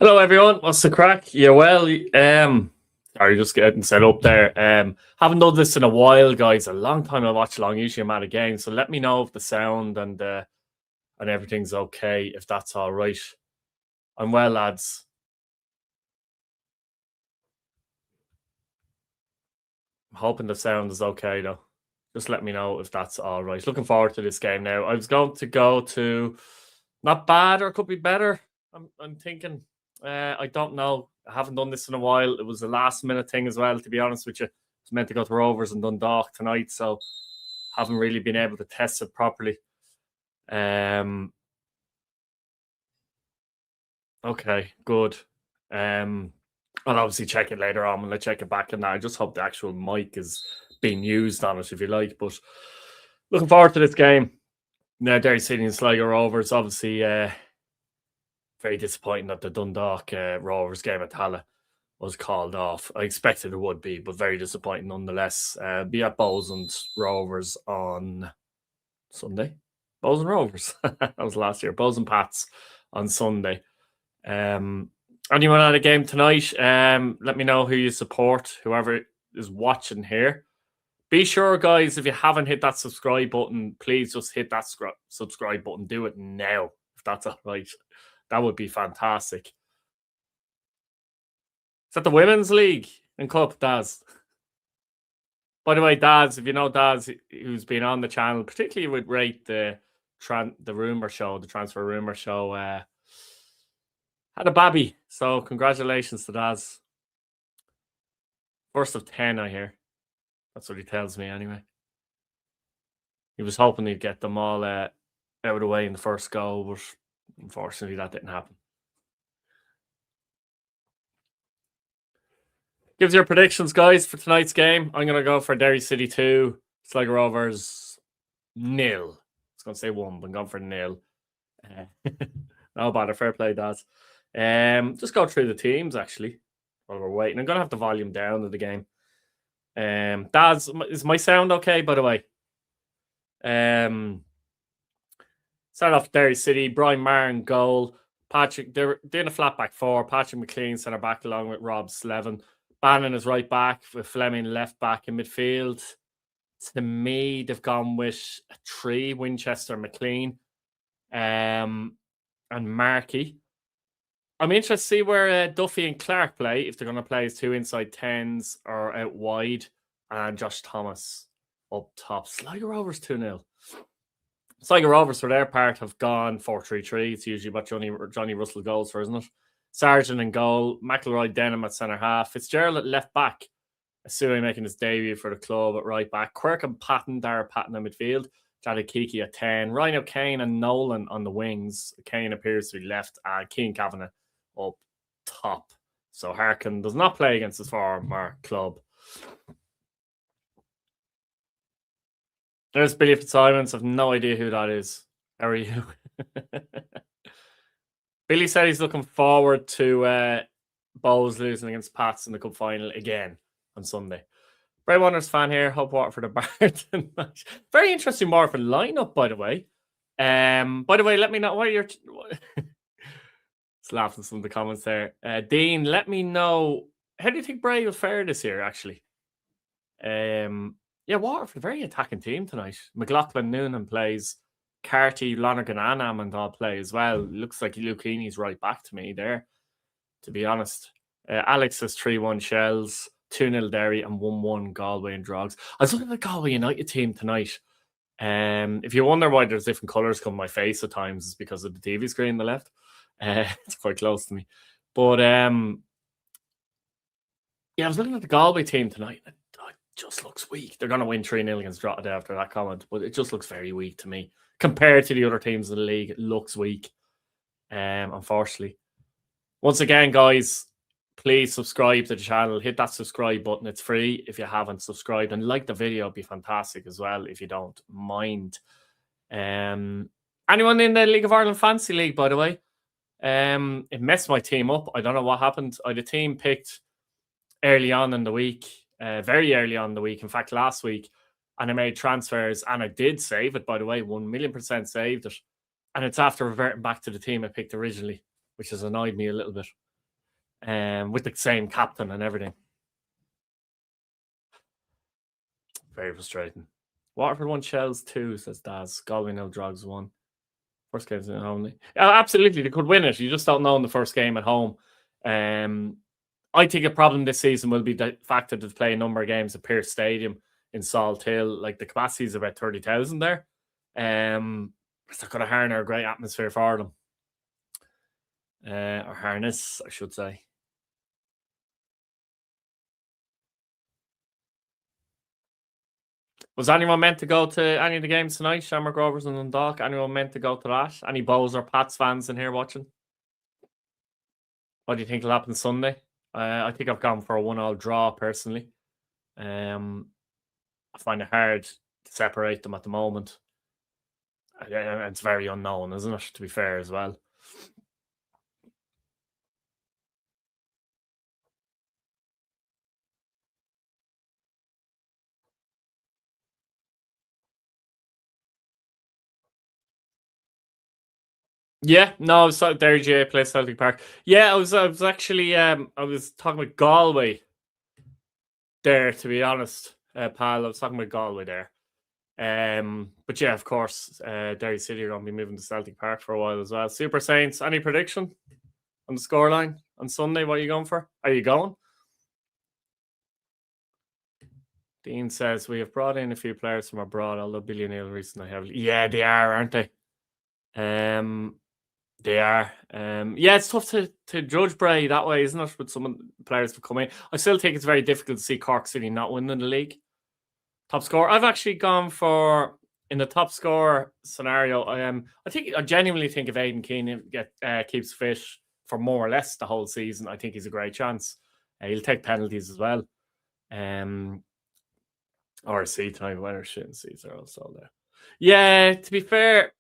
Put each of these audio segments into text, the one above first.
Hello everyone, what's the crack? Yeah, well, sorry, just getting set up there. Haven't done this in a while, guys. A long time I watch along. Usually I'm at a game, so let me know if the sound and everything's okay, if that's all right. I'm well, lads. I'm hoping the sound is okay though. Just let me know if that's all right. Looking forward to this game now. I was going to go to not bad or could be better. I'm thinking. I don't know. I haven't done this in a while. It was a last minute thing as well, to be honest with you. I was meant to go to Rovers and Dundalk tonight, so haven't really been able to test it properly. Okay, good. I'll obviously check it later on when I check it back, and I just hope the actual mic is being used on it, if you like. But looking forward to this game. Now, Derry City and Sligo Rovers, obviously very disappointing that the Dundalk Rovers game at Tala was called off. I expected it would be, but very disappointing nonetheless. Be at Bows and Rovers on Sunday. Bows and Rovers. That was last year. Bows and Pats on Sunday. Anyone at a game tonight? Let me know who you support, whoever is watching here. Be sure, guys, if you haven't hit that subscribe button, please just hit that subscribe button. Do it now, if that's all right. That would be fantastic. Is that the Women's League and Cup, Daz? By the way, Daz, if you know Daz, who's been on the channel, particularly would rate the rumor show, the transfer rumor show, had a babby. So congratulations to Daz. First of 10, I hear. That's what he tells me anyway. He was hoping he'd get them all out of the way in the first goal, but unfortunately that didn't happen. Give us your predictions, guys, for tonight's game. I'm going to go for Derry City 2, Sligo Rovers 0. I was going to say 1, but I'm going for 0. No bother, fair play, Daz. Just go through the teams, actually, while we're waiting. I'm going to have the volume down of the game. Daz, is my sound okay, by the way? Start off Derry City, Brian Martin goal. Patrick, they're doing a flat back 4. Patrick McLean centre back along with Rob Slevin. Bannon is right back with Fleming left back in midfield. To me, they've gone with a 3, Winchester, McLean, and Markey. I'm interested to see where Duffy and Clark play, if they're going to play as 2 inside 10s or out wide, and Josh Thomas up top. Sligo Rovers 2-0. Sligo Rovers, for their part, have gone 4-3-3. It's usually what Johnny Russell goes for, isn't it? Sargent in goal, McElroy Denham at centre half, Fitzgerald at left back, Asui making his debut for the club at right back, Quirk and Patton, Dara Patton in midfield, Jaddy Kiki at 10, Ryan O'Kane and Nolan on the wings. O'Kane appears to be left, and Keane Kavanagh up top. So Harkin does not play against his former club. There's Billy Fitzsimons. I've no idea who that is. How are you? Billy said he's looking forward to Bows losing against Pats in the cup final again on Sunday. Bray Wanderers fan here. Hope Waterford are Barton match. Very interesting Waterford lineup, by the way. Let me know what you're. Just laughing at some of the comments there. Dean, let me know, how do you think Bray will fare this year, actually? Yeah, Waterford, a very attacking team tonight. McLaughlin Noonan plays. Carty, Lonergan and Amond all play as well. Looks like Luke Heaney's right back to me there, to be honest. Alex has 3-1 Shells, 2-0 Derry and 1-1 Galway and Drogs. I was looking at the Galway United team tonight. If you wonder why there's different colours come my face at times, it's because of the TV screen on the left. It's quite close to me. But yeah, I was looking at the Galway team tonight. It just looks weak. They're going to win 3-0 against Drogheda after that comment, but it just looks very weak to me. Compared to the other teams in the league, it looks weak, unfortunately. Once again, guys, please subscribe to the channel. Hit that subscribe button. It's free if you haven't subscribed. And like the video, it'd be fantastic as well if you don't mind. Anyone in the League of Ireland Fantasy League, by the way? It messed my team up. I don't know what happened. I had a team picked early on in the week, very early on in the week. In fact, last week. And I made transfers, and I did save it, by the way. 1,000,000% saved it. And it's after reverting back to the team I picked originally, which has annoyed me a little bit. with the same captain and everything. Very frustrating. Waterford won Shells 2, says Daz. Galway nil, Drogs 1. First game's at home. Absolutely, they could win it. You just don't know in the first game at home. I think a problem this season will be the fact that they play a number of games at Pearse Stadium in Salt Hill. Like, the capacity is about 30,000 there. It's not going to harness a great atmosphere for them. Or harness, I should say. Was anyone meant to go to any of the games tonight? Shamrock Rovers and Dundalk. Anyone meant to go to that? Any Bows or Pats fans in here watching? What do you think will happen Sunday? I think I've gone for a 1-1 draw personally. I find it hard to separate them at the moment. It's very unknown, isn't it? To be fair as well. Yeah, no, I was Derry J plays Celtic Park. Yeah, I was actually I was talking with Galway there, to be honest, pal. I was talking with Galway there. But yeah, of course, Derry City are going to be moving to Celtic Park for a while as well. Super Saints, any prediction on the scoreline on Sunday? What are you going for? Are you going? Dean says we have brought in a few players from abroad, although Billy O'Neill recently have. Yeah, they are, aren't they? They are. Yeah, it's tough to judge Bray that way, isn't it? With some players to come in, I still think it's very difficult to see Cork City not winning the league. Top score. I've actually gone for in the top score scenario. I genuinely think if Aidan Keane keeps fit for more or less the whole season, I think he's a great chance. He'll take penalties as well. Or see tonight, winner shooting seats are also there. Yeah, to be fair,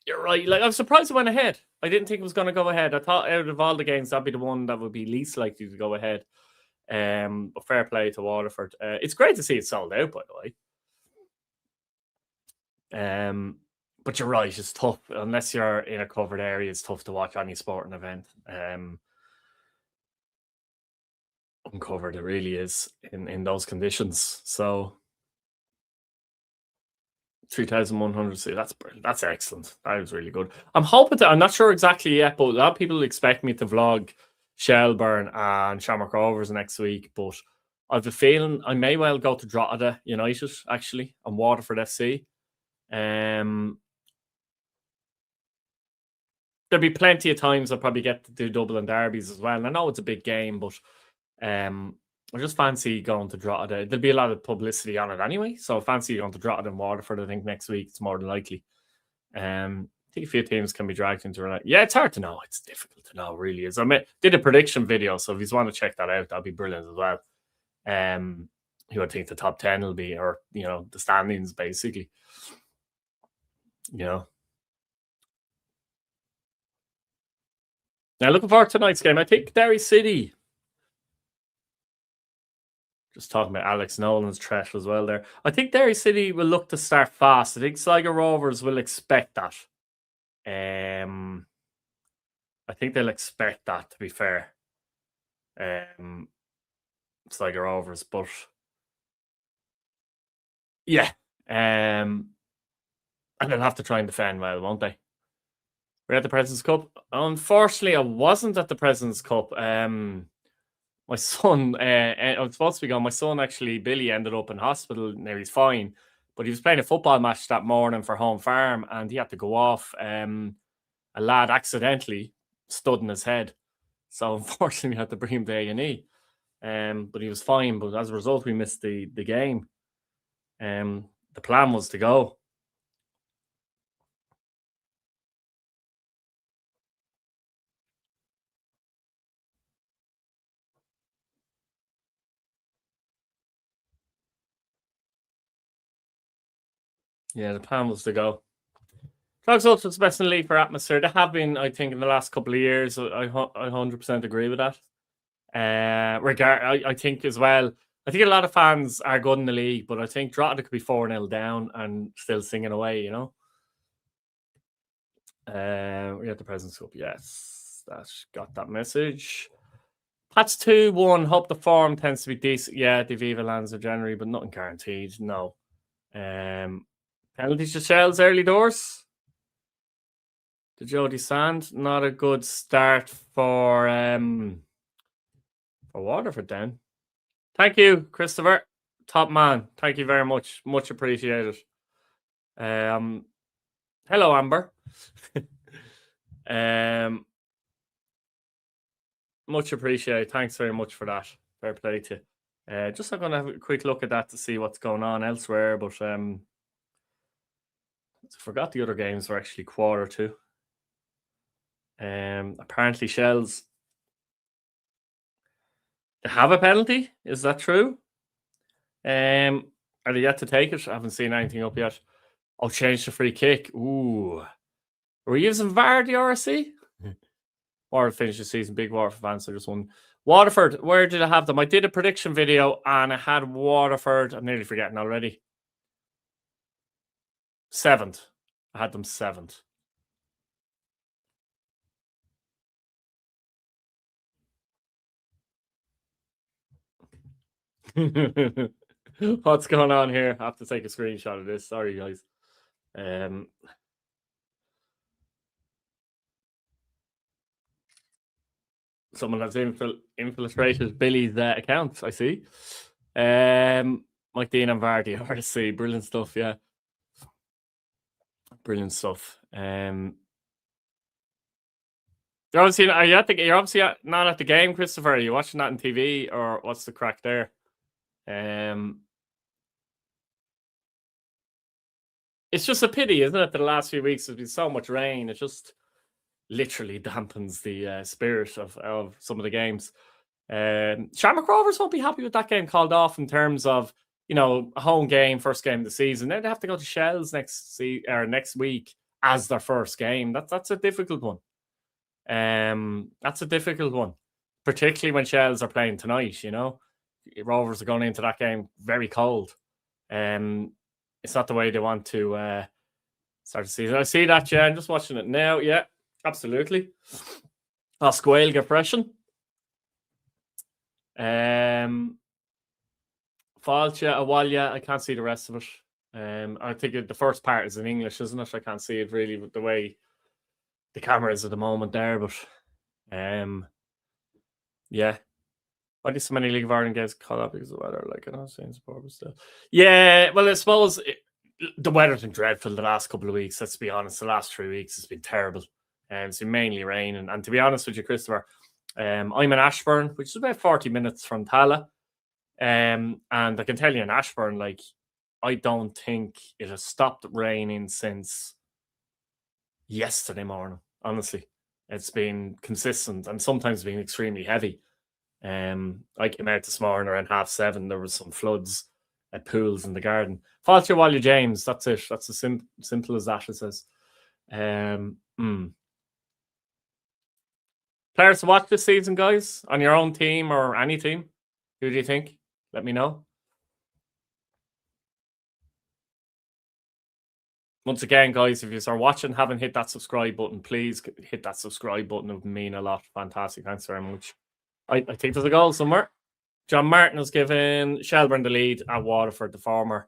you're right. Like, I'm surprised it went ahead. I didn't think it was going to go ahead. I thought out of all the games, that'd be the one that would be least likely to go ahead. But fair play to Waterford. It's great to see it sold out, by the way. But you're right, it's tough. Unless you're in a covered area, it's tough to watch any sporting event. Uncovered, it really is in those conditions. So 3,100. See, that's brilliant. That's excellent. That was really good. I'm hoping I'm not sure exactly yet, but a lot of people expect me to vlog Shelburne and Shamrock Rovers next week. But I've a feeling I may well go to Drogheda United actually and Waterford FC. There'll be plenty of times I'll probably get to do Dublin derbies as well. And I know it's a big game, but I just fancy going to Drogheda. There'll be a lot of publicity on it anyway, so I fancy going to Drogheda and Waterford. I think next week it's more than likely. I think a few teams can be dragged into it. Yeah, it's hard to know. It's difficult to know, really. Is. I did a prediction video, so if you want to check that out, that'd be brilliant as well. Who I think the top 10 will be, or the standings basically. Now looking forward to tonight's game. I think Derry City. Just talking about Alex Nolan's trash as well there. I think Derry City will look to start fast. I think Sligo Rovers will expect that. I think they'll expect that, to be fair. Sligo Rovers, but yeah. And they'll have to try and defend well, won't they? We're at the President's Cup. Unfortunately, I wasn't at the President's Cup. My son, I was supposed to be gone. My son, actually, Billy, ended up in hospital. Now he's fine, but he was playing a football match that morning for Home Farm, and he had to go off. A lad accidentally stood in his head, so unfortunately, we had to bring him to A&E. But he was fine. But as a result, we missed the game. The plan was to go. Yeah, the plan was to go. Clogs Ultra's best in the league for atmosphere. They have been, I think, in the last couple of years. I 100% agree with that. I think as well, I think a lot of fans are good in the league, but I think Drogheda could be 4-0 down and still singing away, We got the President's Cup. Yes, that's got that message. Pats 2-1. Hope the form tends to be decent. Yeah, the Viva lands are January, but nothing guaranteed. No. Penalties to Shells early doors. To Jody Sand. Not a good start for Waterford then. Thank you, Christopher. Top man. Thank you very much. Much appreciated. Hello, Amber. Much appreciated. Thanks very much for that. Fair play to you. Just I'm going to have a quick look at that to see what's going on elsewhere, but I forgot the other games were actually quarter to. Apparently Shells they have a penalty. Is that true? Are they yet to take it? I haven't seen anything up yet. Oh, change the free kick. Ooh. Are we using VAR the RSC? Waterford finished the season. Big Waterford fans, so just one. Waterford, where did I have them? I did a prediction video and I had Waterford. I'm nearly forgetting already. 7th. I had them 7th. What's going on here? I have to take a screenshot of this. Sorry, guys. Someone has infiltrated Billy's account, I see. Mike Dean and Vardy, hard to see. Brilliant stuff, yeah. Brilliant stuff. You're obviously not at the game, Christopher. Are you watching that on TV or what's the crack there? It's just a pity, isn't it? The last few weeks there's been so much rain. It just literally dampens the spirit of some of the games. Shamrock Rovers won't be happy with that game called off in terms of a home game, first game of the season. They'd have to go to Shells next week as their first game. That's a difficult one. That's a difficult one, particularly when Shells are playing tonight. Rovers are going into that game very cold. It's not the way they want to start the season. I see that, yeah. I'm just watching it now. Yeah, absolutely. Osquailga freshen. Falcha, Awalya. I can't see the rest of it. I think the first part is in English, isn't it? I can't see it really with the way the camera is at the moment there, but yeah. Why do so many League of Ireland games call up because of the weather? Like, I don't saying support, but still. Yeah, well, I suppose the weather's been dreadful the last couple of weeks. Let's be honest. The last 3 weeks has been terrible. It's been mainly rain. And to be honest with you, Christopher, I'm in Ashburn, which is about 40 minutes from Tala. And I can tell you in Ashburn, like, I don't think it has stopped raining since yesterday morning. Honestly, it's been consistent and sometimes been extremely heavy. I came out this morning around 7:30. There was some floods at pools in the garden. Falter Wallia James, that's it. That's as simple as that, it says. Players to watch this season, guys, on your own team or any team. Who do you think? Let me know. Once again, guys, if you are watching, haven't hit that subscribe button, please hit that subscribe button. It would mean a lot. Fantastic. Thanks very much. I think there's a goal somewhere. John Martin has given Shelburne the lead at Waterford. The former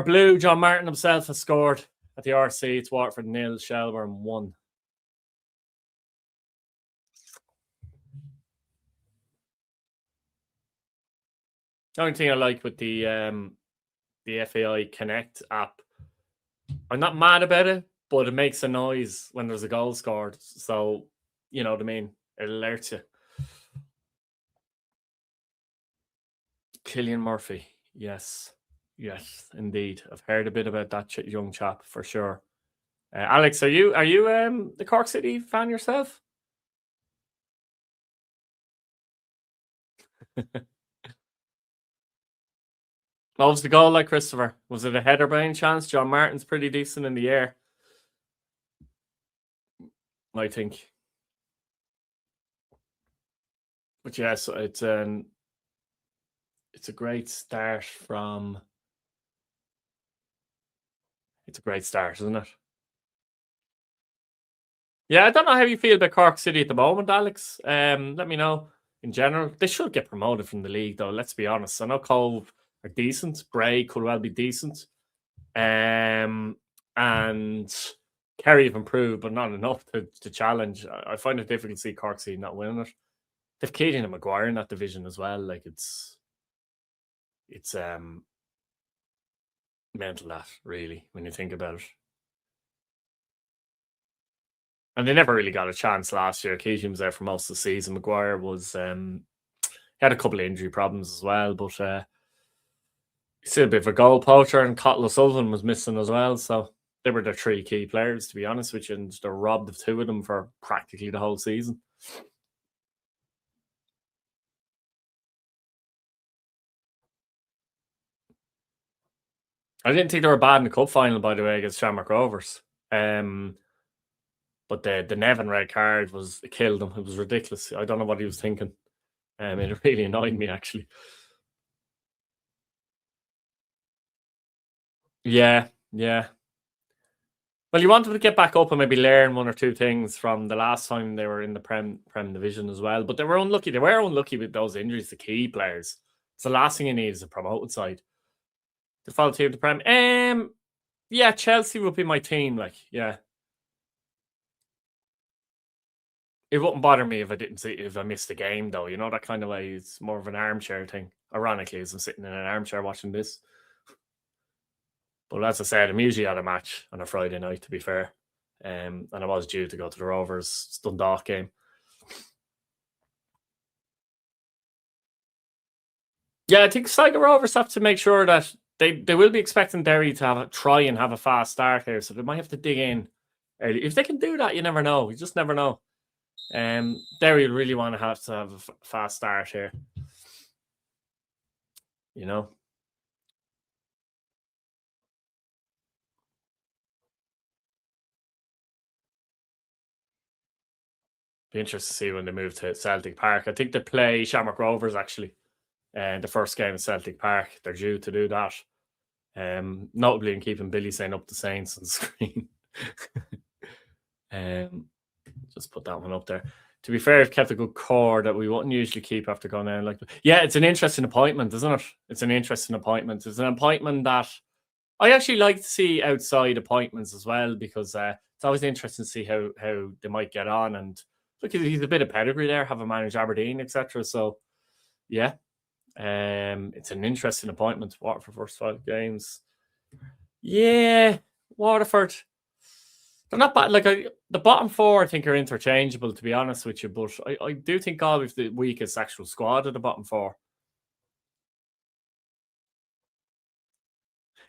Blue, John Martin himself, has scored at the RC. It's Waterford 0, Shelburne 1. The only thing I like with the FAI Connect app, I'm not mad about it, but it makes a noise when there's a goal scored. So, you know what I mean? It alerts you. Killian Murphy. Yes, indeed. I've heard a bit about that young chap for sure. Alex, are you the Cork City fan yourself? What was the goal like, Christopher? Was it a header by any chance? John Martin's pretty decent in the air, I think. But yes, it's a great start from. It's a great start, isn't it? Yeah, I don't know how you feel about Cork City at the moment, Alex. Let me know. In general, they should get promoted from the league, though. Let's be honest. I know Cove are decent. Bray could well be decent. And Kerry have improved, but not enough to challenge. I find it difficult to see Cork City not winning it. They've Keating and Maguire in that division as well. Like it's mental that really when you think about it. And they never really got a chance last year. Keating was there for most of the season. Maguire was he had a couple of injury problems as well, but he's still a bit of a goal poacher, and Cottle O'Sullivan was missing as well. So they were the three key players, to be honest with you, and they're robbed of two of them for practically the whole season. I didn't think they were bad in the cup final, by the way, against Shamrock Rovers. But the Nevin red card was it killed him. It was ridiculous. I don't know what he was thinking. It really annoyed me actually. Yeah, yeah. Well, you want them to get back up and maybe learn one or two things from the last time they were in the Prem division as well. But they were unlucky. They were unlucky with those injuries. The key players. It's the last thing you need is a promoted side. The follow team, the Prem. Yeah, Chelsea would be my team. Like, yeah, it wouldn't bother me if I didn't see if I missed a game though. You know that kind of way. It's more of an armchair thing. Ironically, as I'm sitting in an armchair watching this. But as I said, I'm usually at a match on a Friday night. To be fair, and I was due to go to the Rovers Dundalk game. Yeah, I think Sligo Rovers have to make sure that they will be expecting Derry to try and have a fast start here, so they might have to dig in early. If they can do that, you never know. You just never know. Derry really want to have a fast start here. You know, be interested to see when they move to Celtic Park. I think they play Shamrock Rovers actually, and the first game at Celtic Park. They're due to do that. Notably in keeping Billy saying up the Saints on the screen. um, just put that one up there. To be fair, I've kept a good core that we wouldn't usually keep after going down. Like, yeah, it's an interesting appointment, isn't it? It's an interesting appointment. It's an appointment that I actually like to see outside appointments as well because it's always interesting to see how they might get on. And look, he's a bit of pedigree there, having managed Aberdeen, etc. So yeah, it's an interesting appointment. Waterford first 5 games. Yeah, Waterford. They're not bad. Like the bottom four, I think are interchangeable. To be honest with you, but I do think Galway's the weakest actual squad of the bottom four.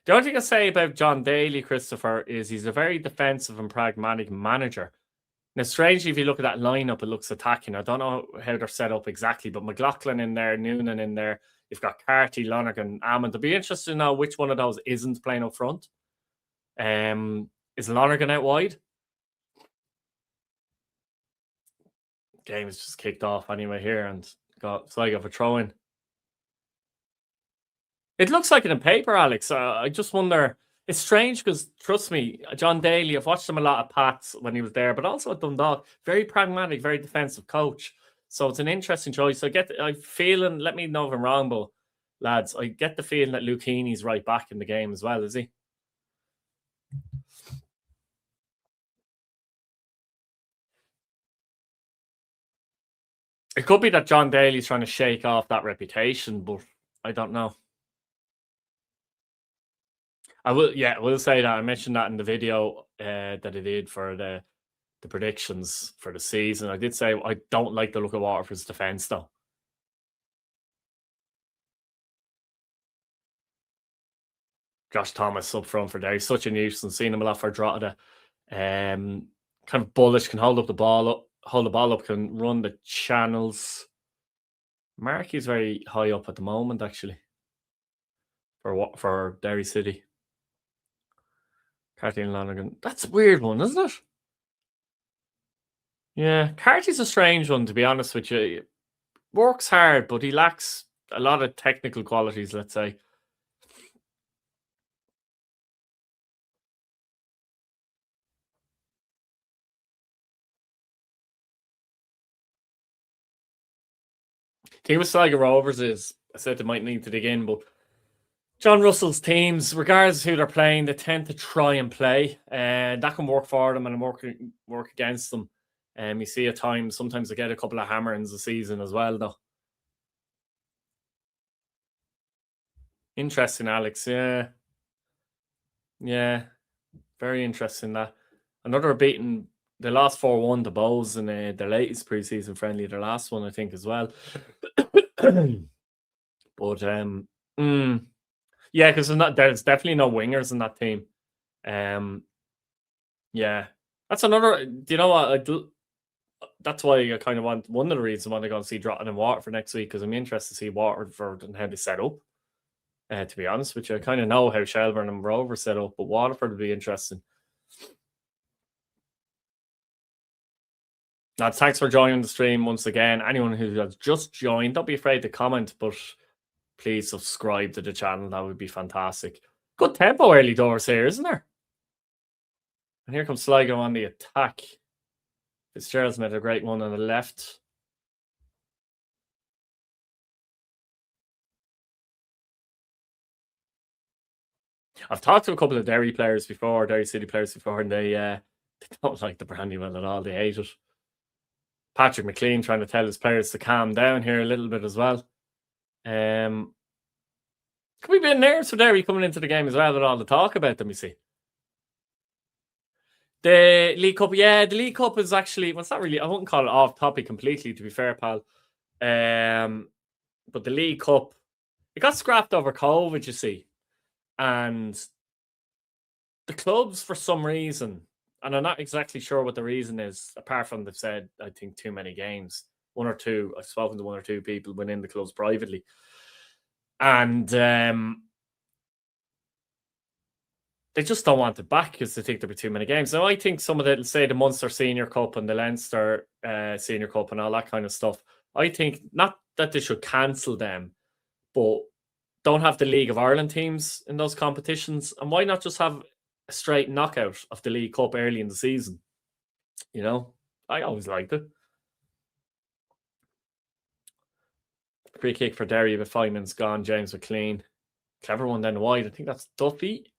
The only thing I say about John Daly, Christopher, is he's a very defensive and pragmatic manager. Now, strangely, if you look at that lineup, it looks attacking. I don't know how they're set up exactly, but McLaughlin in there, Noonan in there. You've got Carty, Lonergan, Ammon. To be interested to know which one of those isn't playing up front. Is Lonergan out wide? Game is just kicked off anyway here and got Sligo for throw in. It looks like it in paper, Alex. I just wonder. It's strange because trust me, John Daly. I've watched him a lot of Pats when he was there, but also at Dundalk. Very pragmatic, very defensive coach. So it's an interesting choice. I'm feeling. Let me know if I'm wrong, but lads, I get the feeling that Luke Heaney's right back in the game as well. Is he? It could be that John Daly's trying to shake off that reputation, but I don't know. I will, yeah, I will say that I mentioned that in the video that I did for the predictions for the season. I did say I don't like the look of Waterford's defence though. Josh Thomas up front for there. He's such a nuisance. Seen him a lot for Drogheda. Kind of bullish, can hold the ball up, can run the channels. Markey's very high up at the moment, actually. For Derry City. Carty and Lonergan. That's a weird one, isn't it? Yeah, Carty's a strange one, to be honest with you. Works hard, but he lacks a lot of technical qualities, let's say. thing with Sligo Rovers is, I said they might need to dig in, but John Russell's teams, regardless of who they're playing, they tend to try and play, and that can work for them and work against them. You see at times, sometimes they get a couple of hammerings a season as well, though. Interesting, Alex. Yeah. Very interesting that. Another beating. They lost 4-1 to Bows in their latest preseason friendly, their last one, I think, as well. But yeah, because there's definitely no wingers in that team. Yeah, that's another. Do you know what? That's why I kind of want, one of the reasons I want to go and see Drogheda and Waterford next week, because I'm interested to see Waterford and how they set up. To be honest with you, I kind of know how Shelbourne and Rovers set up, but Waterford would be interesting. Lads, thanks for joining the stream once again. Anyone who has just joined, don't be afraid to comment, but please subscribe to the channel. That would be fantastic. Good tempo early doors here, isn't there? And here comes Sligo on the attack. Fitzgerald's made a great one on the left. I've talked to a couple of Derry players before, Derry City players before, and they don't like the Brandywell at all. They hate it. Patrick McLean trying to tell his players to calm down here a little bit as well. Could we be nerves for Derry coming into the game as well with all the talk about them, you see? The League Cup, yeah, the League Cup is actually, well, it's not really, I wouldn't call it off topic completely, to be fair, pal. But the League Cup, it got scrapped over COVID, you see. And the clubs, for some reason, and I'm not exactly sure what the reason is, apart from they've said, I think, too many games. One or two, I've spoken to one or two people within the clubs privately. And they just don't want it back because they think there'll be too many games. Now, I think some of the, say, the Munster Senior Cup and the Leinster Senior Cup and all that kind of stuff, I think not that they should cancel them, but don't have the League of Ireland teams in those competitions. And why not just have a straight knockout of the League Cup early in the season? You know, I always liked it. Free kick for Derry, but 5 minutes gone. James McLean. Clever one down the wide. I think that's Duffy.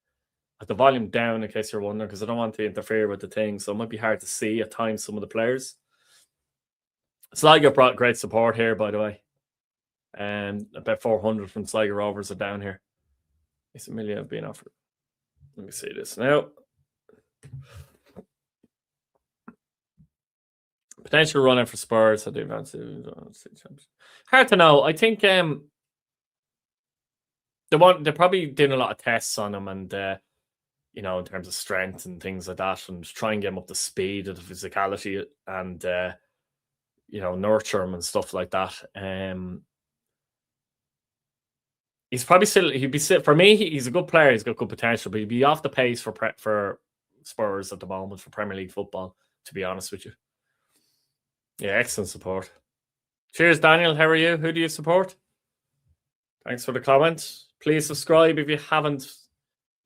At the volume down, in case you're wondering, because I don't want to interfere with the thing, so it might be hard to see at times some of the players. Sligo brought great support here, by the way. About 400 from Sligo Rovers are down here. It's a million being offered. Let me see this now. Potential running for Spurs. I do fancy. Hard to know. I think they're probably doing a lot of tests on him, and you know, in terms of strength and things like that, and try and get him up to speed and the physicality, and you know, nurture him and stuff like that. He's probably for me, he's a good player. He's got good potential, but he'd be off the pace for Spurs at the moment for Premier League football, to be honest with you. Yeah, excellent support. Cheers, Daniel. How are you? Who do you support? Thanks for the comment. Please subscribe if you haven't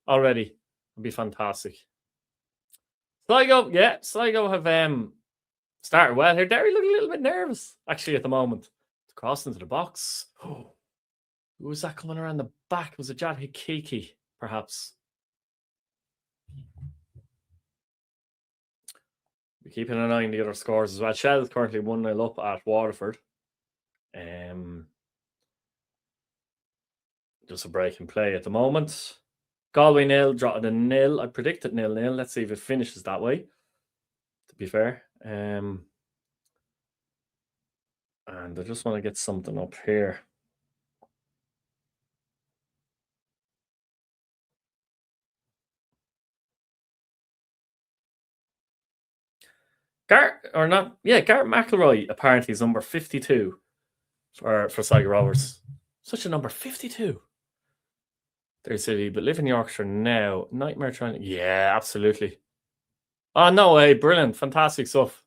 already. It'd be fantastic. Sligo have started well here. Derry look a little bit nervous, actually, at the moment. Crossed into the box. Oh. Who was that coming around the back? Was it Jad Hikiki, perhaps? We're keeping an eye on the other scores as well. Shell's currently 1-0 up at Waterford. Just a break in play at the moment. Galway 0, Drogheda 0. I predicted 0-0. Let's see if it finishes that way, to be fair. And I just want to get something up here. Garrett McElroy apparently is number 52 for Sligo Rovers. Such a number, 52. Derry City, but live in Yorkshire now. Nightmare trying. Yeah, absolutely. Oh, no way. Brilliant. Fantastic stuff.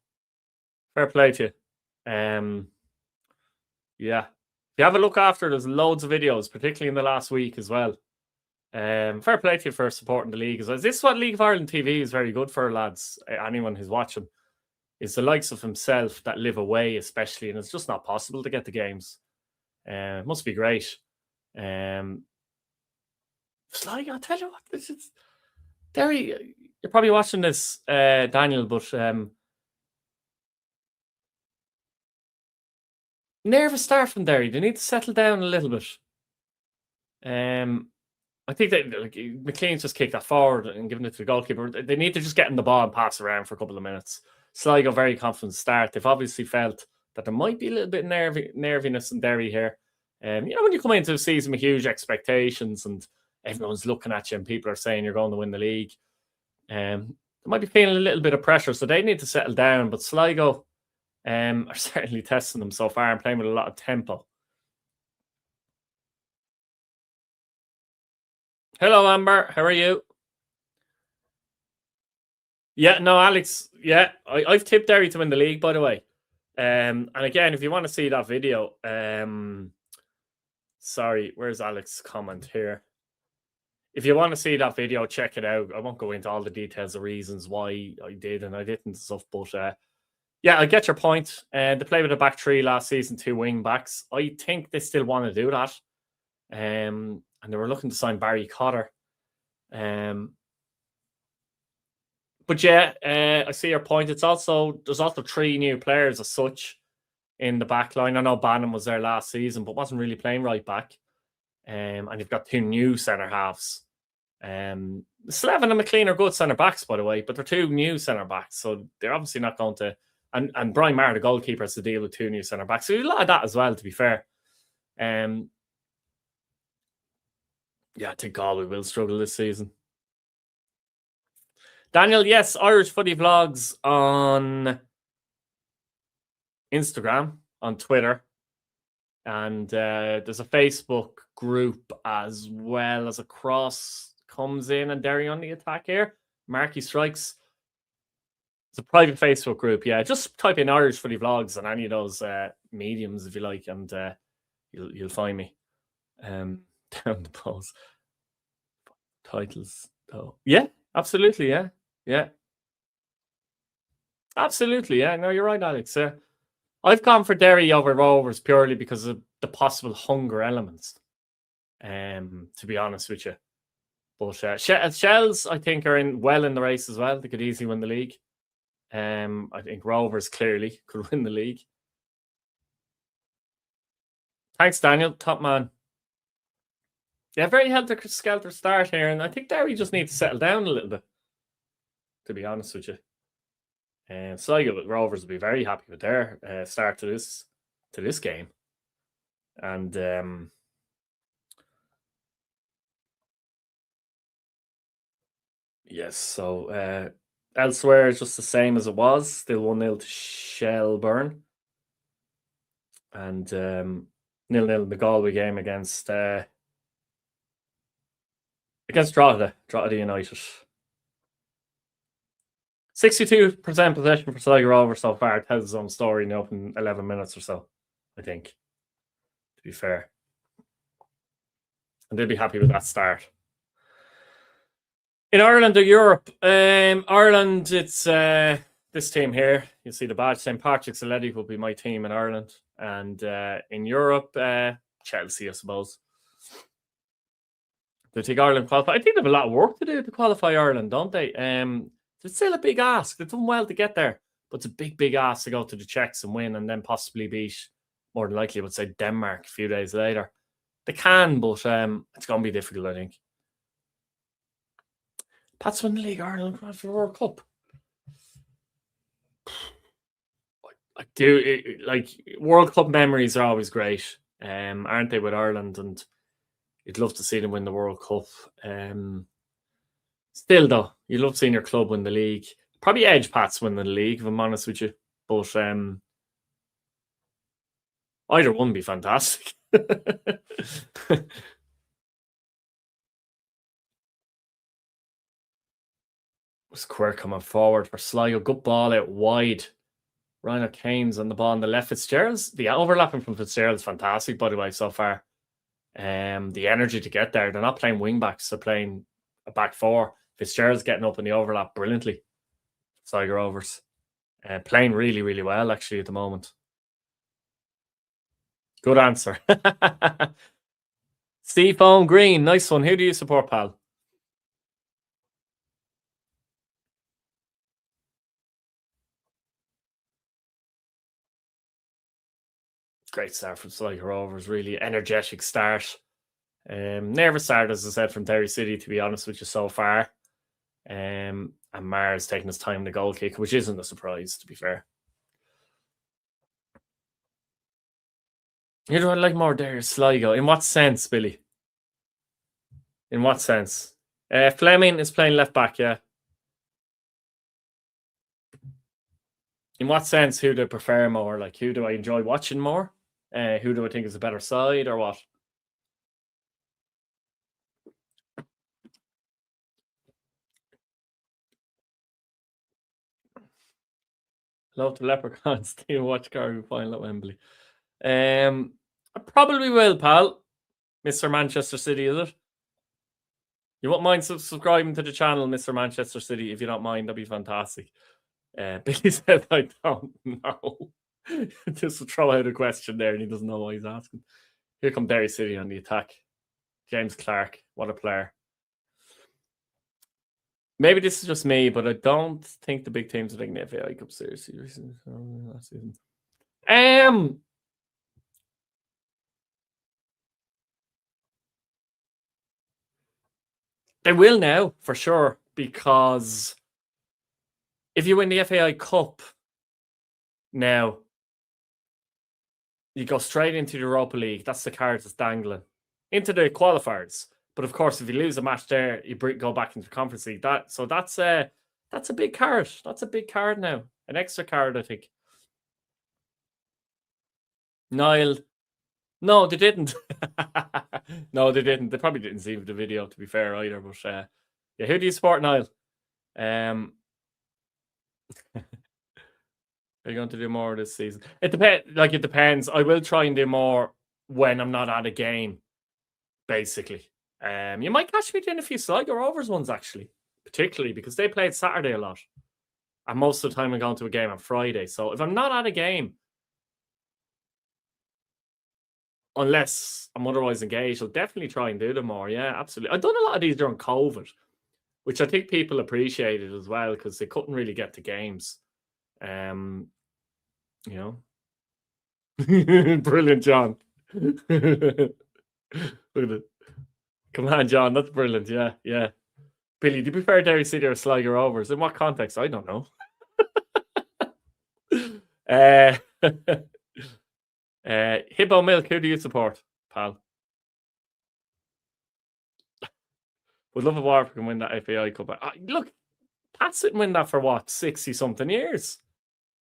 Fair play to you. Yeah. If you have a look after, there's loads of videos, particularly in the last week as well. Fair play to you for supporting the league as well. This is what League of Ireland TV is very good for, lads. Anyone who's watching. Is the likes of himself that live away, especially, and it's just not possible to get the games. Must be great. Sligo, I'll tell you what, this is Derry. You're probably watching this, Daniel, but nervous start from Derry. They need to settle down a little bit. I think that McLean's just kicked that forward and given it to the goalkeeper. They need to just get in the ball and pass around for a couple of minutes. Sligo very confident start. They've obviously felt that there might be a little bit of nerviness in Derry here. When you come into a season with huge expectations and everyone's looking at you and people are saying you're going to win the league, they might be feeling a little bit of pressure, so they need to settle down. But Sligo are certainly testing them so far and playing with a lot of tempo. Hello, Amber. How are you? Yeah, no, Alex. Yeah, I've tipped Derry to win the league, by the way. And again, if you want to see that video, sorry, where's Alex's comment here? If you want to see that video, check it out. I won't go into all the details, the reasons why I did and I didn't and stuff, but yeah, I get your point. They played with a back three last season, 2 wing backs. I think they still want to do that. And they were looking to sign Barry Cotter. But yeah, I see your point. There's also 3 new players as such in the back line. I know Bannon was there last season, but wasn't really playing right back. And you've got 2 new centre halves. Slevin and McLean are good centre backs, by the way, but they're 2 new centre backs, so they're obviously not going to. And Brian Maher, the goalkeeper, has to deal with 2 new centre backs. So a lot of that as well, to be fair. Yeah, I think Galway will struggle this season. Daniel, yes, Irish Footy Vlogs on Instagram, on Twitter, and there's a Facebook group as well as a cross comes in and Derry on the attack here. Marky Strikes. It's a private Facebook group, yeah. Just type in Irish Footy Vlogs on any of those mediums if you like, and you'll find me down the post. Titles, though. Yeah, absolutely, yeah. Yeah. Absolutely, yeah. No, you're right, Alex. I've gone for Derry over Rovers purely because of the possible hunger elements, to be honest with you. But Shells, I think, are in the race as well. They could easily win the league. I think Rovers clearly could win the league. Thanks, Daniel. Top man. Yeah, very helter-skelter start here, and I think Derry just need to settle down a little bit, to be honest with you. Sligo Rovers will be very happy with their start to this game. And yes, so elsewhere it's just the same as it was. Still 1-0 to Shelburne. And 0-0 in the Galway game against Drogheda United. 62% possession for Sligo Rovers so far. It tells its own story in the open 11 minutes or so, I think, to be fair. And they'll be happy with that start. In Ireland or Europe, Ireland, it's this team here. You see the badge, St. Patrick's Athletic will be my team in Ireland. And in Europe, Chelsea, I suppose. They take Ireland qualify. I think they have a lot of work to do to qualify Ireland, don't they? It's still a big ask. They've done well to get there, but it's a big, big ask to go to the Czechs and win and then possibly beat, more than likely, I would say, Denmark a few days later. They can, but it's going to be difficult, I think. Pats win the league, Ireland for the World Cup. I do. World Cup memories are always great, aren't they, with Ireland? And you'd love to see them win the World Cup. Still, though, you love seeing your club win the league. Probably edge Pats win the league, if I'm honest with you. But either one would be fantastic. Was Quirk coming forward for Sligo? Good ball out wide. Ryan O'Kane's on the ball on the left. Fitzgerald's, the overlapping from Fitzgerald's fantastic, by the way, so far. The energy to get there. They're not playing wing backs, they're playing a back 4. Fitzgerald's getting up in the overlap brilliantly. Sligo Rovers. Playing really, really well, actually, at the moment. Good answer. Seafoam Green, nice one. Who do you support, pal? Great start from Sligo Rovers, really energetic start. Nervous start, as I said, from Derry City, to be honest with you, so far. And Mars taking his time in the goal kick, which isn't a surprise, to be fair. Who do I like more there? Sligo. In what sense, Billy? In what sense? Fleming is playing left back, yeah. In what sense, who do I prefer more? Like, who do I enjoy watching more? Who do I think is a better side, or what? Love the leprechauns. Team watch Cardiff final at Wembley. I probably will, pal. Mr. Manchester City, is it? You won't mind subscribing to the channel, Mr. Manchester City, if you don't mind. That'd be fantastic. Billy said, I don't know. Just to throw out a question there, and he doesn't know why he's asking. Here come Derry City on the attack. James Clark, what a player. Maybe this is just me, but I don't think the big teams are taking the FAI Cup seriously last season. They will now, for sure, because if you win the FAI Cup now, you go straight into the Europa League. That's the card that's dangling. Into the qualifiers. But of course, if you lose a match there, you go back into the Conference League. That's a big card. That's a big card now. An extra card, I think. Niall. No, they didn't. No, they didn't. They probably didn't see the video, to be fair, either. But yeah, who do you support, Niall? Are you going to do more this season? It depends. Like, it depends. I will try and do more when I'm not at a game, basically. You might catch me doing a few Sligo Rovers ones, actually, particularly because they played Saturday a lot. And most of the time I'm going to a game on Friday. So if I'm not at a game, unless I'm otherwise engaged, I'll definitely try and do them more. Yeah, absolutely. I've done a lot of these during COVID, which I think people appreciated as well because they couldn't really get to games. You know. Brilliant, John. Look at it. Come on, John. That's brilliant. Yeah, yeah. Billy, do you prefer Derry City or Sligo Rovers? In what context? I don't know. Hibbo Milk, who do you support, pal? Would love a Warwick can win that FAI Cup. Look, Pats didn't win that for what, 60-something years?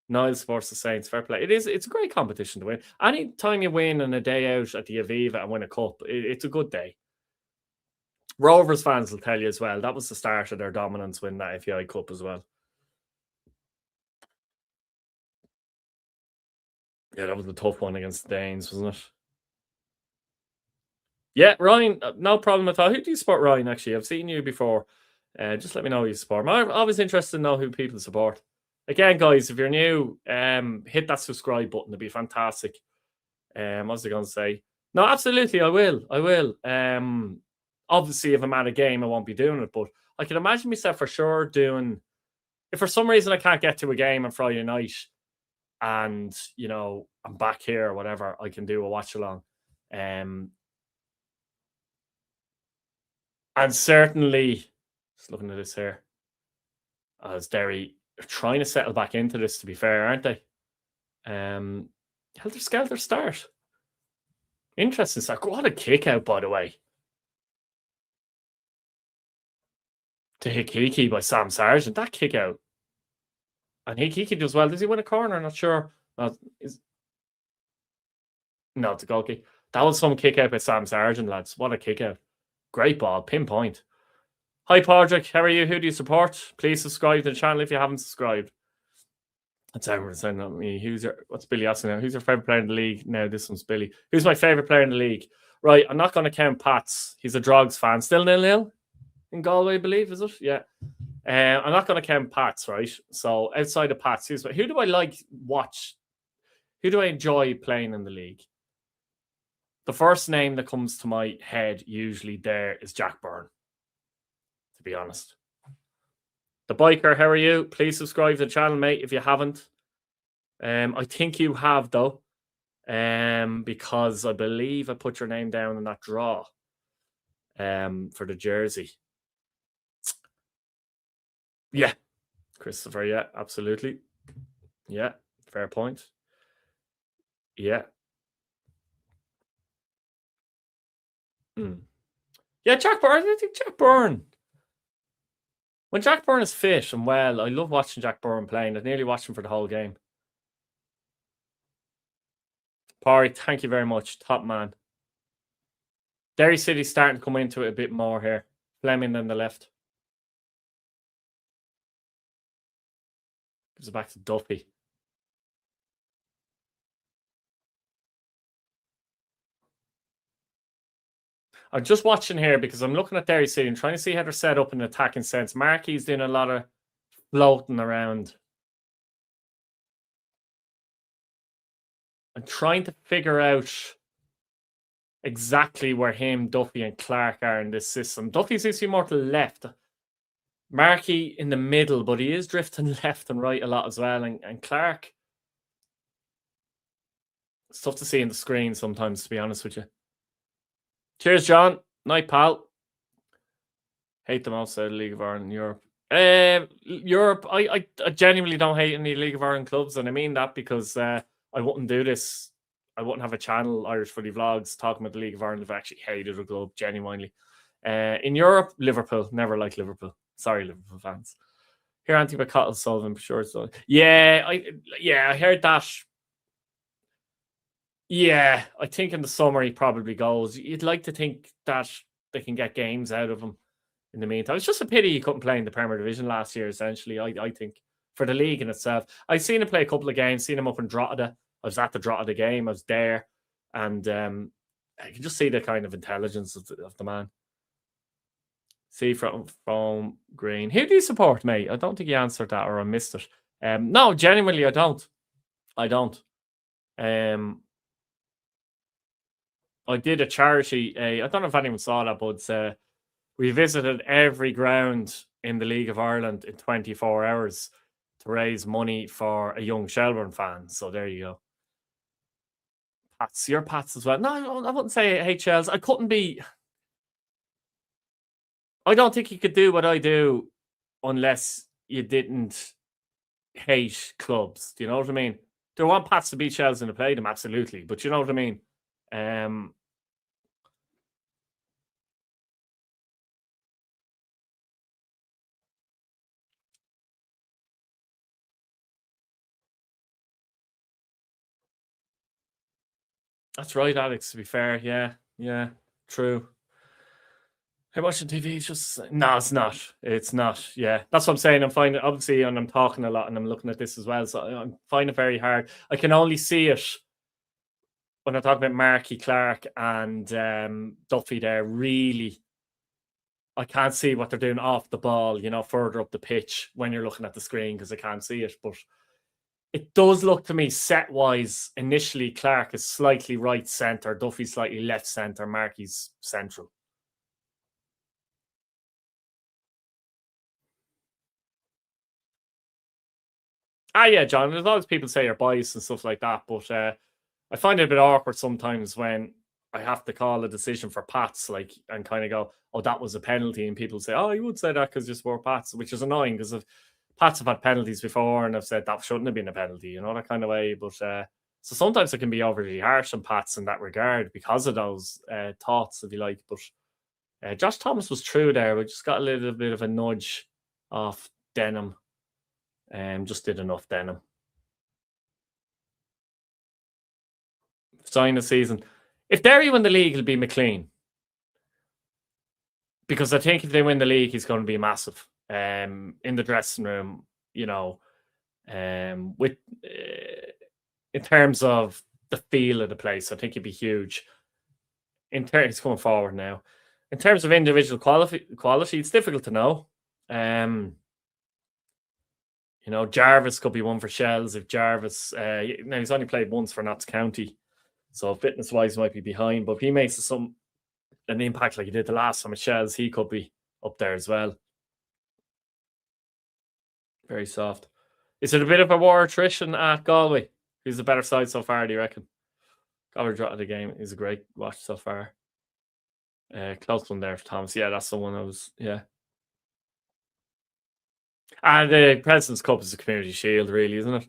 Niall supports the Saints. Fair play. It's a great competition to win. Any time you win on a day out at the Aviva and win a cup, it's a good day. Rovers fans will tell you as well. That was the start of their dominance, win that FAI Cup as well. Yeah, that was a tough one against the Danes, wasn't it? Yeah, Ryan, no problem at all. Who do you support, Ryan, actually? I've seen you before. Just let me know who you support. I'm always interested to know who people support. Again, guys, if you're new, hit that subscribe button. It'd be fantastic. What's I going to say? No, absolutely, I will. Obviously, if I'm at a game, I won't be doing it. But I can imagine myself for sure doing... If for some reason I can't get to a game on Friday night and, I'm back here or whatever, I can do a watch-along. And certainly, just looking at this here, as Derry are trying to settle back into this, to be fair, aren't they? Helter-skelter start. Interesting start. What a kick out, by the way. To Hikiki by Sam Sargent. That kick out. And Hikiki does well. Does he win a corner? I'm not sure. No, it's a goal kick. That was some kick out by Sam Sargent, lads. What a kick out. Great ball. Pinpoint. Hi, Padraig. How are you? Who do you support? Please subscribe to the channel if you haven't subscribed. That's everyone saying that me. What's Billy asking now? Who's your favourite player in the league? Now, this one's Billy. Who's my favourite player in the league? Right, I'm not going to count Pats. He's a Drogs fan. Still 0-0 in Galway, I believe, is it? Yeah. I'm not going to count Pats, right? So outside of Pats, who do I watch? Who do I enjoy playing in the league? the first name that comes to my head usually there is Jack Byrne, to be honest. The Biker, how are you? Please subscribe to the channel, mate, if you haven't. I think you have, though, because I believe I put your name down in that draw for the jersey. Yeah, Christopher, yeah, absolutely. Yeah, fair point. Yeah. Yeah, Jack Byrne. I think Jack Byrne. When Jack Byrne is fit and well, I love watching Jack Byrne playing. I nearly watched him for the whole game. Parry, thank you very much. Top man. Derry City starting to come into it a bit more here. Fleming on the left. Gives it back to Duffy. I'm just watching here because I'm looking at Derry City and trying to see how they're set up in an attacking sense. Markey's doing a lot of floating around. I'm trying to figure out exactly where him, Duffy, and Clark are in this system. Duffy seems to be more to the left. Markey in the middle, but he is drifting left and right a lot as well. And Clark, it's tough to see in the screen sometimes, to be honest with you. Cheers, John. Night, pal. Hate them outside the League of Ireland, Europe. Europe, I genuinely don't hate any League of Ireland clubs, and I mean that because I wouldn't do this. I wouldn't have a channel, Irish Footy Vlogs, talking about the League of Ireland if I actually hated a club, genuinely. In Europe, Liverpool. Never liked Liverpool. Sorry, Liverpool fans. Here, Anthony McCottle, Sullivan, for sure. So, yeah, I heard that. Yeah, I think in the summer he probably goes. You'd like to think that they can get games out of him in the meantime. It's just a pity he couldn't play in the Premier Division last year, essentially, I think, for the league in itself. I've seen him play a couple of games, seen him up in Drogheda. I was at the Drogheda game, I was there, and I can just see the kind of intelligence of the man. See from Green. Who do you support, mate? I don't think you answered that, or I missed it. No, genuinely, I don't. I did a charity. I don't know if anyone saw that, but we visited every ground in the League of Ireland in 24 hours to raise money for a young Shelbourne fan. So there you go. Pats, your Pats as well. No, I wouldn't say I hate Shells. I couldn't be. I don't think you could do what I do unless you didn't hate clubs. Do you know what I mean? Do I want Pats to beat Shells and to play them? Absolutely. But you know what I mean? That's right, Alex, to be fair. Yeah, true. Hey, watching TV is just no, it's not. It's not. Yeah, that's what I'm saying. I'm finding obviously, and I'm talking a lot, and I'm looking at this as well. So I'm finding it very hard. I can only see it when I talk about Marky Clark and Duffy. There, really, I can't see what they're doing off the ball. Further up the pitch when you're looking at the screen because I can't see it. But it does look to me set wise. Initially, Clark is slightly right centre, Duffy slightly left centre, Marky's central. Yeah, John. There's always people say you're biased and stuff like that, but I find it a bit awkward sometimes when I have to call a decision for Pats, and kind of go, "Oh, that was a penalty," and people say, "Oh, you would say that because you support Pats," which is annoying because Pats have had penalties before, and I've said that shouldn't have been a penalty, that kind of way. But so sometimes it can be overly harsh on Pats in that regard because of those thoughts, if you like. But Josh Thomas was true there. We just got a little bit of a nudge off Denham. Just did enough Denham. Sign the season. If Derry win the league, it'll be McLean. Because I think if they win the league, he's going to be massive. In the dressing room, with in terms of the feel of the place, I think he'd be huge. He's coming forward now. In terms of individual quality, it's difficult to know. Jarvis could be one for Shells if Jarvis. Now he's only played once for Notts County, So fitness-wise, he might be behind. But if he makes an impact like he did the last time at Shells, he could be up there as well. Very soft. Is it a bit of a war attrition at Galway? Who's the better side so far, do you reckon? Galway draw of the game is a great watch so far. Close one there for Thomas. Yeah, that's the one I was. Yeah. And the President's Cup is a community shield, really, isn't it?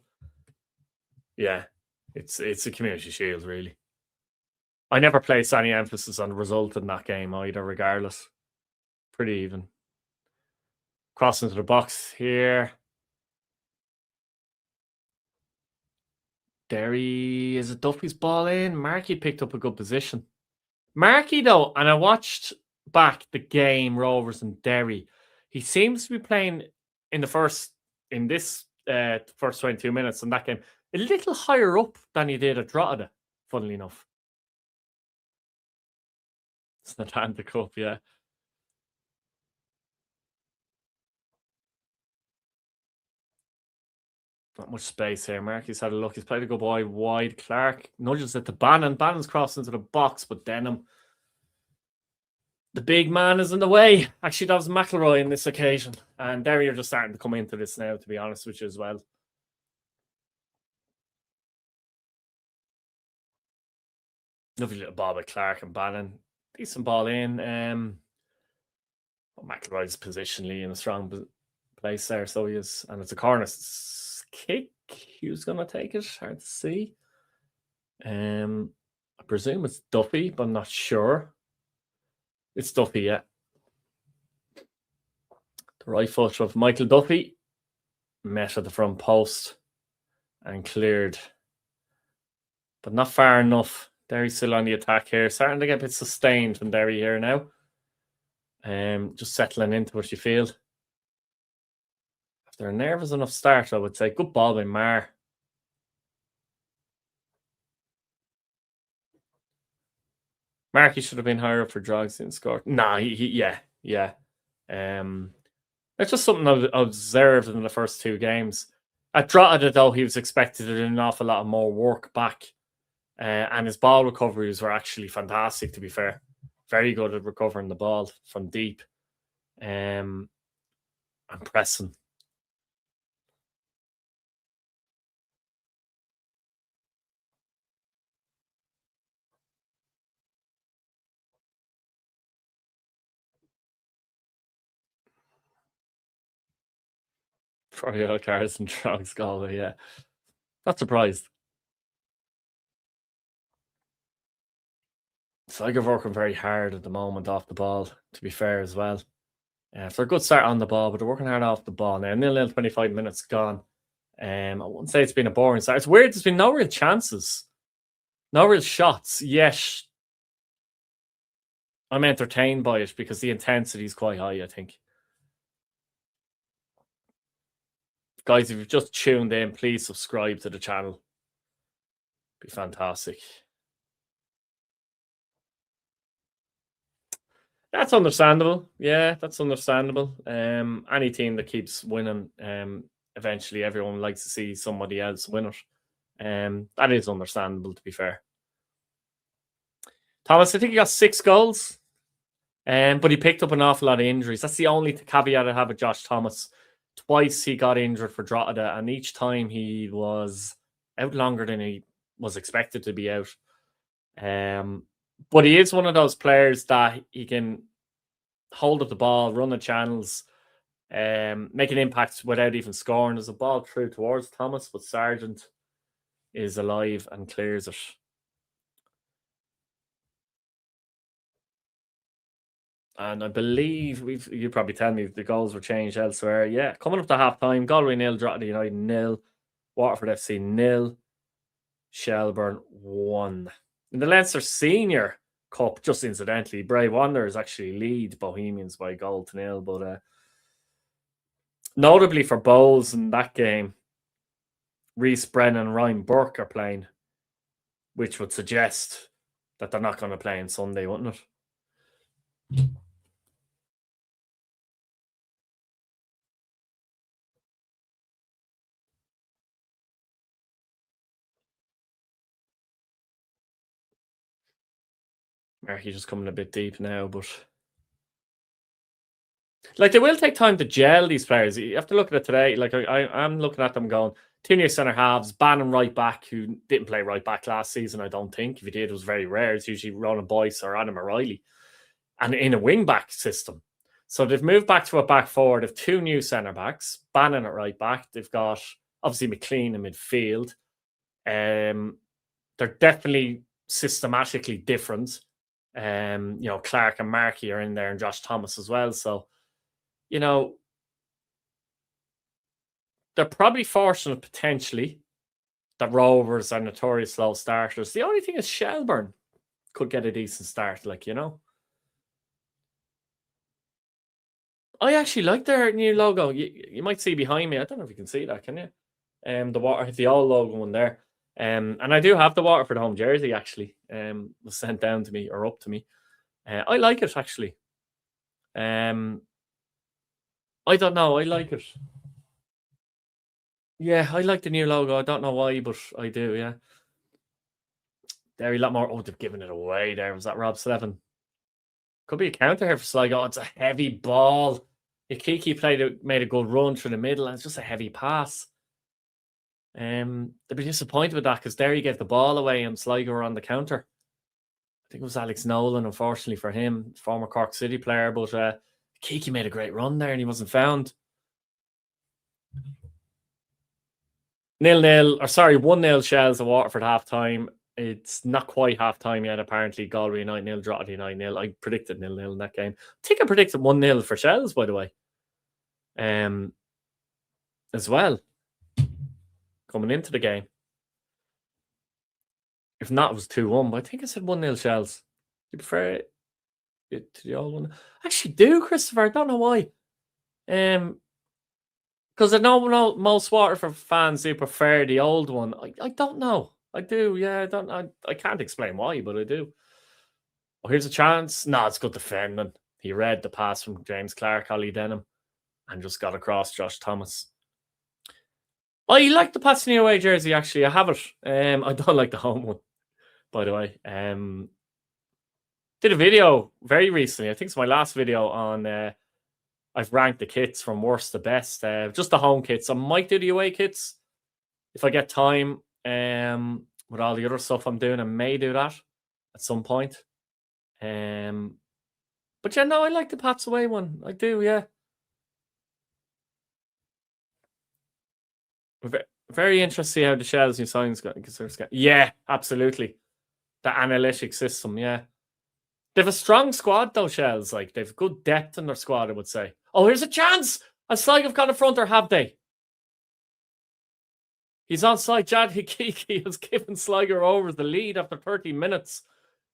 Yeah, it's a community shield, really. I never placed any emphasis on the result in that game either, regardless. Pretty even. Cross into the box here. Derry, is it Duffy's ball in? Markey picked up a good position. Markey, though, and I watched back the game, Rovers and Derry. He seems to be playing in this first 22 minutes in that game a little higher up than he did at Drogheda, funnily enough. It's not hand the cup, yeah. Not much space here. Markey's had a look. He's played a good boy wide. Clark nudges it to Bannon. Bannon's crossed into the box, but Denham, the big man, is in the way. Actually, that was McElroy in this occasion. And Derry are just starting to come into this now, to be honest with you as well. Lovely little ball by Clark and Bannon. Decent ball in. McElroy's positionally in a strong place there, so he is. And it's a corner kick. Who's going to take it? Hard to see. I presume it's Duffy, but I'm not sure. It's Duffy, yeah. The right foot of Michael Duffy met at the front post and cleared, but not far enough. Derry still on the attack here. Starting to get a bit sustained from Derry here now. Just settling into what you feel. After a nervous enough start, I would say. Good ball by Marr. Markey should have been higher up for Drogs and scored. Nah, yeah. It's just something I've observed in the first two games. At Drogheda, though, he was expected to do an awful lot of more work back. And his ball recoveries were actually fantastic, to be fair. Very good at recovering the ball from deep. And pressing. For yellow cards and Drogs Galway, yeah. Not surprised. Sligo are working very hard at the moment off the ball, to be fair as well. So a good start on the ball, but they're working hard off the ball now. 0-0, 25 minutes gone. I wouldn't say it's been a boring start. It's weird. There's been no real chances, no real shots. Yet I'm entertained by it because the intensity is quite high, I think. Guys, if you've just tuned in, please subscribe to the channel. Be fantastic. That's understandable. Yeah, that's understandable. Any team that keeps winning, eventually everyone likes to see somebody else win it. That is understandable, to be fair. Thomas, I think he got 6 goals, but he picked up an awful lot of injuries. That's the only caveat I have with Josh Thomas. Twice he got injured for Drogheda, and each time he was out longer than he was expected to be out. But he is one of those players that he can hold up the ball, run the channels, make an impact without even scoring. There's a ball through towards Thomas, but Sargent is alive and clears it. And I believe you probably tell me the goals were changed elsewhere. Yeah, coming up to half time, Galway 0, Drogheda United 0, Waterford FC 0, Shelburne 1. In the Leinster Senior Cup, just incidentally, Bray Wanderers actually lead Bohemians by a goal to 0. But notably for Bowles in that game, Reese Brennan and Ryan Burke are playing, which would suggest that they're not going to play on Sunday, wouldn't it? Markey just coming a bit deep now, but like they will take time to gel these players. You have to look at it today. Like I'm looking at them going, two new centre halves, Bannon right back, who didn't play right back last season, I don't think. If he did, it was very rare. It's usually Ronan Boyce or Adam O'Reilly. And in a wing back system. So they've moved back to a back four. They've two new centre backs, Bannon at right back. They've got obviously McLean in midfield. They're definitely systematically different. Clark and Markey are in there and Josh Thomas as well. So, they're probably fortunate potentially that Rovers are notorious slow starters. The only thing is Shelbourne could get a decent start, I actually like their new logo. You might see behind me. I don't know if you can see that, can you? The old logo one there. And I do have the Waterford home jersey actually. Was sent down to me or up to me. I like it actually. I don't know. I like it. Yeah, I like the new logo. I don't know why, but I do. Yeah. Derry a lot more. Oh, they've given it away. There was that Rob Slevin. Could be a counter here for Sligo. It's a heavy ball. Ikiki made a good run through the middle, and it's just a heavy pass. They'd be disappointed with that because Derry gave the ball away and Sligo were on the counter. I think it was Alex Nolan, unfortunately for him, former Cork City player, but Kiki made a great run there and he wasn't found. 1-0 Shells at Waterford half time. It's not quite half time yet, apparently. Galway 9-0, Drogheda 9-0. I predicted 0-0 in that game. I think I predicted 1-0 for Shells, by the way. As well. Coming into the game. If not, it was 2-1, but I think I said 1-0 Shells. Do you prefer it to the old one? I actually do, Christopher. I don't know why. Because I know most Waterford fans do prefer the old one. I don't know. I do, yeah. I can't explain why, but I do. Oh, here's a chance. No, it's good defending. He read the pass from James Clark, Ollie Denham, and just got across Josh Thomas. I like the passing away jersey, actually. I have it. I don't like the home one, by the way. Did a video very recently. I think it's my last video on I've ranked the kits from worst to best. Just the home kits. I might do the away kits if I get time. With all the other stuff I'm doing, I may do that at some point. But yeah, no, I like the Pats away one. I do, yeah. Very interesting how the Shells new signings got. Yeah, absolutely. The analytic system, yeah. They have a strong squad though, Shells. Like they've good depth in their squad, I would say. Oh, here's a chance! Has Sligo have got a front or have they? He's onside. Jad Hikiki has given Sligo Rovers the lead after 30 minutes.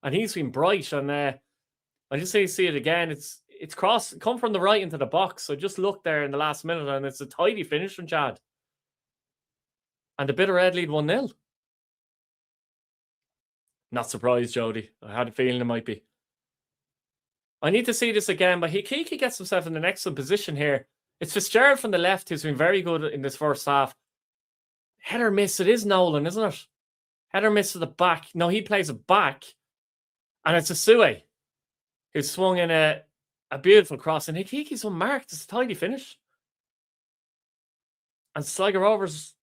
And he's been bright. And I just see it again. It's come from the right into the box. So just look there in the last minute and it's a tidy finish from Jad. And the Bitter Red lead 1-0. Not surprised, Jody. I had a feeling it might be. I need to see this again, but Hikiki gets himself in an excellent position here. It's Fitzgerald from the left who's been very good in this first half. Header miss, it is Nolan, isn't it? Header miss to the back. No, he plays it back. And it's a Sue who swung in a beautiful cross. And Hikiki's unmarked. It's a tidy finish. And Sligo Rovers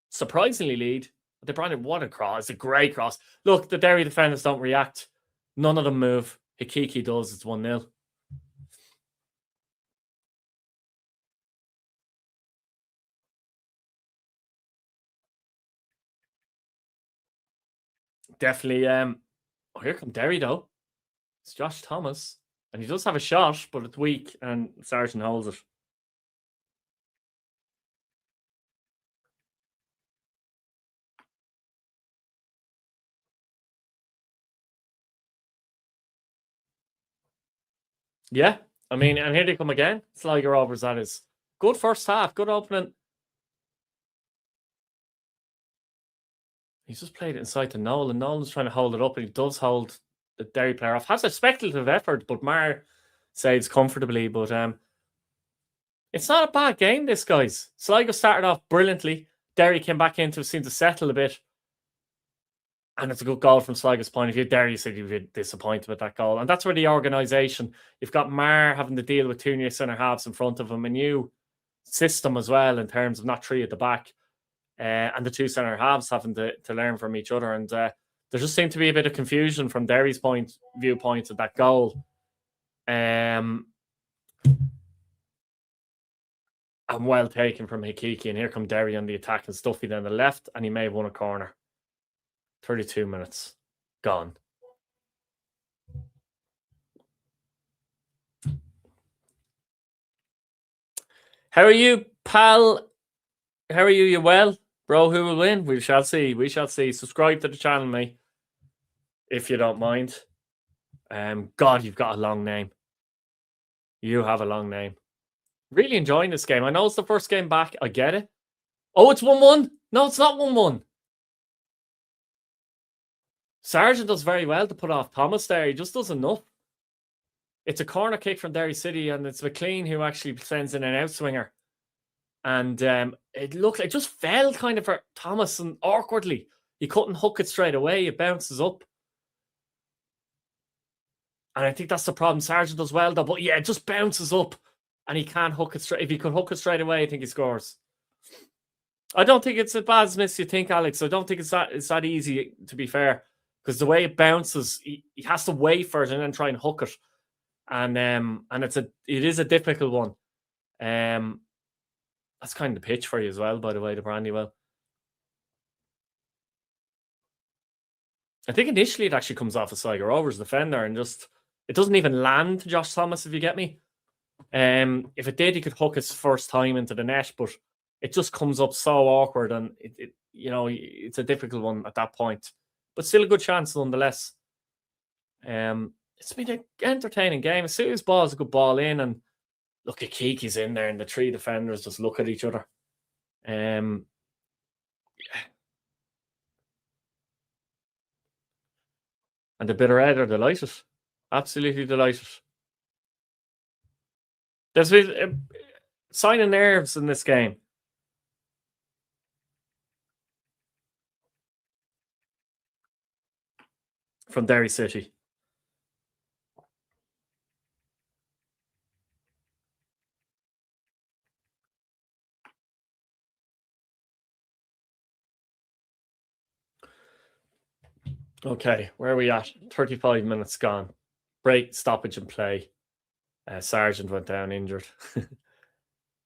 surprisingly lead. They brought in what a cross. It's a great cross. Look, the Derry defenders don't react. None of them move. Hikiki does. It's 1-0. Definitely. Oh, here come Derry though. It's Josh Thomas. And he does have a shot, but it's weak and Sargent holds it. Yeah. I mean, and here they come again. Sligo Rovers, that is. Good first half. Good opening. He's just played it inside to Nolan. Nolan's trying to hold it up, and he does hold the Derry player off. Has a speculative effort, but Mar saves comfortably. But it's not a bad game, this, guys. Sligo started off brilliantly. Derry came back into it, seemed to settle a bit. And it's a good goal from Sligo's point of view. Derry City would be disappointed with that goal. And that's where the organisation, you've got Mar having to deal with 2 new centre halves in front of him, a new system as well in terms of not 3 at the back, and the 2 centre halves having to learn from each other. And there just seemed to be a bit of confusion from Derry's viewpoint of that goal. And well taken from Hikiki. And here come Derry on the attack and Stuffy down the left, and he may have won a corner. 32 minutes gone. How are you, pal? How are you? You well? Bro, who will win? We shall see. We shall see. Subscribe to the channel, mate, if you don't mind. God, you've got a long name. You have a long name. Really enjoying this game. I know it's the first game back. I get it. Oh, it's 1-1. No, it's not 1-1. Sargent does very well to put off Thomas there. He just does enough. It's a corner kick from Derry City, and it's McLean who actually sends in an outswinger. And it just fell kind of for Thomas, and awkwardly. He couldn't hook it straight away. It bounces up. And I think that's the problem. Sargent does well, though. But yeah, it just bounces up, and he can't hook it straight. If he could hook it straight away, I think he scores. I don't think it's as bad as miss you think, Alex. I don't think it's that easy, to be fair. Because the way it bounces, he has to wait for it and then try and hook it. And it is a difficult one. That's kind of the pitch for you as well, by the way, the Brandywell. I think initially it actually comes off a Sligo Rovers defender and just it doesn't even land to Josh Thomas, if you get me. If it did, he could hook his first time into the net, but it just comes up so awkward, and it's a difficult one at that point. But still a good chance nonetheless. It's been an entertaining game. As soon as ball is a good ball in, and look at Kiki's in there, and the 3 defenders just look at each other. And the Bitter Red are delighted. Absolutely delighted. There's been a sign of nerves in this game. From Derry City. Okay, where are we at? 35 minutes gone. Break, stoppage and play. Sargent went down injured. And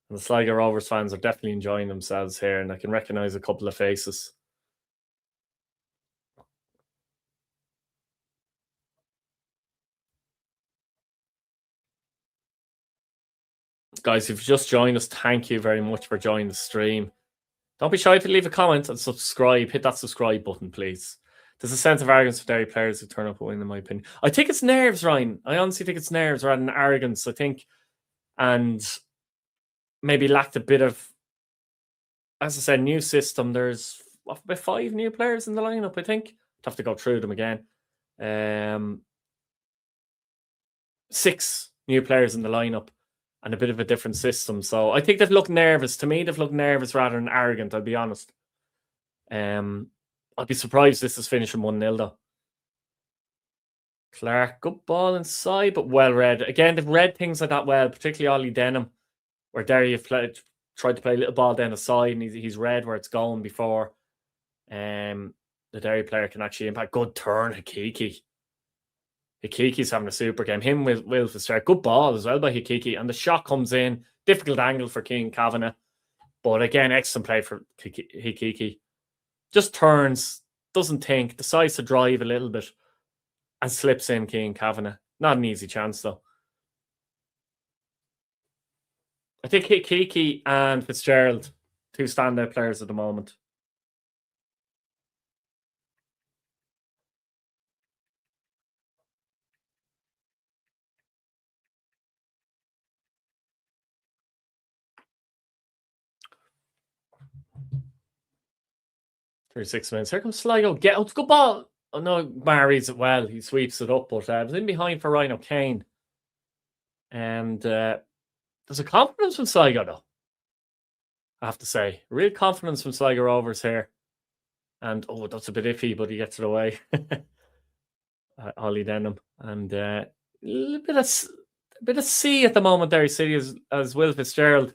the Sligo Rovers fans are definitely enjoying themselves here, and I can recognise a couple of faces. Guys, if you've just joined us, thank you very much for joining the stream. Don't be shy to leave a comment and subscribe. Hit that subscribe button, please. There's a sense of arrogance for Derry players who turn up and win, in my opinion. I think it's nerves, Ryan. I honestly think it's nerves rather than arrogance, I think. And maybe lacked a bit of, as I said, new system. There's about 5 new players in the lineup, I think. I'd have to go through them again. 6 new players in the lineup and a bit of a different system. So I think they've looked nervous. To me, they've looked nervous rather than arrogant, I'll be honest. I'd be surprised this is finishing 1-0 though. Clark, good ball inside, but well read. Again, they've read things like that well, particularly Ollie Denham, where Derry have tried to play a little ball down the side, and he's read where it's going before the Derry player can actually impact. Good turn, Hikiki. Hikiki's having a super game. Him with Will to start. Good ball as well by Hikiki, and the shot comes in. Difficult angle for King Kavanagh, but again, excellent play for Hikiki. Just turns, doesn't think, decides to drive a little bit, and slips in King Kavanagh. Not an easy chance, though. I think Hikiki and Fitzgerald, 2 standout players at the moment. "36 minutes. Here comes Sligo. Get out. Good ball. Oh no, Mar reads it well. He sweeps it up, but it was in behind for Ryan O'Kane. And there's a confidence from Sligo, though. I have to say. Real confidence from Sligo Rovers here. And that's a bit iffy, but he gets it away. Ollie Denham. And a little bit of C at the moment, Derry City, as Will Fitzgerald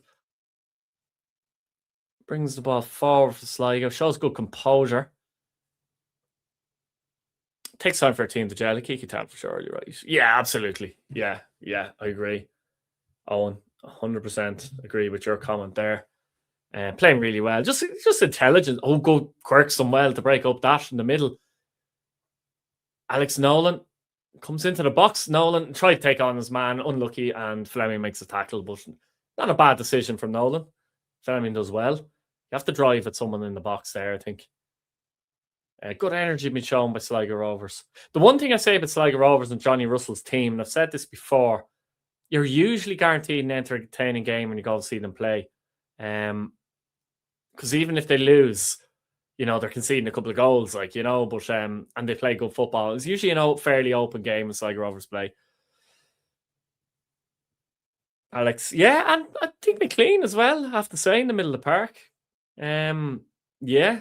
brings the ball forward for Sligo. Shows good composure. Takes time for a team to gel. Kiki Tan for sure, you're right. Yeah, absolutely. Yeah, I agree. Owen, 100% agree with your comment there. Playing really well. Just intelligent. Good quirks them well to break up that in the middle. Alex Nolan comes into the box. Nolan tried to take on his man. Unlucky, and Fleming makes a tackle, but not a bad decision from Nolan. Fleming does well. You have to drive at someone in the box there, I think. Good energy being shown by Sligo Rovers. The one thing I say about Sligo Rovers and Johnny Russell's team, and I've said this before, you're usually guaranteed an entertaining game when you go and see them play. Because even if they lose, they're conceding a couple of goals, but and they play good football. It's usually a fairly open game when Sligo Rovers play. Alex, yeah, and I think McLean as well, I have to say, in the middle of the park. Yeah.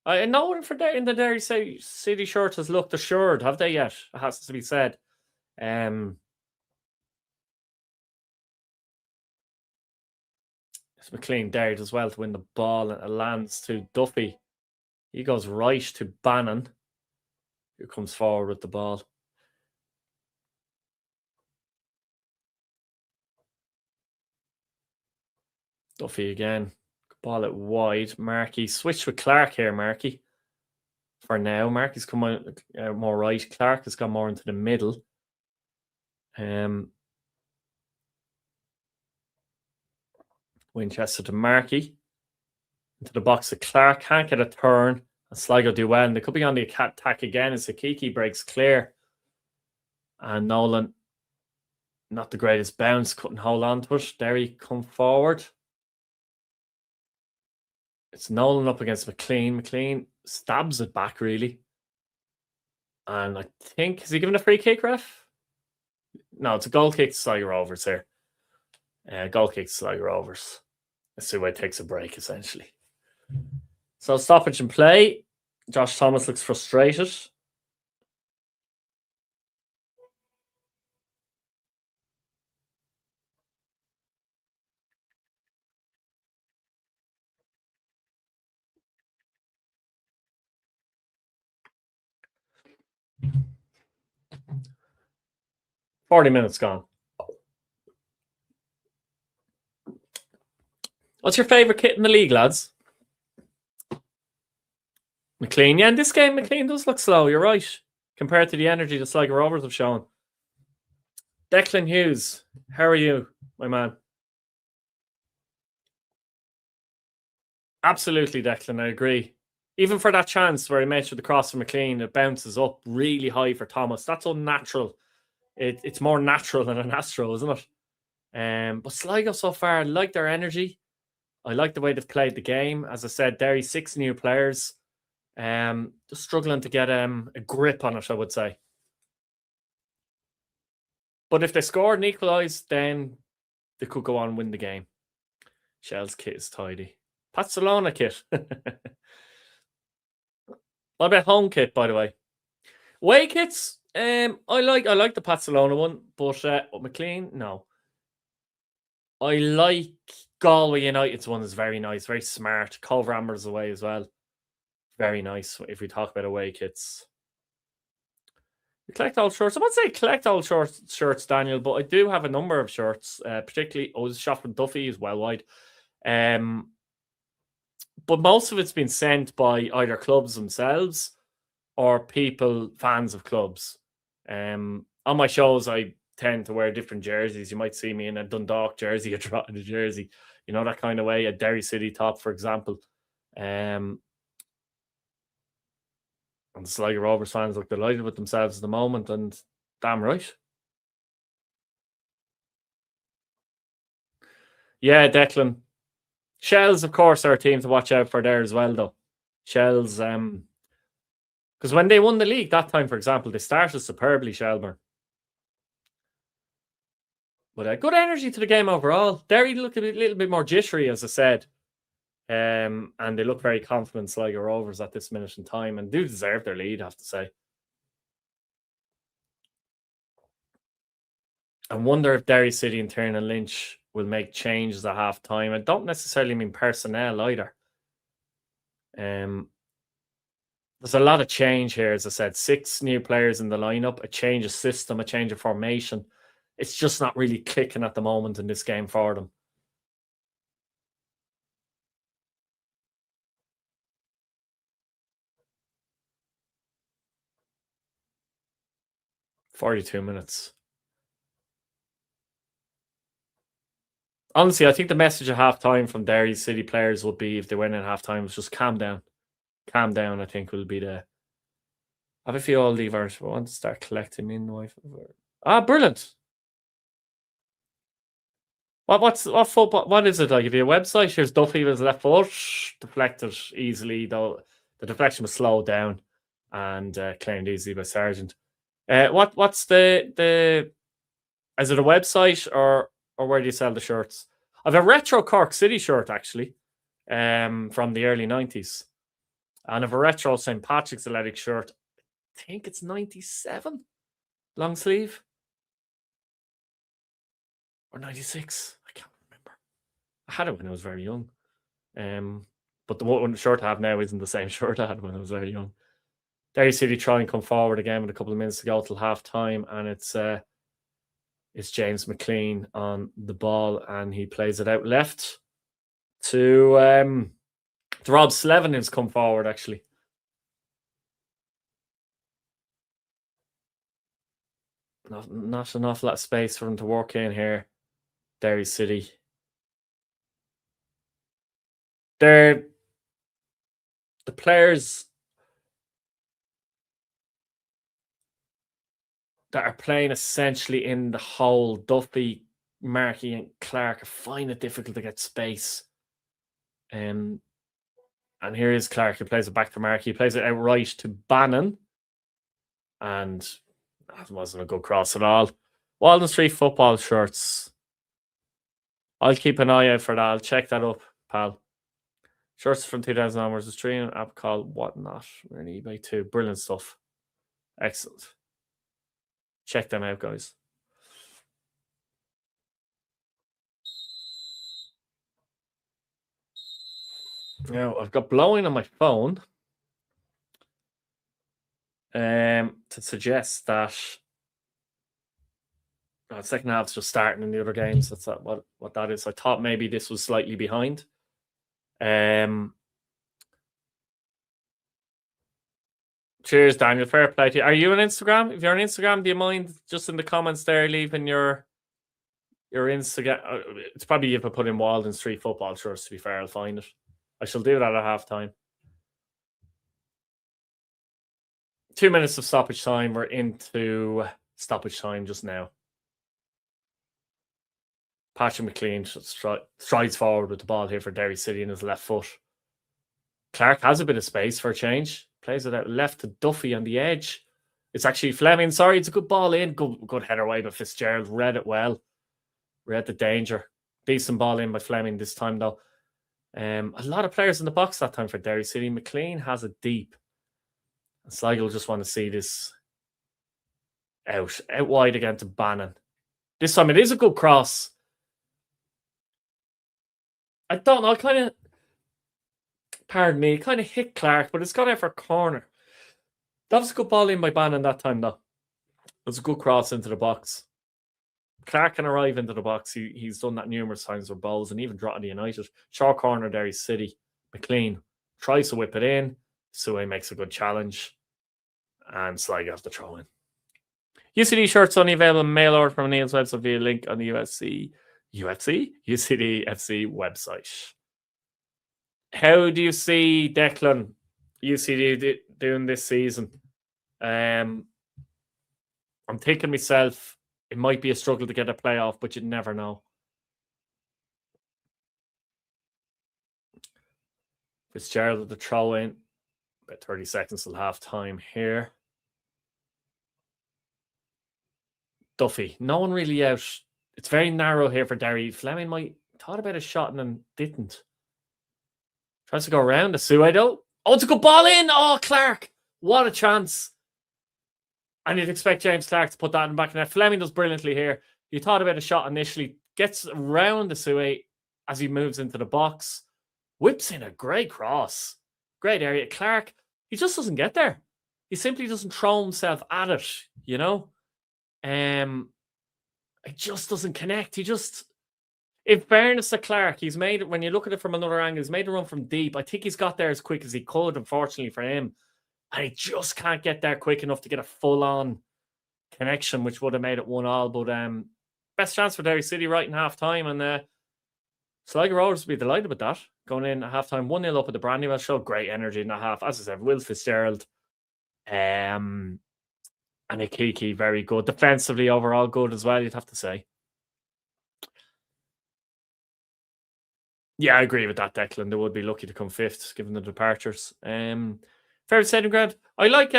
No one in the Derry City shirt has looked assured, have they yet? It has to be said. It's McLean dared as well to win the ball, and it lands to Duffy. He goes right to Bannon, who comes forward with the ball. Duffy again. Ball it wide. Markey switch with Clark here, Markey. For now, Markey's come out more right. Clark has gone more into the middle. Winchester to Markey. Into the box of Clark. Can't get a turn. And Sligo do well. And they could be on the attack again as Sakiki breaks clear. And Nolan, not the greatest bounce. Couldn't hold on to it. Derry come forward. It's Nolan up against McLean. McLean stabs it back, really. And I think, has he given a free kick, ref? No, it's a goal kick to Sligo Rovers here. Goal kick to Sligo Rovers. Let's see why it takes a break, essentially. So stoppage and play. Josh Thomas looks frustrated. $40 minutes gone. What's your favourite kit in the league, lads? McLean. Yeah, in this game, McLean does look slow. You're right. Compared to the energy the Sligo Rovers have shown. Declan Hughes, how are you, my man? Absolutely, Declan, I agree. Even for that chance where he makes with the cross from McLean, it bounces up really high for Thomas. That's unnatural. It's more natural than an astro, isn't it? But Sligo so far, I like their energy. I like the way they've played the game. As I said, Derry, 6 new players. Just struggling to get a grip on it, I would say. But if they scored and equalised, then they could go on and win the game. Shell's kit is tidy. Barcelona kit. What about home kit, by the way? Away kits, I like the Barcelona one, but McLean, no. I like Galway United's one is very nice, very smart. Cove Ramblers away as well. Very nice if we talk about away kits. You collect all shirts. I won't say collect all shirts, Daniel, but I do have a number of shirts, particularly, this shot from Duffy is well wide. But most of it's been sent by either clubs themselves or people, fans of clubs. On my shows, I tend to wear different jerseys. You might see me in a Dundalk jersey, a Drogheda jersey, that kind of way, a Derry City top, for example. And the Sligo Rovers fans look delighted with themselves at the moment, and damn right. Yeah, Declan. Shells, of course, are a team to watch out for there as well, though. Shells, because when they won the league that time, for example, they started superbly, Shelburne. But good energy to the game overall. Derry looked a little bit more jittery, as I said. And they look very confident, Sligo Rovers, at this minute in time, and do deserve their lead, I have to say. I wonder if Derry City and Tiernan Lynch will make changes at half time. I don't necessarily mean personnel either. There's a lot of change here, as I said. 6 new players in the lineup, a change of system, a change of formation. It's just not really clicking at the moment in this game for them. $42. Honestly, I think the message at halftime from Derry City players would be, if they win at halftime, is just calm down. Calm down, I think, will be the. I have a few old leavers. I want to start collecting in wife. Brilliant. What football? What is it like? If you a website, here's Duffy with his left foot, deflected easily, though the deflection was slowed down and claimed easily by Sargent. What's the is it a website or where do you sell the shirts? I've a retro Cork City shirt actually, from the early 90s. And I've a retro St. Patrick's Athletic shirt. I think it's 97 long sleeve. Or 96. I can't remember. I had it when I was very young. But the one shirt I have now isn't the same shirt I had when I was very young. Derry City try and come forward again with a couple of minutes to go till half time, and it's James McLean on the ball, and he plays it out left to Rob Slevin, who's come forward actually. Not an awful lot of space for him to work in here. Derry City. The players that are playing essentially in the hole, Duffy, Markey, and Clark, find it difficult to get space. And here is Clark, who plays it back to Markey. He plays it outright to Bannon. And that wasn't a good cross at all. Walden Street football shirts. I'll keep an eye out for that. I'll check that up, pal. Shirts from 2000 onwards. There's 3 an app called Whatnot. We're on eBay too. Brilliant stuff. Excellent. Check them out, guys. Now, I've got blowing on my phone to suggest that the second half's just starting in the other games. That's what that is. I thought maybe this was slightly behind. Cheers, Daniel. Fair play to you. Are you on Instagram? If you're on Instagram, do you mind just in the comments there leaving your Instagram? It's probably if I put in Walden Street football shirts, to be fair, I'll find it. I shall do that at half time. 2 minutes of stoppage time. We're into stoppage time just now. Patrick McLean strides forward with the ball here for Derry City in his left foot. Clark has a bit of space for a change. Plays it out left to Duffy on the edge. It's actually Fleming. Sorry, it's a good ball in. Good header away, but Fitzgerald read it well. Read the danger. Decent ball in by Fleming this time, though. A lot of players in the box that time for Derry City. McLean has it deep. And Sligo just want to see this out wide again to Bannon. This time it is a good cross. I don't know. Pardon me, kind of hit Clark, but it's gone out for a corner. That was a good ball in by Bannon that time, though. It was a good cross into the box. Clark can arrive into the box. He's done that numerous times with Bowles and even Drogheda United. Short corner, Derry City. McLean tries to whip it in. Suey makes a good challenge. And Sligo have to throw in. UCD shirts only available in mail order from Neil's website via link on the UCD FC website. How do you see Declan UCD doing this season? I'm thinking myself, it might be a struggle to get a playoff, but you never know. Fitzgerald with the throw in. About 30 seconds till half time here. Duffy. No one really out. It's very narrow here for Derry. Fleming might thought about a shot and then didn't. Tries to go around the Suedo. Oh, it's a good ball in. Oh, Clark. What a chance. And you'd expect James Clark to put that in the back of net. Fleming does brilliantly here. He thought about a shot initially, gets around the Sue as he moves into the box, whips in a great cross. Great area. Clark, he just doesn't get there. He simply doesn't throw himself at it, you know? It just doesn't connect. He just, in fairness to Clark, he's made it, when you look at it from another angle, he's made a run from deep. I think he's got there as quick as he could, unfortunately for him. And he just can't get there quick enough to get a full-on connection, which would have made it 1-1. But best chance for Derry City right in half-time. And Sligo Rovers would be delighted with that. Going in at half-time, 1-0 up at the Brandywell. Showed great energy in that half. As I said, Will Fitzgerald and Akiki, very good. Defensively, overall good as well, you'd have to say. Yeah, I agree with that, Declan. They would be lucky to come fifth, given the departures. Fair stadium ground. I like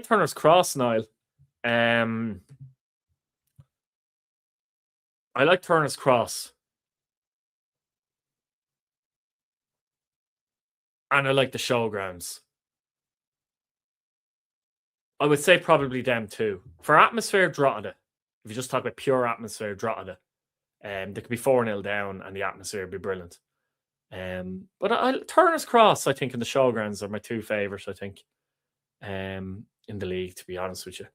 Turner's Cross, Niall. I like Turner's Cross. And I like the showgrounds. I would say probably them too. For atmosphere, Drogheda. If you just talk about pure atmosphere, Drogheda. They could be 4-0 down and the atmosphere would be brilliant. But Turner's Cross, I think, and the showgrounds are my two favourites, I think, in the league, to be honest with you.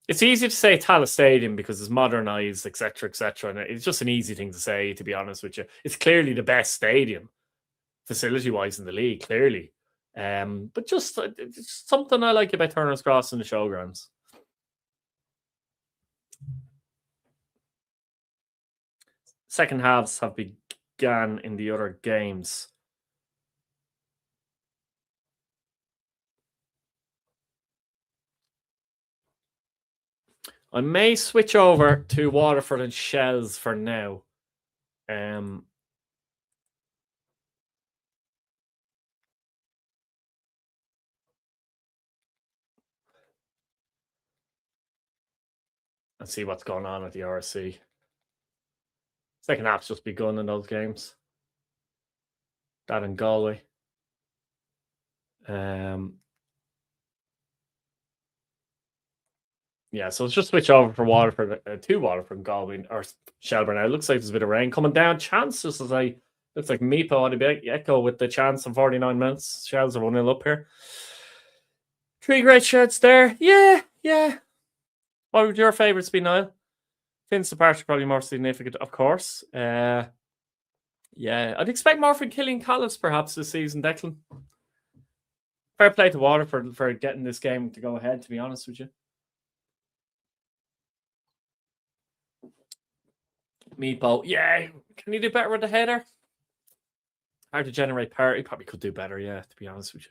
It's easy to say Tallaght Stadium because it's modernised, etc., etc., and it's just an easy thing to say, to be honest with you. It's clearly the best stadium, facility-wise, in the league, clearly. But just it's something I like about Turner's Cross and the showgrounds. Second halves have begun in the other games. I may switch over to Waterford and Shells for now. Let's see what's going on at the RSC. Second half's just begun in those games. That in Galway. Yeah, so let's just switch over for Waterford to Waterford and Galway or Shelburne now. It looks like there's a bit of rain coming down. Chances as looks like Meepo on the echo with the chance in 49 minutes. Shells are 1-0 up here. 3 great sheds there. Yeah. What would your favourites be, Niall? Finn's departure probably more significant, of course. Yeah, I'd expect more from Killian Collis perhaps this season, Declan. Fair play to Waterford for getting this game to go ahead, to be honest with you. Meepo, yeah. Can he do better with the header? Hard to generate power. He probably could do better, yeah, to be honest with you.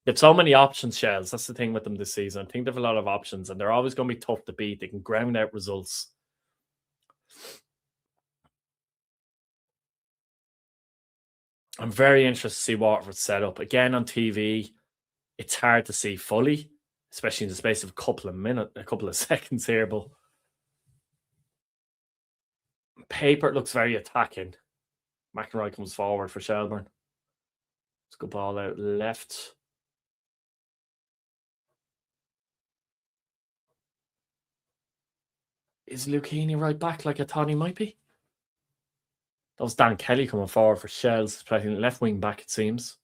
They have so many options, Shells. That's the thing with them this season. I think they have a lot of options, and they're always going to be tough to beat. They can ground out results. I'm very interested to see Waterford set up. Again, on TV, it's hard to see fully, especially in the space of a couple of seconds here, but paper looks very attacking. McEnroy comes forward for Shelburne. Let's go ball out left. Is Luke Heaney right back like I thought he might be? That was Dan Kelly coming forward for Shells, playing left wing back, it seems.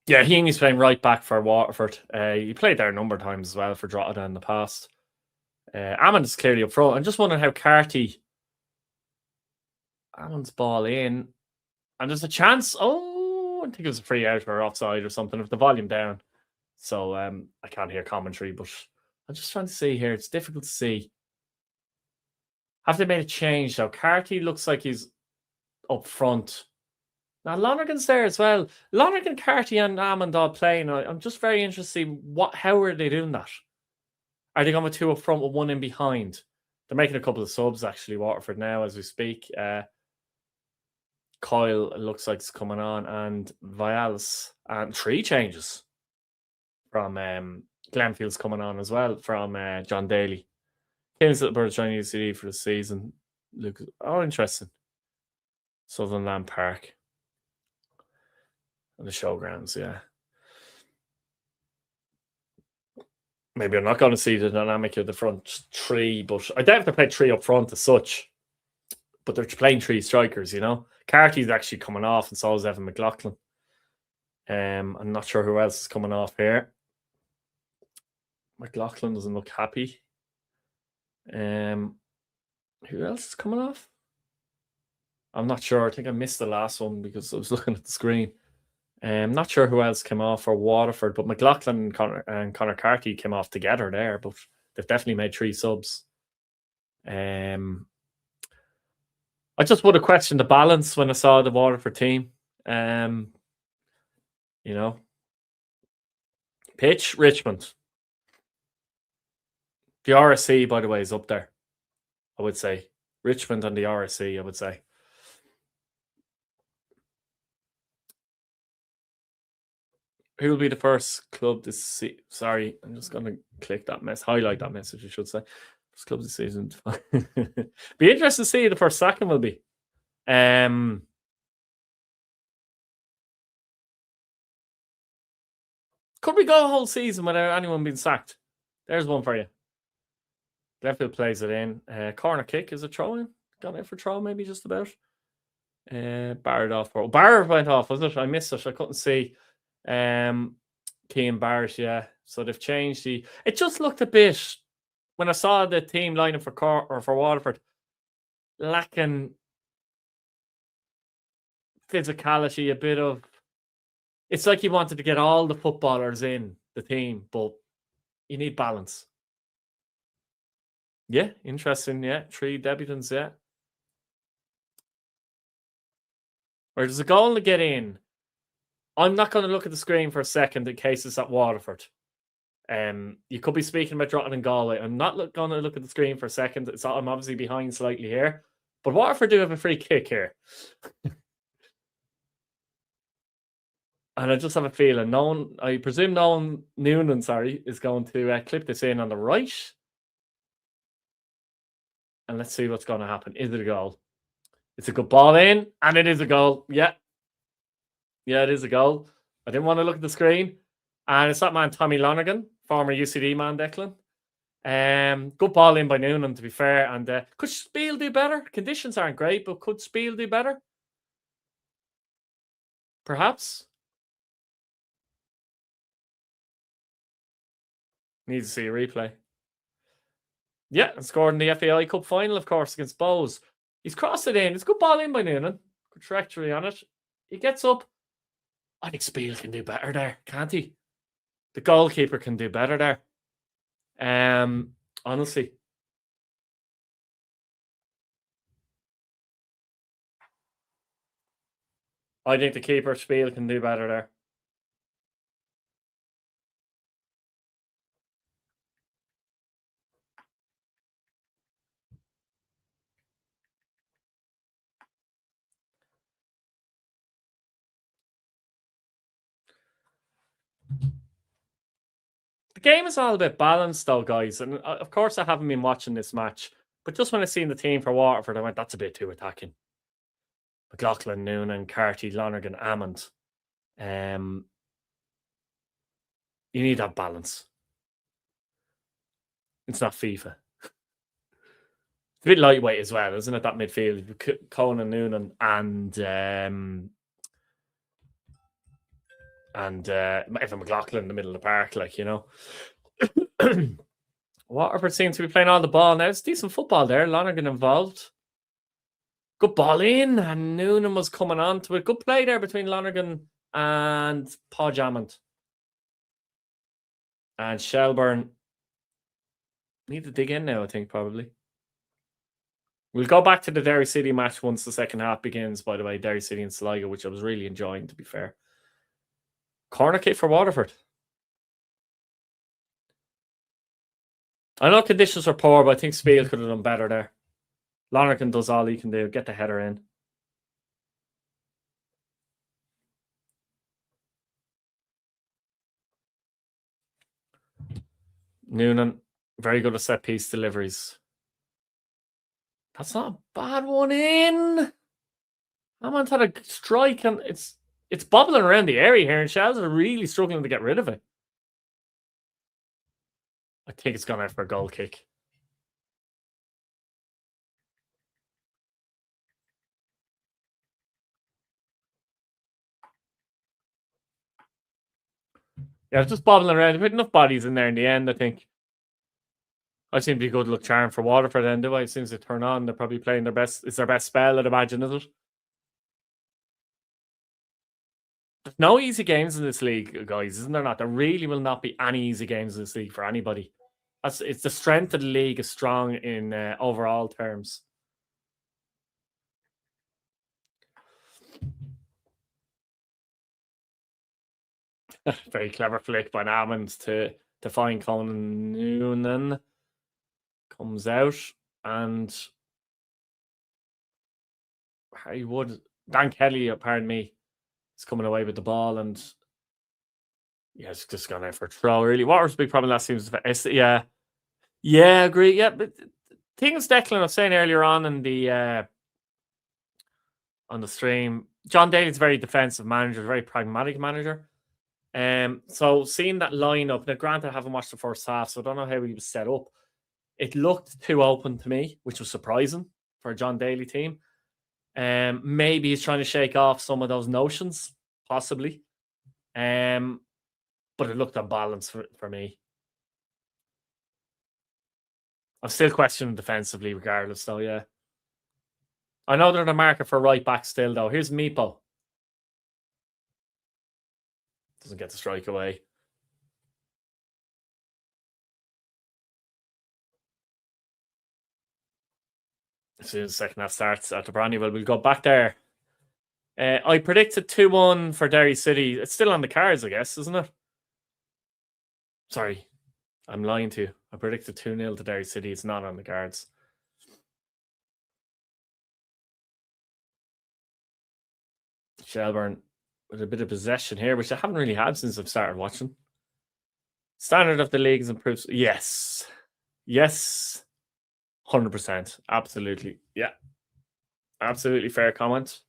Yeah, Heaney's playing right back for Waterford. He played there a number of times as well for Drogheda in the past. Ammon is clearly up front. I'm just wondering how Carty. Ammon's ball in. And there's a chance. Oh, I think it was a free out or offside or something. With the volume down. So I can't hear commentary, but I'm just trying to see here. It's difficult to see. Have they made a change though? Carty looks like he's up front. Now Lonergan's there as well. Lonergan, Carty, and Ammon all playing. I'm just very interested to see how are they doing that? Are they going with 2 up front with 1 in behind? They're making a couple of subs actually, Waterford now as we speak. Coyle looks like it's coming on, and Vials, and 3 changes from Glenfield's coming on as well from John Daly. Kings at the Birds Chinese City for the season. Look, interesting. Sutherland Park. And the showgrounds, yeah. Maybe I'm not going to see the dynamic of the front three, but I don't have to play three up front as such. But they're playing three strikers, you know. Carty's actually coming off, and so is Evan McLaughlin. I'm not sure who else is coming off here. McLaughlin doesn't look happy. Who else is coming off? I'm not sure. I think I missed the last one because I was looking at the screen. I'm not sure who else came off for Waterford, but McLaughlin and Connor Carty came off together there, but they've definitely made 3 subs. I just would have questioned the balance when I saw the Waterford team. You know. Pitch, Richmond. The RSC, by the way, is up there, I would say. Richmond and the RSC, I would say. Who will be the first club this season? Sorry, I'm just going to click that highlight that message, I should say. First club this season. Be interested to see who the first sacking will be. Could we go a whole season without anyone being sacked? There's one for you. Glenfield plays it in. Corner kick is a throw-in. Gone in for throw, maybe just about. Barrett off. Barrett went off, wasn't it? I missed it. I couldn't see. Keane Barrett, yeah. So they've changed the. It just looked a bit when I saw the team lining for Waterford, lacking physicality. A bit of. It's like you wanted to get all the footballers in the team, but you need balance. Yeah, interesting. Yeah, 3 debutants. Yeah. Or there's a goal to get in. I'm not going to look at the screen for a second in case it's at Waterford. You could be speaking about Drogheda and Galway. I'm not going to look at the screen for a second. I'm obviously behind slightly here. But Waterford do have a free kick here. And I just have a feeling I presume Nolan Noonan, is going to clip this in on the right. And let's see what's going to happen. Is it a goal? It's a good ball in, and it is a goal. Yeah. Yeah, it is a goal. I didn't want to look at the screen. And it's that man, Tommy Lonergan, former UCD man, Declan. Good ball in by Noonan, to be fair. And could Spiel do better? Conditions aren't great, but could Spiel do better? Perhaps. Need to see a replay. Yeah, and scored in the FAI Cup final, of course, against Bowes. He's crossed it in. It's a good ball in by Noonan. Good trajectory on it. He gets up. I think Spiel can do better there, can't he? The goalkeeper can do better there. Honestly. I think the keeper, Spiel, can do better there. The game is all about balance, though, guys. And of course, I haven't been watching this match. But just when I seen the team for Waterford, I went, that's a bit too attacking. McLaughlin, Noonan, Carty, Lonergan, Ammond. You need that balance. It's not FIFA. It's a bit lightweight as well, isn't it? That midfield, Conan, Noonan, and Evan McLaughlin in the middle of the park, like, you know. Waterford seems to be playing all the ball now. It's decent football there. Lonergan involved. Good ball in, and Noonan was coming on to it. Good play there between Lonergan and Podge Ammond. And Shelburne need to dig in now, I think, probably. We'll go back to the Derry City match once the second half begins, by the way. Derry City and Sligo, which I was really enjoying, to be fair. Corner kick for Waterford. I know conditions are poor, but I think Spiel could have done better there. Lonergan does all he can do. Get the header in. Noonan, very good at set-piece deliveries. That's not a bad one in. Hammond had a strike and it's bobbling around the area here, and Shells are really struggling to get rid of it. I think it's gone out for a goal kick. Yeah, it's just bobbling around. They put enough bodies in there in the end, I think. I seem to be good luck charm for Waterford then, do I? As soon as they turn on, they're probably playing their best. It's their best spell, I'd imagine, is it? There's no easy games in this league, guys, isn't there not? There really will not be any easy games in this league for anybody. It's the strength of the league is strong in overall terms. Very clever flick by Hammond to find Conan Noonan. Comes out and Harry Wood, Dan Kelly, pardon me, is coming away with the ball and yeah, it's just gone out for a throw. Really, what was the big problem last season? Yeah, yeah, agree. Yeah, but things Declan was saying earlier on the stream, John Daly's a very defensive manager, very pragmatic manager. So seeing that lineup, now granted, I haven't watched the first half, so I don't know how he was set up. It looked too open to me, which was surprising for a John Daly team. Maybe he's trying to shake off some of those notions, possibly. But it looked unbalanced for me. I'm still questioning defensively, regardless, though, yeah. I know they're in the market for right back still, though. Here's Meepo. Doesn't get the strike away. As soon as the second half starts at the Brandywell, we'll go back there. I predicted 2-1 for Derry City. It's still on the cards, I guess, isn't it? Sorry, I'm lying to you. I predicted 2-0 to Derry City. It's not on the cards. Shelburne with a bit of possession here, which I haven't really had since I've started watching. Standard of the league has improved. Yes. Yes. 100%. Absolutely. Yeah. Absolutely fair comment.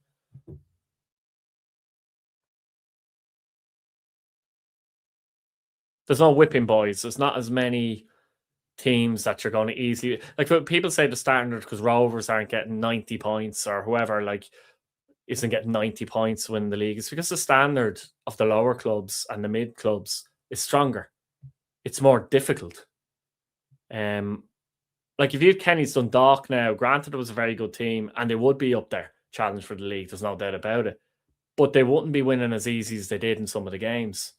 There's no whipping boys. There's not as many teams that you're going to easily like. People say the standard because Rovers aren't getting 90 points or whoever isn't getting 90 points to win the league. It's because the standard of the lower clubs and the mid clubs is stronger. It's more difficult. Like if you had Kenny's Dundalk now, granted it was a very good team and they would be up there, challenge for the league. There's no doubt about it. But they wouldn't be winning as easy as they did in some of the games.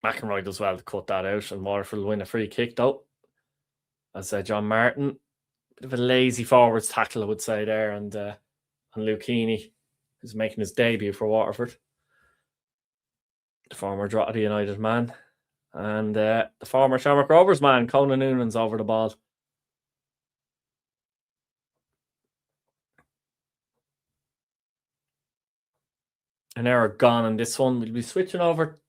McEnroy does well to cut that out, and Waterford will win a free kick though. As John Martin, bit of a lazy forwards tackle, I would say there, and Lucchini, who's making his debut for Waterford, the former Drogheda United man, and the former Shamrock Rovers man, Conan Noonan's over the ball. An error gone on this one. We'll be switching over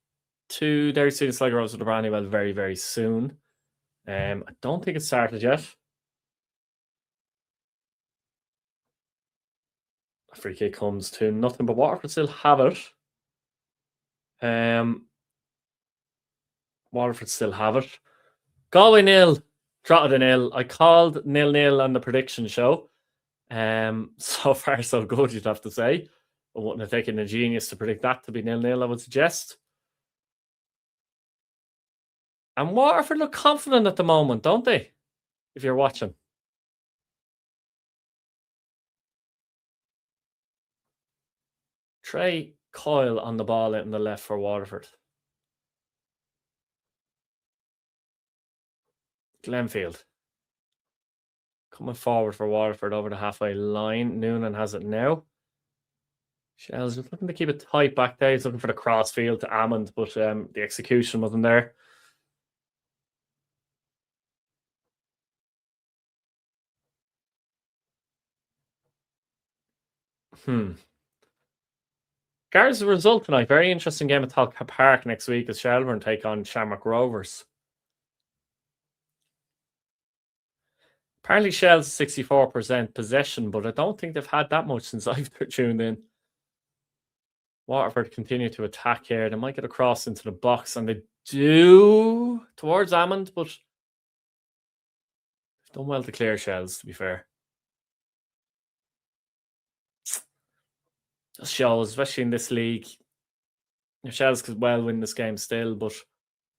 to Derry City Sligo Rovers with the Brandywell very, very soon. I don't think it started yet. A free kick comes to nothing, but Waterford still have it. Waterford still have it. Galway 0, Drogheda 0. I called 0-0 on the prediction show. So far so good, you'd have to say. I wouldn't have taken a genius to predict that to be 0-0, I would suggest. And Waterford look confident at the moment, don't they? If you're watching. Trey Coyle on the ball out in the left for Waterford. Glenfield coming forward for Waterford over the halfway line. Noonan has it now. Shells just looking to keep it tight back there. He's looking for the cross field to Ammond, but the execution wasn't there. Gar's the result tonight. Very interesting game at Talca Park next week as Shelbourne take on Shamrock Rovers. Apparently Shell's 64% possession, but I don't think they've had that much since I've tuned in. Waterford continue to attack here. They might get across into the box, and they do towards Hammond, but they've done well to clear Shells, to be fair. Just shows, especially in this league, Shells could well win this game still, but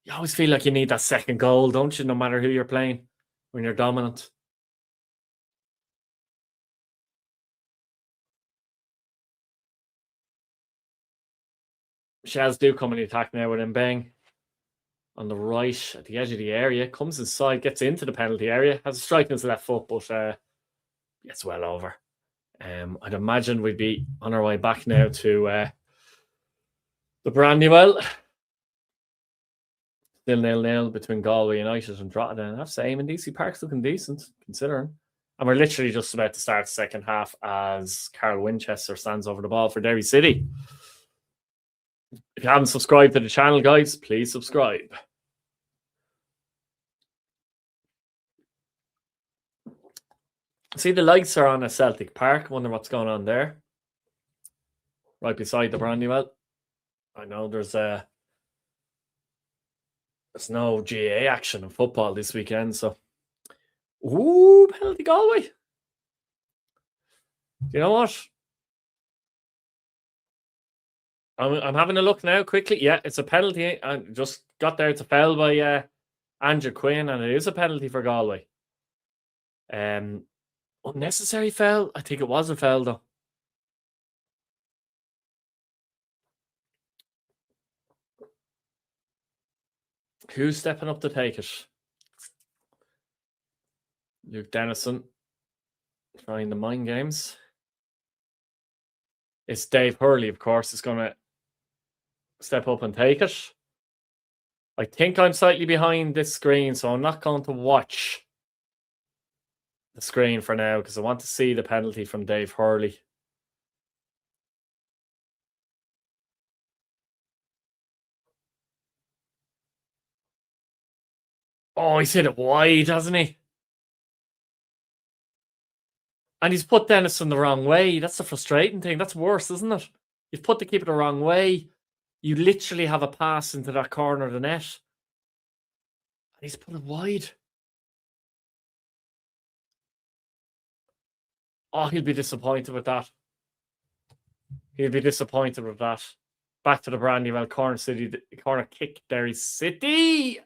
you always feel like you need that second goal, don't you? No matter who you're playing, when you're dominant. Shells do come in the attack now with Mbeng on the right at the edge of the area. Comes inside, gets into the penalty area, has a strike in his left foot, but gets well over. I'd imagine we'd be on our way back now to the Brandywell. Still 0-0 between Galway United and Drogheda. I have to say, DC Park's looking decent, considering. And we're literally just about to start the second half as Carl Winchester stands over the ball for Derry City. If you haven't subscribed to the channel, guys, please subscribe. See, the lights are on at Celtic Park. Wonder what's going on there. Right beside the Brandywell. I know there's no GA action in football this weekend, so. Ooh, penalty Galway. You know what? I'm having a look now quickly. Yeah, it's a penalty. I just got there. It's a foul by Andrew Quinn, and it is a penalty for Galway. Unnecessary foul? I think it was a foul, though. Who's stepping up to take it? Luke Dennison trying the mind games. It's Dave Hurley, of course, is going to step up and take it. I think I'm slightly behind this screen, so I'm not going to watch the screen for now because I want to see the penalty from Dave Hurley. Oh, he's hit it wide, hasn't he? And he's put Dennison the wrong way. That's the frustrating thing. That's worse, isn't it? You've put the keeper the wrong way. You literally have a pass into that corner of the net. And he's put it wide. Oh, he'll be disappointed with that. He'll be disappointed with that. Back to the Brandywell corner kick, Derry City.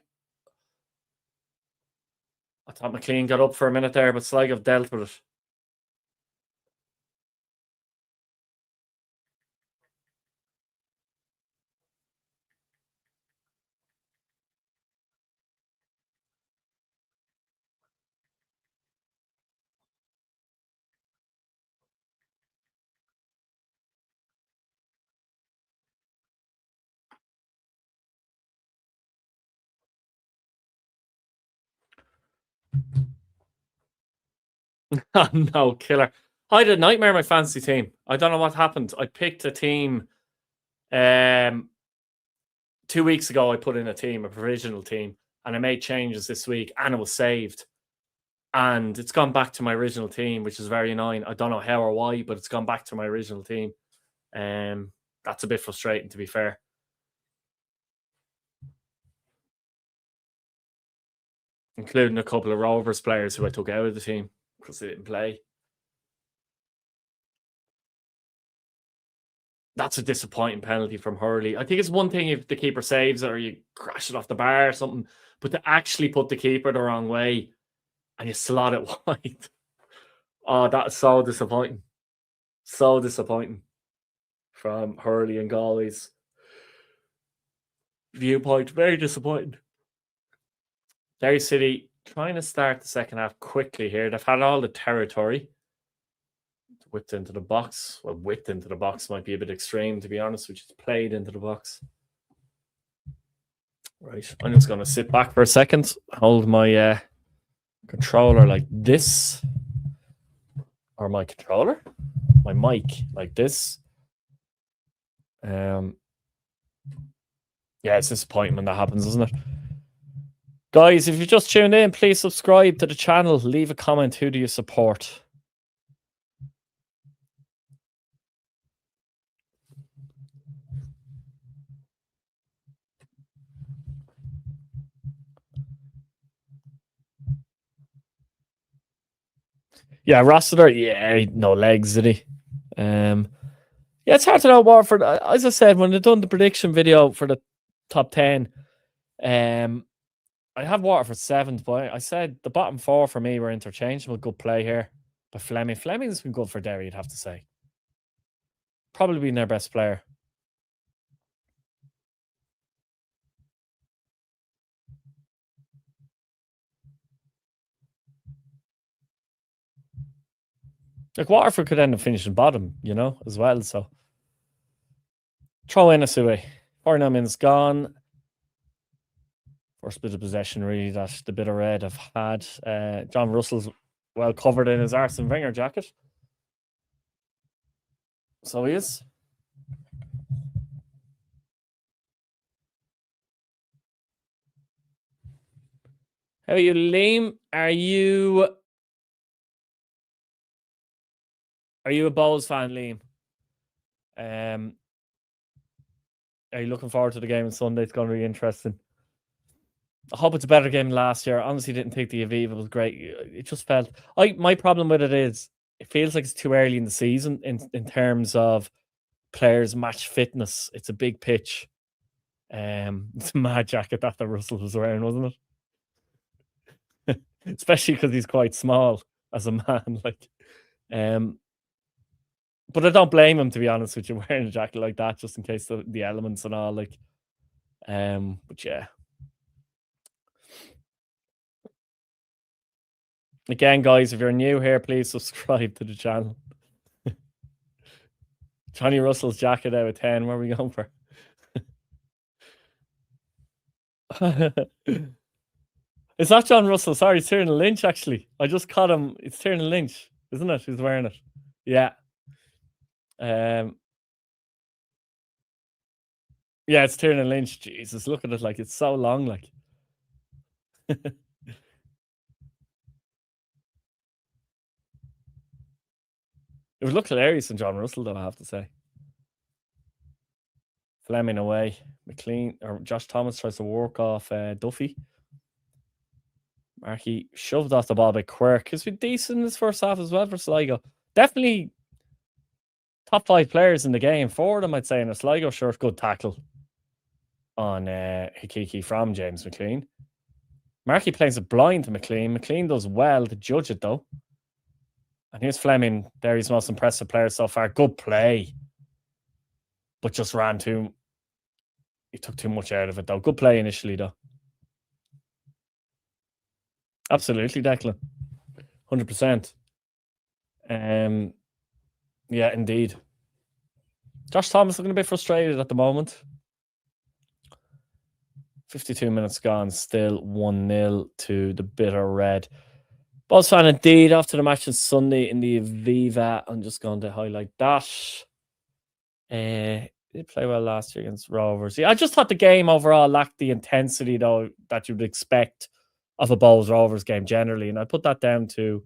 I thought McLean got up for a minute there, but Sligo have dealt with it. No, killer. I had a nightmare in my fantasy team. I don't know what happened. I picked a team 2 weeks ago. I put in a provisional team, and I made changes this week, and it was saved. And it's gone back to my original team, which is very annoying. I don't know how or why, but it's gone back to my original team. That's a bit frustrating, to be fair. Including a couple of Rovers players who I took out of the team because they didn't play. That's a disappointing penalty from Hurley. I think it's one thing if the keeper saves it or you crash it off the bar or something, but to actually put the keeper the wrong way and you slot it wide. Oh, that's so disappointing. So disappointing from Hurley and Galway's viewpoint. Very disappointing. Derry City trying to start the second half quickly here. They've had all the territory. Whipped into the box. Well, whipped into the box might be a bit extreme, to be honest, which is played into the box. Right. I'm just going to sit back for a second, hold my controller like this. Or my controller? My mic like this. Yeah, it's disappointing when that happens, isn't it? Guys, if you just tuned in, please subscribe to the channel. Leave a comment. Who do you support? Yeah, Rossiter, yeah, no legs, did he? Yeah, it's hard to know Waterford. As I said, when I done the prediction video for the top 10, I have Waterford 7th, but I said the bottom 4 for me were interchangeable. Good play here. But Fleming's been good for Derry, I'd have to say. Probably been their best player. Like Waterford could end up finishing bottom, as well. So throw in a Suey. 49 minutes gone. First bit of possession, really, that the bit of red have had. John Russell's well covered in his Arsene Wenger jacket. So he is. How are you, Liam? Are you a Bowls fan, Liam? Are you looking forward to the game on Sunday? It's going to be interesting. I hope it's a better game than last year. I honestly didn't think the Aviva was great. It just felt. My problem with it is it feels like it's too early in the season in terms of players' match fitness. It's a big pitch. It's a mad jacket that the Russell was wearing, wasn't it? Especially because he's quite small as a man. But I don't blame him, to be honest with you, wearing a jacket like that, just in case the elements and all. But yeah. Again, guys, if you're new here, please subscribe to the channel. Johnny Russell's jacket out of 10. What are we going for? It's not John Russell. Sorry, it's Tiernan Lynch, actually. I just caught him. It's Tiernan Lynch, isn't it? Who's wearing it? Yeah. Yeah, it's Tiernan Lynch. Jesus, look at it. Like, it's so long. Like, it would look hilarious in John Russell, though, I have to say. Fleming away. McLean or Josh Thomas tries to work off Duffy. Markey shoved off the ball by Quirk. He's been decent in his first half as well for Sligo. Definitely top 5 players in the game. 4 of them, I'd say, in a Sligo shirt. Good tackle on Hikiki from James McLean. Markey plays it blind to McLean. McLean does well to judge it, though. And here's Fleming, Derry's most impressive player so far. Good play. But just ran too. He took too much out of it, though. Good play initially, though. Absolutely, Declan. 100%. Yeah, indeed. Josh Thomas looking a bit frustrated at the moment. 52 minutes gone, still 1-0 to the bitter red. Balls fan indeed after the match on Sunday in the Aviva. I'm just going to highlight that. Did play well last year against Rovers. Yeah, I just thought the game overall lacked the intensity, though, that you'd expect of a Bowls Rovers game generally. And I put that down to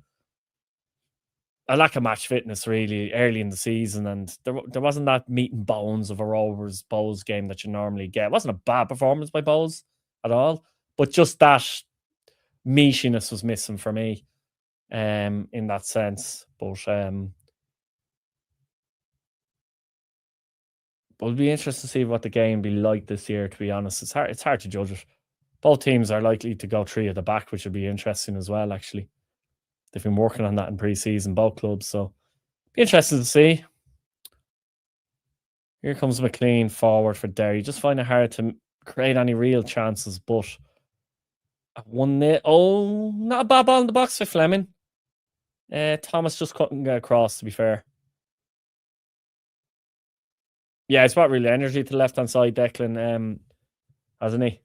a lack of match fitness, really, early in the season. And there wasn't that meat and bones of a Rovers Bowls game that you normally get. It wasn't a bad performance by Bowls at all, but just that meatiness was missing for me in that sense. But it'll be interesting to see what the game will be like this year, to be honest. It's hard to judge it. Both teams are likely to go 3 at the back, which would be interesting as well, actually. They've been working on that in pre-season, both clubs, so be interesting to see. Here comes McLean forward for Derry. Just find it hard to create any real chances, but 1-0. Oh, not a bad ball in the box for Fleming. Thomas just couldn't get across, to be fair. Yeah, he's brought real energy to the left-hand side, Declan, hasn't he?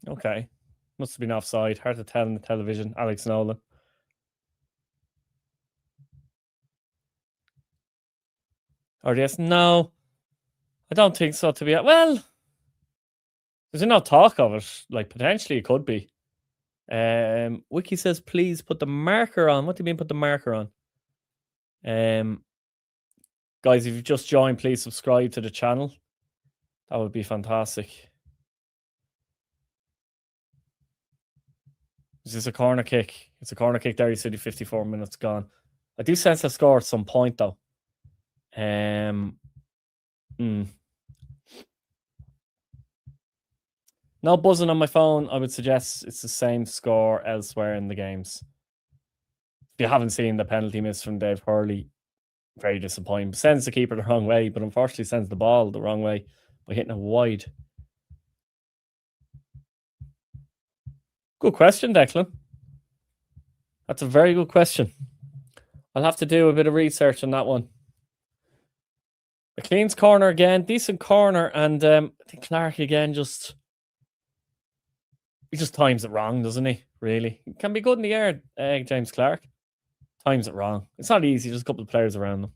Okay. Must have been offside. Hard to tell on the television. Alex Nolan. Or yes, no. I don't think so, to be well. There's no talk of it. Like, potentially it could be. Wiki says, please put the marker on. What do you mean put the marker on? Guys, if you've just joined, please subscribe to the channel. That would be fantastic. Is this a corner kick? It's a corner kick. Derry City, 54 minutes gone. I do sense a score at some point, though. No buzzing on my phone. I would suggest it's the same score elsewhere in the games. If you haven't seen the penalty miss from Dave Hurley, very disappointing. Sends the keeper the wrong way, but unfortunately sends the ball the wrong way by hitting it wide. Good question, Declan. That's a very good question. I'll have to do a bit of research on that one. McLean's corner again. Decent corner. And I think Clark again he just times it wrong, doesn't he? Really? He can be good in the air, James Clark. Times it wrong. It's not easy. There's a couple of players around them.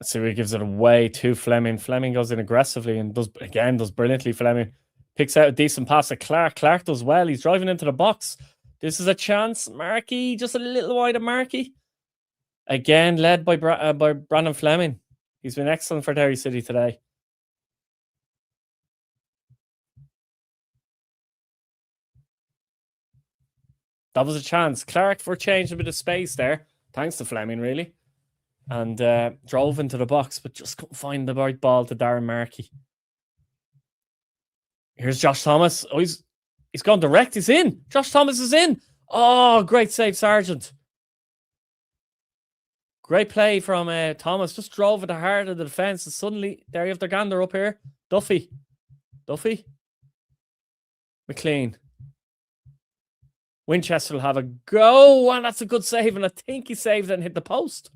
Let's see where he gives it away to Fleming. Fleming goes in aggressively and does brilliantly. Fleming picks out a decent pass at Clark. Clark does well. He's driving into the box. This is a chance. Markey, just a little wide of Markey. Again, led by Brandon Fleming. He's been excellent for Derry City today. That was a chance. Clark for change a bit of space there. Thanks to Fleming, really. And drove into the box, but just couldn't find the right ball to Darren Markey. Here's Josh Thomas. Oh, he's gone direct. He's in. Josh Thomas is in. Oh, great save, Sargent. Great play from Thomas. Just drove at the heart of the defence. And suddenly, there you have their gander up here. Duffy. McLean. Winchester will have a go. And that's a good save. And I think he saved it and hit the post.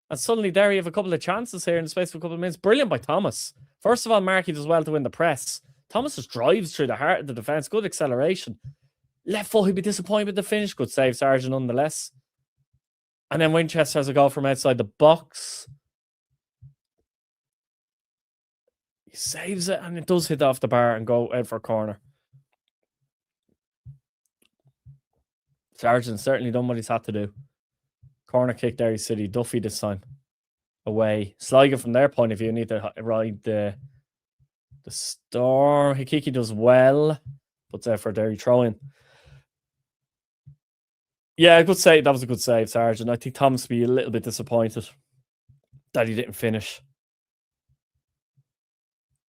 And suddenly there you have a couple of chances here in the space of a couple of minutes. Brilliant by Thomas. First of all, Markey does well to win the press. Thomas just drives through the heart of the defence. Good acceleration. Left foot, he'd be disappointed with the finish. Good save, Sargent, nonetheless. And then Winchester has a goal from outside the box. He saves it, and it does hit off the bar and go out for a corner. Sargent's certainly done what he's had to do. Corner kick, Derry City. Duffy this time. Away. Sligo, from their point of view, need to ride the storm. Hikiki does well. Puts out for Derry throw-in. Yeah, good save. That was a good save, Sargent. I think Thomas will be a little bit disappointed that he didn't finish.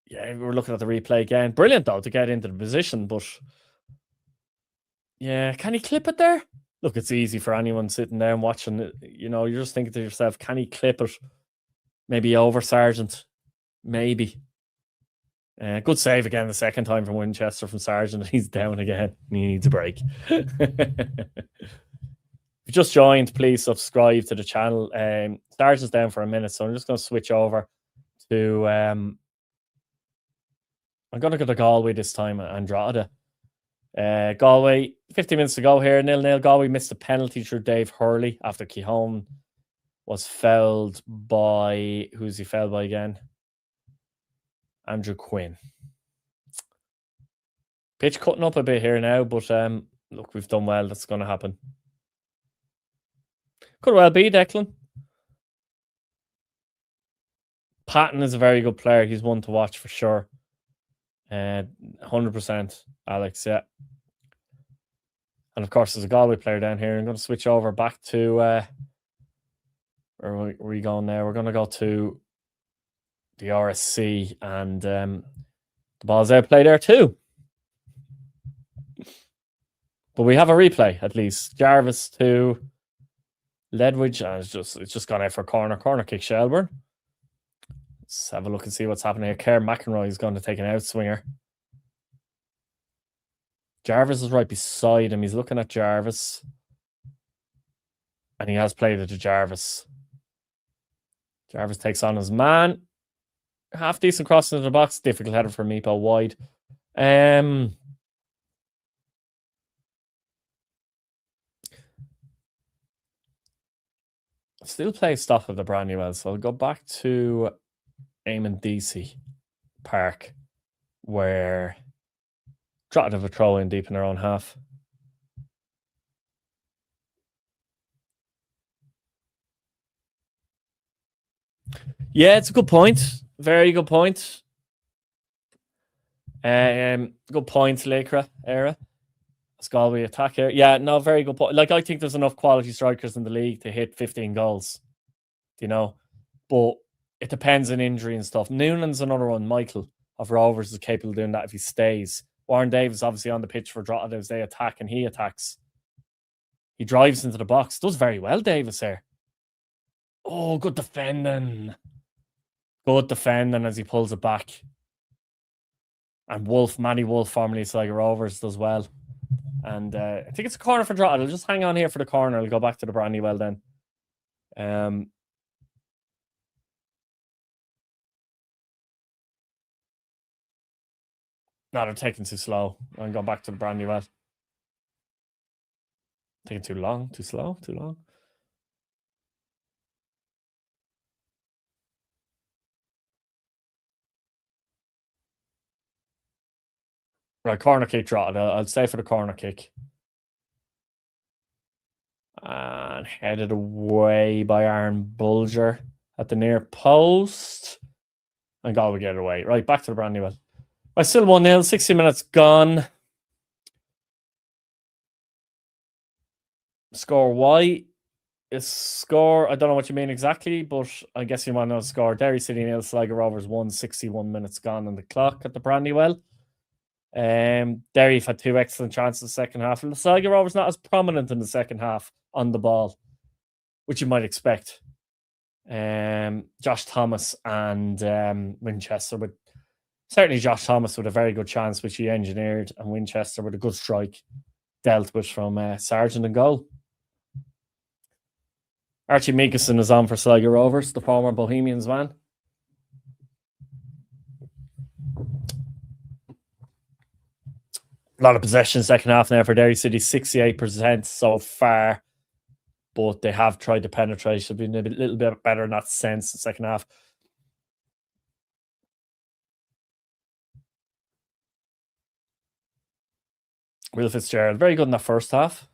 Yeah, we're looking at the replay again. Brilliant, though, to get into the position, but yeah, can he clip it there? Look, it's easy for anyone sitting there and watching it. You know, you're just thinking to yourself, can he clip it? Maybe over Sargent. Maybe. Good save again the second time from Winchester from Sargent. He's down again. He needs a break. If you just joined, please subscribe to the channel. Sargent's down for a minute, so I'm just going to switch over to... I'm going to go to Galway this time, Andrada. Galway, 50 minutes to go here, 0-0. Galway missed a penalty through Dave Hurley after Kehoe was fouled by... Who's he fouled by again? Andrew Quinn. Pitch cutting up a bit here now, but look, we've done well. That's going to happen. Could well be, Declan. Patton is a very good player. He's one to watch for sure. 100%, Alex, yeah. And of course, there's a Galway player down here. I'm going to switch over back to... where are we going now? We're going to go to the RSC, and the ball's outplay there too. But we have a replay, at least. Jarvis to Ledwidge, and it's just gone out for a corner kick, Shelburne. Let's have a look and see what's happening here. Kerr McEnroy is going to take an outswinger. Jarvis is right beside him. He's looking at Jarvis. And he has played it to Jarvis. Jarvis takes on his man. Half decent cross into the box. Difficult header for Meepo wide. Still play stuff at the Brandywell, so I'll go back to Eamon DC Park, where Drogheda have a throw in deep in their own half. Yeah, it's a good point. Very good point. Good point, Lakera era. Galway attack here. Yeah, no, very good point. Like, I think there's enough quality strikers in the league to hit 15 goals, you know, but it depends on injury and stuff. Noonan's another one. Michael of Rovers is capable of doing that if he stays. Warren Davis obviously on the pitch for Drogheda as they attack, and he attacks. He drives into the box. Does very well, Davis there. Oh, good defending. Good defending as he pulls it back. And Manny Wolf, formerly Sligo Rovers, does well. And I think it's a corner for Drogheda. I'll just hang on here for the corner. I'll go back to the Brandywell then. No, they're taking too slow. I'm going back to the Brandywell. Taking too long, too slow, too long. Right, corner kick, Drogheda. I'll stay for the corner kick. And headed away by Aaron Bulger at the near post. And Galway get it away. Right, back to the Brandywell. I still 1-0, 60 minutes gone. Score Y is score. I don't know what you mean exactly, but I guess you want to know the score. Derry City 0, Sligo Rovers 1, 61 minutes gone on the clock at the Brandywell. Derry have had 2 excellent chances in the second half. And the Sligo Rovers not as prominent in the second half on the ball, which you might expect. Josh Thomas and Winchester with certainly Josh Thomas with a very good chance, which he engineered, and Winchester with a good strike dealt with from Sargent and goal. Archie Meekison is on for Sligo Rovers, the former Bohemians man. A lot of possession second half now for Derry City, 68% so far. But they have tried to penetrate. They've been a little bit better in that sense in the second half. Will Fitzgerald, very good in that first half.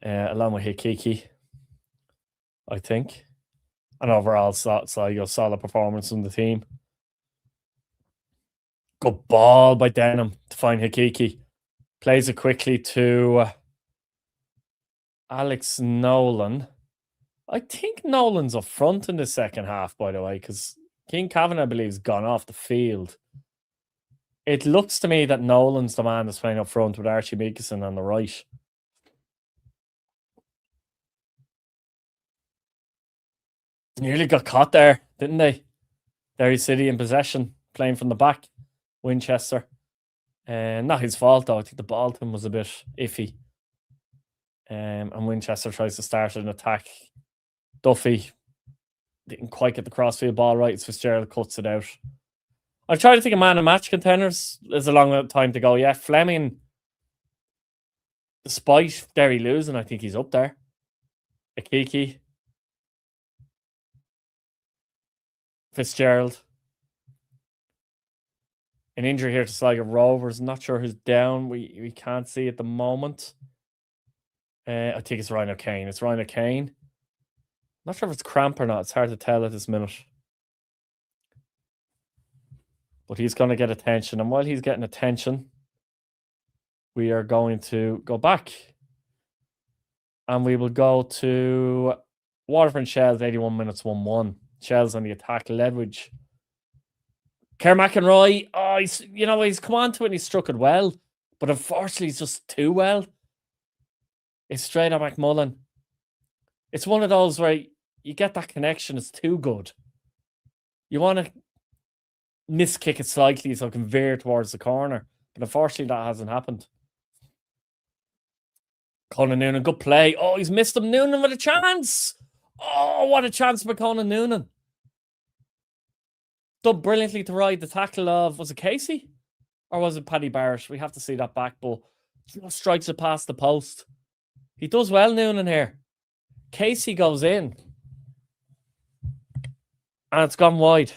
Along with Hikiki, I think. And overall, Sligo, solid performance from the team. Good ball by Denham to find Hikiki. Plays it quickly to Alex Nolan. I think Nolan's up front in the second half, by the way, because King Kavanagh, I believe, has gone off the field. It looks to me that Nolan's the man that's playing up front with Archie Meekison on the right. Nearly got caught there, didn't they? Derry City in possession, playing from the back. Winchester. Not his fault, though. I think the ball to him was a bit iffy. And Winchester tries to start an attack. Duffy didn't quite get the crossfield ball right. Fitzgerald cuts it out. I've tried to think of man and match contenders. There's a long time to go. Yeah, Fleming, despite Derry losing, I think he's up there. Akiki. Fitzgerald. An injury here to Sligo Rovers. Not sure who's down. We can't see at the moment. I think it's Ryan O'Kane. It's Ryan O'Kane. Not sure if it's cramp or not. It's hard to tell at this minute. But he's going to get attention. And while he's getting attention, we are going to go back. And we will go to Waterford Shells, 81 minutes, 1-1. Shells on the attack. Ledwidge. Kerr McEnroy, he's come on to it and he struck it well. But unfortunately, it's just too well. It's straight on McMullen. It's one of those where you get that connection. It's too good. You want to miss kick it slightly so it can veer towards the corner. But unfortunately, that hasn't happened. Conan Noonan, good play. Oh, he's missed him. Noonan with a chance. Oh, what a chance for Conan Noonan. Done brilliantly to ride the tackle of, was it Casey? Or was it Paddy Barrett? We have to see that back, but just strikes it past the post. He does well, Noonan, here. Casey goes in. And it's gone wide.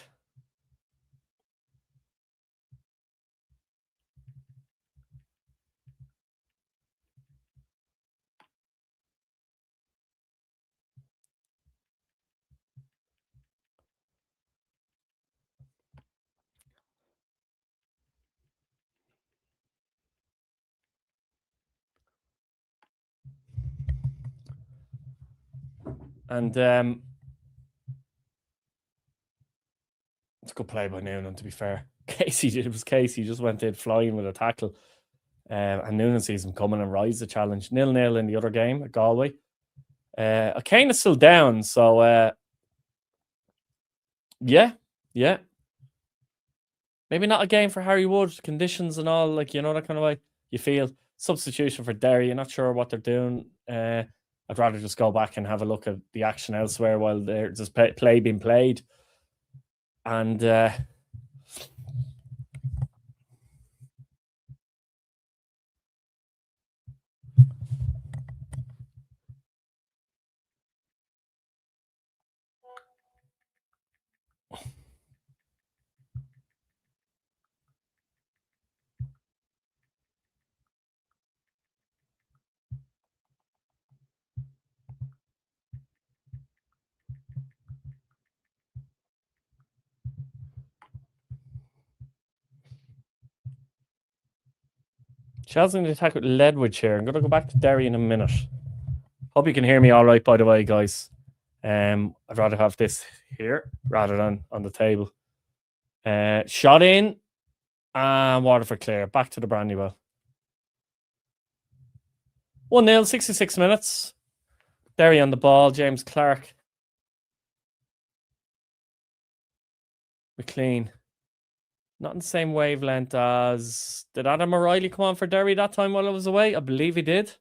And it's a good play by Noonan, to be fair. It was Casey, just went in flying with a tackle. And Noonan sees him coming and rides the challenge. 0-0 in the other game at Galway. O'Kane is still down, so yeah. Maybe not a game for Harry Wood. Conditions and all, like, you know, that kind of way. You feel substitution for Derry. You're not sure what they're doing. I'd rather just go back and have a look at the action elsewhere while there's just play being played. And Shell's going to attack with Ledwidge here. I'm going to go back to Derry in a minute. Hope you can hear me all right, by the way, guys. I'd rather have this here rather than on the table. Shot in. And Waterford clear. Back to the Brandywell. 1-0, 66 minutes. Derry on the ball. James Clark. McLean. Not in the same wavelength as... Did Adam O'Reilly come on for Derry that time while I was away? I believe he did.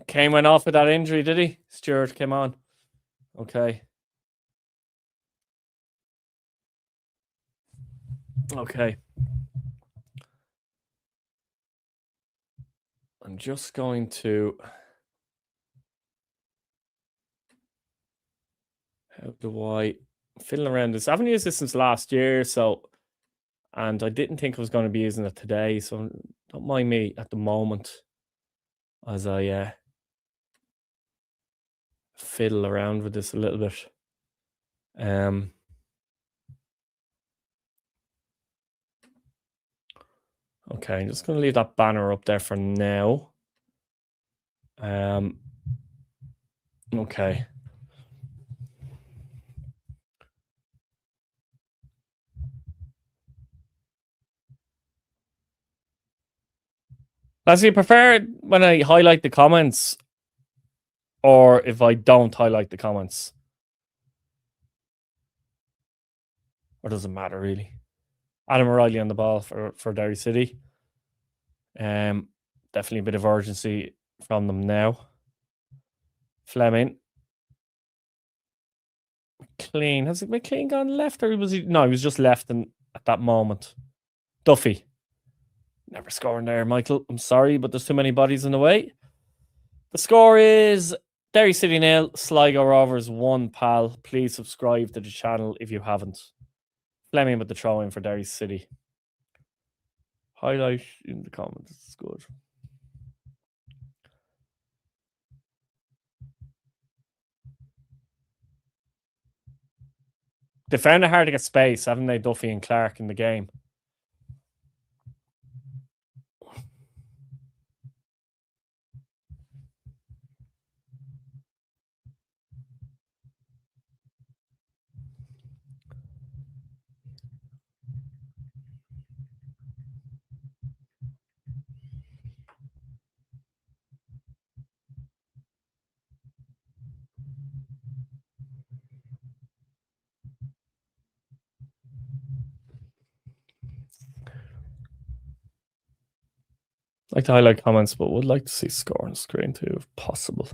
Kane went off with that injury, did he? Stewart came on. Okay. I'm just going to... How do I... Fiddle around this. I haven't used this since last year, so... And I didn't think I was going to be using it today, so don't mind me at the moment as I fiddle around with this a little bit. Okay, I'm just going to leave that banner up there for now. Okay. Does you prefer when I highlight the comments or if I don't highlight the comments? Or does it matter, really? Adam O'Reilly on the ball for Derry City. Definitely a bit of urgency from them now. Fleming. McLean. Has McLean gone left or was he? No, he was just left at that moment. Duffy. Never scoring there, Michael. I'm sorry, but there's too many bodies in the way. The score is Derry City 0, Sligo Rovers 1, pal. Please subscribe to the channel if you haven't. Fleming with the throw in for Derry City. Highlight in the comments. It's good. They found it hard to get space, haven't they, Duffy and Clark in the game? Like to highlight comments, but would like to see score on screen too, if possible.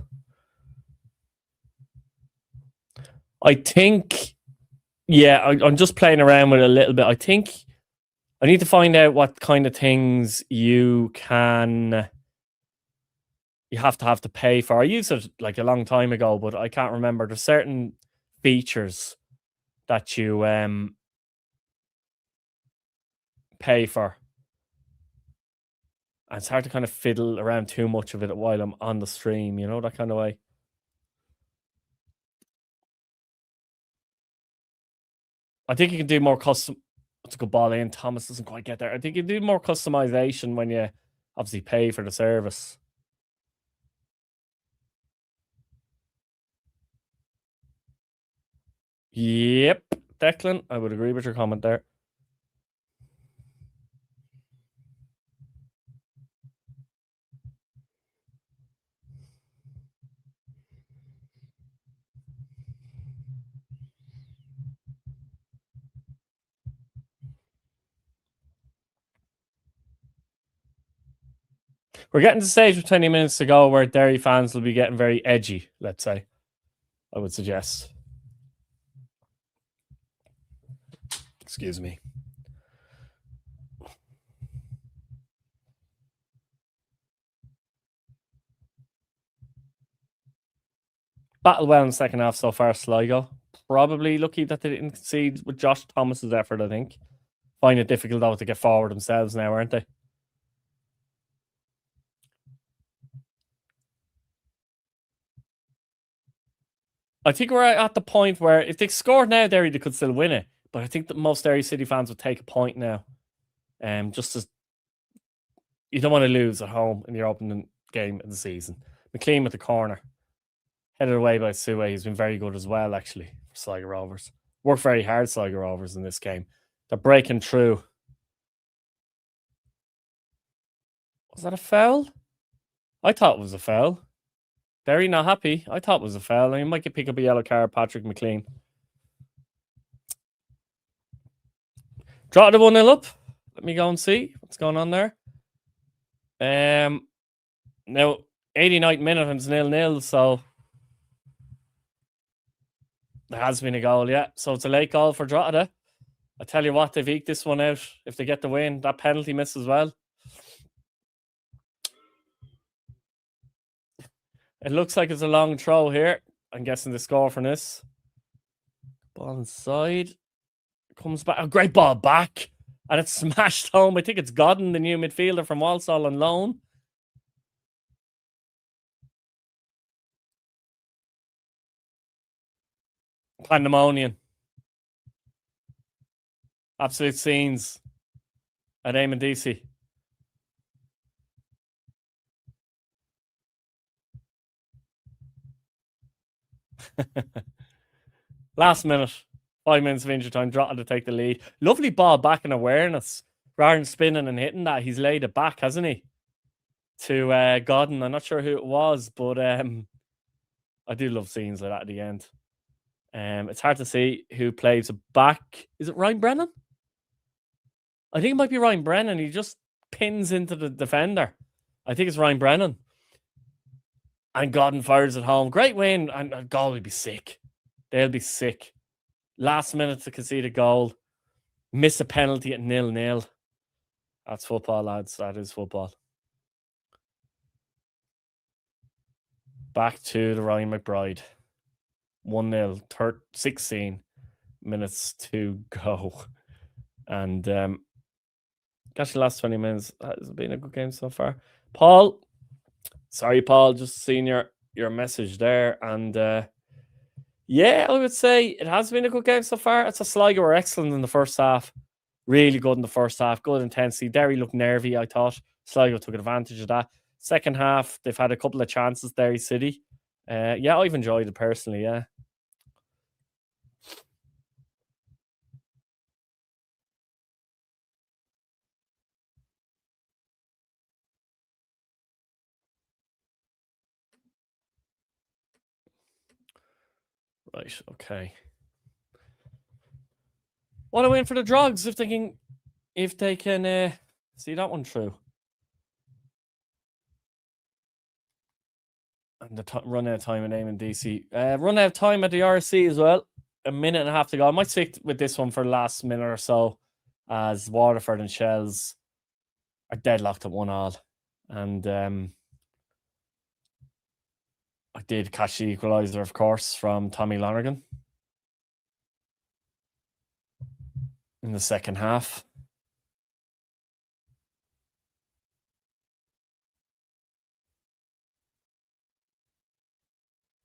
I think, yeah, I'm just playing around with it a little bit. I think I need to find out what kind of things you have to pay for. I used it like a long time ago, but I can't remember. There's certain features that you pay for. And it's hard to kind of fiddle around too much of it while I'm on the stream, you know, that kind of way. I think you can do more custom. It's a good ball in. Thomas doesn't quite get there. I think you do more customization when you obviously pay for the service. Yep, Declan, I would agree with your comment there. We're getting to the stage with 20 minutes to go where Derry fans will be getting very edgy, let's say. I would suggest. Excuse me. Battle well in the second half so far, Sligo. Probably lucky that they didn't concede with Josh Thomas's effort, I think. Find it difficult, though, to get forward themselves now, aren't they? I think we're at the point where if they scored now, Derry, they could still win it. But I think that most Derry City fans would take a point now. Just as you don't want to lose at home in your opening game of the season. McLean with the corner. Headed away by Sue. He's been very good as well, actually, for Sligo Rovers. Worked very hard, Sligo Rovers, in this game. They're breaking through. Was that a foul? I thought it was a foul. Very not happy. I thought it was a foul. I might pick up a yellow card, Patrick McLean. Draw the 1-0 up. Let me go and see what's going on there. Now, 89th minute and it's 0-0, so there has been a goal, yeah. So it's a late goal for Drogheda. I tell you what, they've eked this one out if they get the win. That penalty miss as well. It looks like it's a long throw here. I'm guessing the score from this. Ball inside. Comes back. A great ball back. And it's smashed home. I think it's Godden, the new midfielder from Walsall on loan. Pandemonium. Absolute scenes at Eamon DC. Last minute, 5 minutes of injury time, Drogheda to take the lead. Lovely ball back in awareness. Rather than spinning and hitting that, he's laid it back, hasn't he? To Godden. I'm not sure who it was, but I do love scenes like that at the end. It's hard to see who plays back. Is it Ryan Brennan? I think it might be Ryan Brennan. He just pins into the defender. I think it's Ryan Brennan. And Godden fires it home. Great win. And goal would be sick. They'll be sick. Last minute to concede a goal. Miss a penalty at 0-0. That's football, lads. That is football. Back to the Ryan McBride. 1-0. 16 minutes to go. And gosh, the last 20 minutes has been a good game so far. Paul. Sorry, Paul. Just seeing your message there. And yeah, I would say it has been a good game so far. It's a Sligo were excellent in the first half. Really good in the first half. Good intensity. Derry looked nervy, I thought. Sligo took advantage of that. Second half, they've had a couple of chances, Derry City. Yeah, I've enjoyed it personally, yeah. Right, okay. Want to win for the drugs if they can see that one through. And the run out of time in Eamon DC. Run out of time at the RSC as well. A minute and a half to go. I might stick with this one for the last minute or so, as Waterford and Shells are deadlocked at 1-1. And I did catch the equaliser, of course, from Tommy Lonergan in the second half.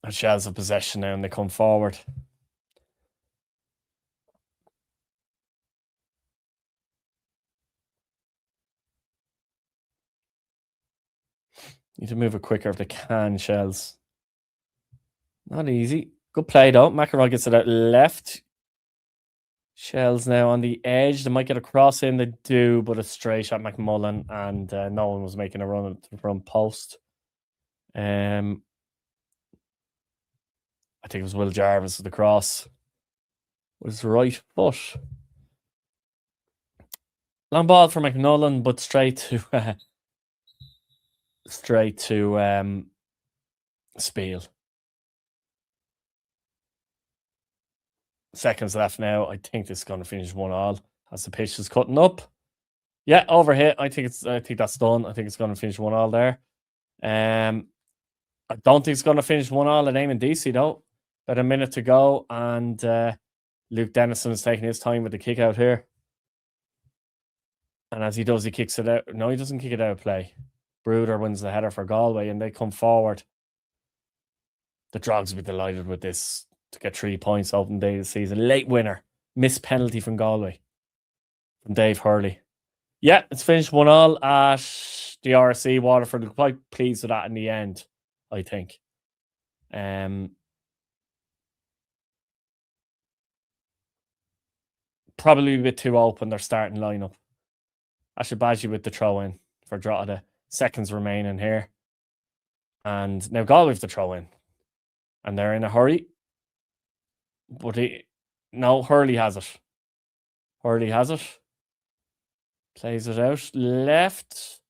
And Shells have possession now and they come forward. Need to move it quicker if they can, Shells. Not easy. Good play though. McElroy gets it out left. Shells now on the edge. They might get a cross in. They do, but it's straight at McMullen, and no one was making a run at the front post. I think it was Will Jarvis with the cross. Was right foot. Long ball for McMullen, but straight to Spiel. Seconds left now. I think this is going to finish 1-1 as the pitch is cutting up. Yeah, over here. I think that's done. I think it's going to finish 1-1 there. I don't think it's going to finish 1-1 at Eamon DC though. About a minute to go, and Luke Dennison is taking his time with the kick out here. And as he does, he kicks it out. No, he doesn't kick it out of play. Bruder wins the header for Galway, and they come forward. The Drogs will be delighted with this to get 3 points open day of the season. Late winner. Missed penalty from Galway. From Dave Hurley. Yeah, it's finished 1-1 at the RSC. Waterford are quite pleased with that in the end, I think. Probably a bit too open, their starting lineup. Ashabaji with the throw in for Drogheda. Seconds remaining here. And now Galway have the throw in. And they're in a hurry. But Hurley has it. Hurley has it. Plays it out. Left.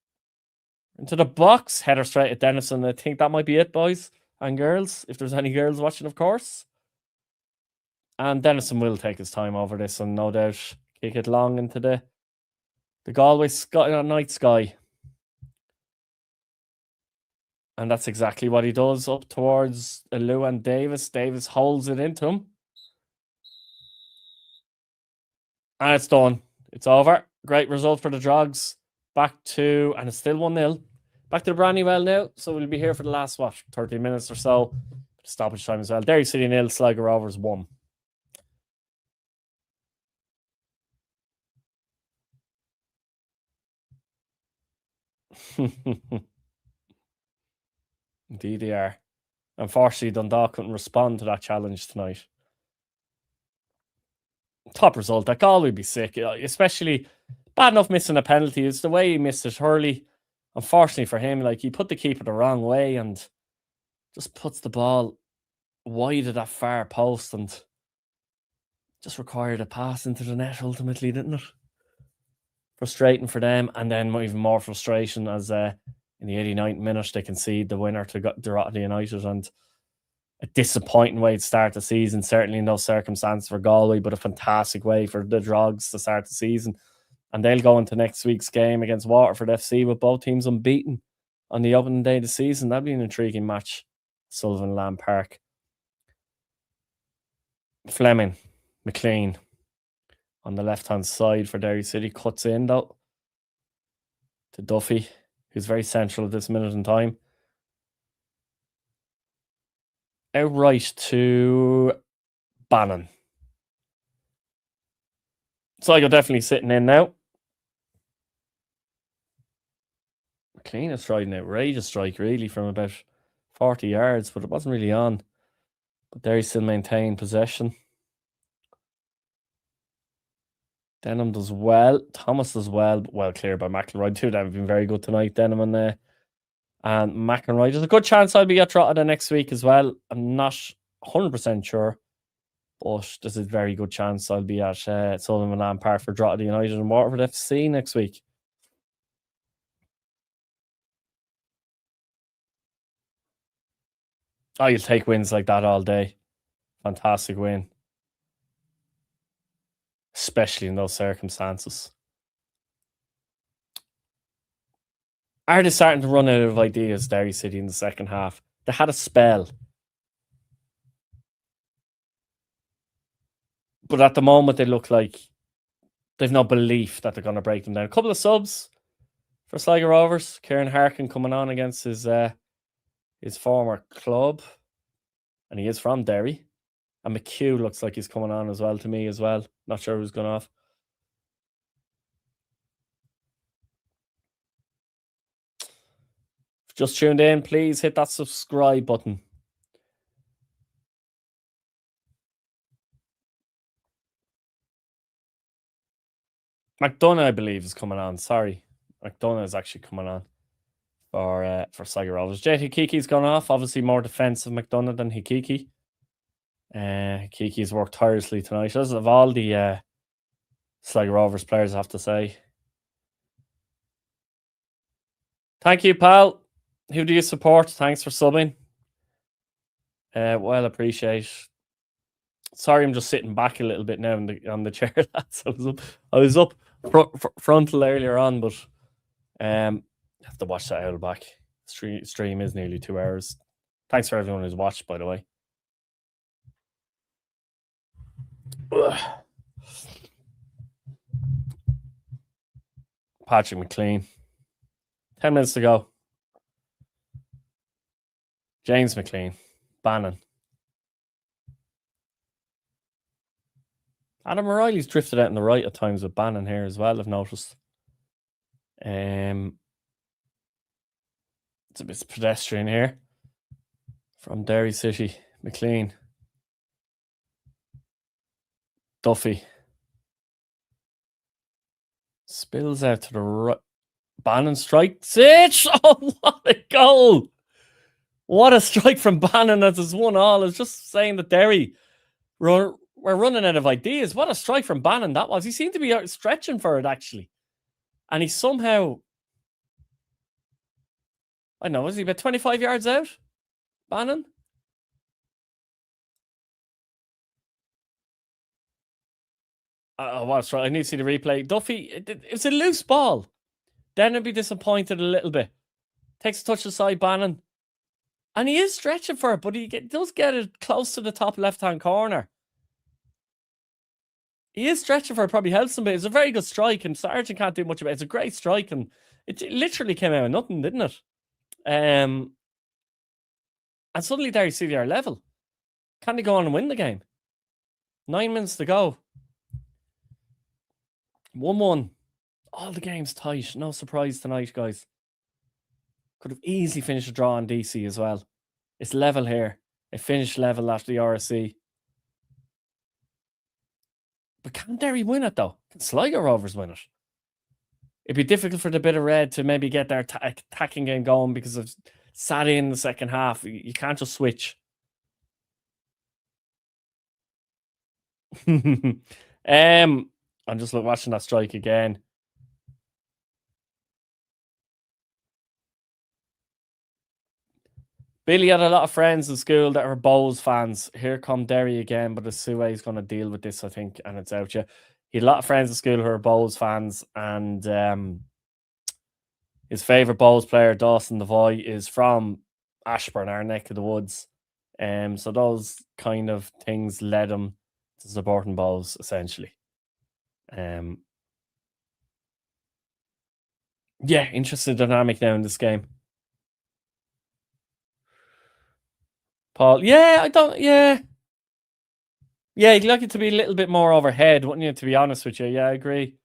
Into the box. Header straight at Dennison. I think that might be it, boys and girls. If there's any girls watching, of course. And Dennison will take his time over this and no doubt kick it long into the Galway night sky. And that's exactly what he does up towards Llewellyn Davis. Davis holds it into him. And it's done. It's over. Great result for the Drogs. Back to, and it's still 1-0. Back to Brandywell now. So we'll be here for the last, 30 minutes or so. Stoppage time as well. Derry City 0, Sligo Rovers 1. Indeed they are. Unfortunately, Dundalk couldn't respond to that challenge tonight. Top result. That goal would be sick, especially bad enough missing a penalty. It's the way he missed it. Hurley, unfortunately for him, he put the keeper the wrong way and just puts the ball wide of that far post and just required a pass into the net ultimately, didn't it? Frustrating for them, and then even more frustration as in the 89th minute they concede the winner to Drogheda United, and a disappointing way to start the season, certainly in those circumstances for Galway, but a fantastic way for the Drogs to start the season. And they'll go into next week's game against Waterford FC with both teams unbeaten on the opening day of the season. That'd be an intriguing match. Sullivan Lamb Park. Fleming, McLean on the left-hand side for Derry City. Cuts in, though, to Duffy, who's very central at this minute in time. Outright to Bannon. Sligo definitely sitting in now. McLean has tried an outrageous strike, really, from about 40 yards, but it wasn't really on. But Derry still maintain possession. Denham does well. Thomas does well, but well cleared by McElroy too. They've been very good tonight, Denham and McElroy. There's a good chance I'll be at Drogheda next week as well. I'm not 100% sure, but there's a very good chance I'll be at Sullivan Lamb Park for Drogheda United and Waterford FC next week. Oh, you'll take wins like that all day. Fantastic win. Especially in those circumstances. Are they starting to run out of ideas, Derry City, in the second half? They had a spell. But at the moment, they look like they've no belief that they're going to break them down. A couple of subs for Sligo Rovers. Kieran Harkin coming on against his former club. And he is from Derry. And McHugh looks like he's coming on as well to me as well. Not sure who's gone off. Just tuned in, please hit that subscribe button. McDonough, I believe, is coming on. Sorry. McDonough is actually coming on for Sligo Rovers. Jet Hikiki's gone off. Obviously more defensive McDonough than Hikiki. Hikiki's worked tirelessly tonight. As of all the Sligo Rovers players, I have to say. Thank you, pal. Who do you support? Thanks for subbing. Well, appreciate. Sorry, I'm just sitting back a little bit now on the chair. I was up frontal earlier on, but I have to watch that out back. Stream is nearly 2 hours. Thanks for everyone who's watched, by the way. Patrick McLean. 10 minutes to go. James McLean. Bannon. Adam O'Reilly's drifted out on the right at times with Bannon here as well, I've noticed. It's a bit pedestrian here. From Derry City. McLean. Duffy. Spills out to the right. Bannon strikes it. Oh, what a goal! What a strike from Bannon as it's 1-1. I was just saying that Derry we're running out of ideas. What a strike from Bannon that was. He seemed to be out stretching for it, actually. And he somehow... I don't know, was he about 25 yards out? Bannon? What's right? I need to see the replay. Duffy, it's a loose ball. Then I'd be disappointed a little bit. Takes a touch aside, Bannon. And he is stretching for it, but he does get it close to the top left-hand corner. He is stretching for it, probably helps him, but it's a very good strike, and Sargent can't do much about it. It's a great strike, and it literally came out of nothing, didn't it? And suddenly Derry City are level. Can they go on and win the game? 9 minutes to go. 1-1. All the games tight. No surprise tonight, guys. Could have easily finished a draw on DC as well. It's level here. It finished level after the RSC. But can Derry win it, though? Can Sligo Rovers win it? It'd be difficult for the bit of red to maybe get their attacking game going because of sat in the second half. You can't just switch. I'm just watching that strike again. Billy had a lot of friends in school that were Bowls fans. Here come Derry again, but the Sue is going to deal with this, I think, and it's out. Yeah, he had a lot of friends in school who were Bowls fans, and his favourite Bowls player, Dawson Devoy, is from Ashburn, our neck of the woods. So those kind of things led him to supporting Bowls, essentially. Yeah, interesting dynamic now in this game. Paul, yeah, you'd like it to be a little bit more overhead, wouldn't you, to be honest with you? Yeah, I agree.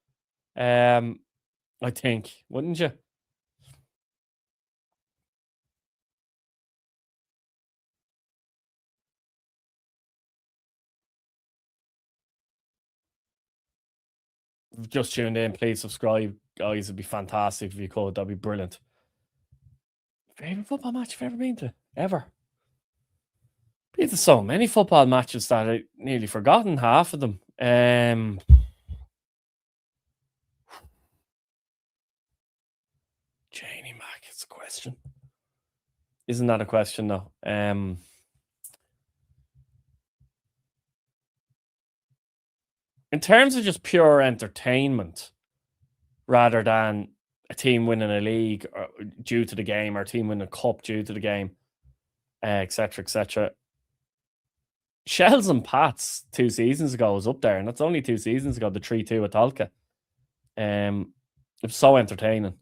I think, wouldn't you? Just tuned in, please subscribe, guys. It'd be fantastic if you could. That'd be brilliant. Favorite football match you've ever been to? Ever? Been to so many football matches that I nearly forgotten half of them. Janie Mac, it's a question. Isn't that a question though? in terms of just pure entertainment, rather than a team winning a league due to the game or a team winning a cup due to the game, etc., etc. Shells and Pats 2 seasons ago was up there, and that's only 2 seasons ago, the 3-2 at Talca. It was so entertaining.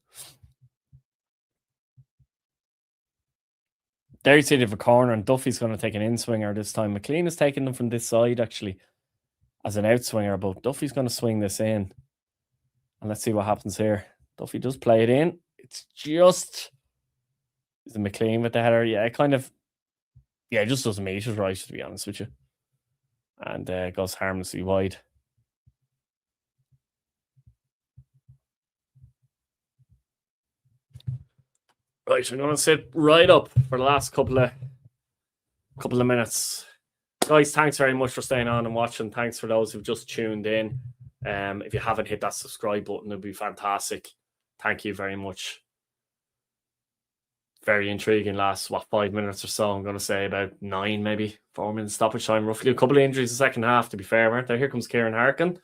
Derry City have a corner, and Duffy's going to take an in-swinger this time. McLean is taking them from this side, actually, as an outswinger, but Duffy's going to swing this in. And let's see what happens here. Duffy does play it in. It's just... Is it McLean with the header? Yeah, it kind of... Yeah, it just doesn't meet it right, to be honest with you. And goes harmlessly wide. Right, I'm going to sit right up for the last couple of minutes. Guys, thanks very much for staying on and watching. Thanks for those who've just tuned in. If you haven't hit that subscribe button, it'd be fantastic. Thank you very much. Very intriguing last, 5 minutes or so. I'm going to say about 9, maybe 4 minutes stoppage time, roughly. A couple of injuries the second half, to be fair, weren't there? Here comes Kieran Harkin.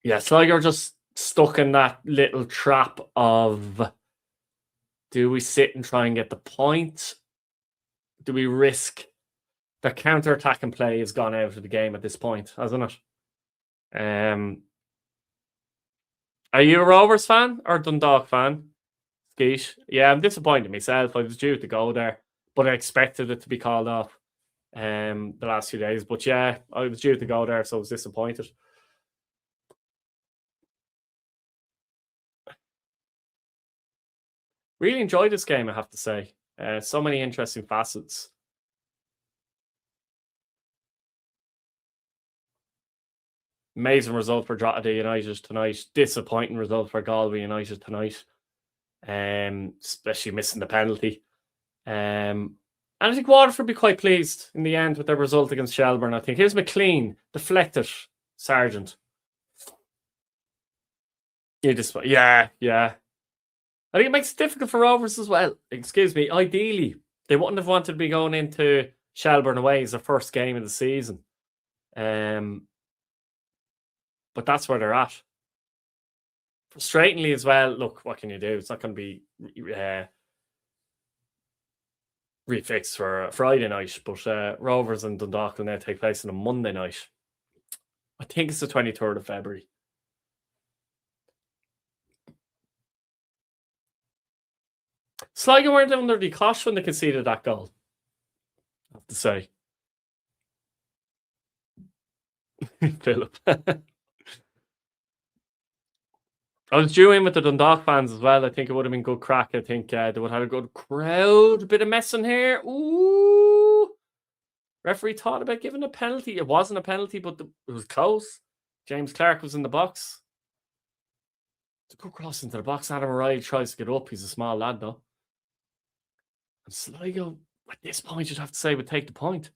Yeah, Sligo are just stuck in that little trap of, do we sit and try and get the point? Do we risk? The counter-attacking play has gone out of the game at this point, hasn't it? Are you a Rovers fan or Dundalk fan? Skeet? Yeah, I'm disappointed myself. I was due to go there, but I expected it to be called off the last few days. But yeah, I was due to go there, so I was disappointed. Really enjoyed this game, I have to say. So many interesting facets. Amazing result for Drogheda United tonight. Disappointing result for Galway United tonight. Especially missing the penalty. And I think Waterford be quite pleased in the end with their result against Shelburne, I think. Here's McLean, deflected, Sargent. Yeah. I think it makes it difficult for Rovers as well. Excuse me. Ideally, they wouldn't have wanted to be going into Shelburne away as their first game of the season. But that's where they're at. Frustratingly as well, look, what can you do? It's not going to be refixed for Friday night, but Rovers and Dundalk will now take place on a Monday night. I think it's the 23rd of February. Sligo weren't under the cosh when they conceded that goal, I have to say. Philip. I was due in with the Dundalk fans as well. I think it would have been good crack. I think they would have had a good crowd. A bit of messing here. Ooh. Referee thought about giving a penalty. It wasn't a penalty, but it was close. James Clark was in the box. It's a good cross into the box. Adam O'Reilly tries to get up. He's a small lad, though. And Sligo, at this point, you'd have to say, would take the point.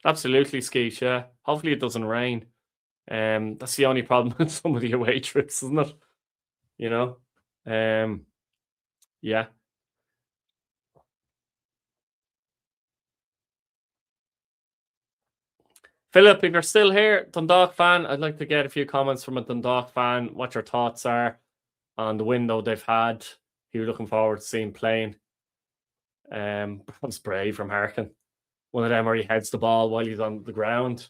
Absolutely, Skeet, yeah. Hopefully it doesn't rain. That's the only problem with some of the away trips, isn't it? You know? Yeah. Philip, if you're still here, Dundalk fan, I'd like to get a few comments from a Dundalk fan, what your thoughts are on the window they've had, who you're looking forward to seeing playing. That's brave from Harkin. One of them where he heads the ball while he's on the ground.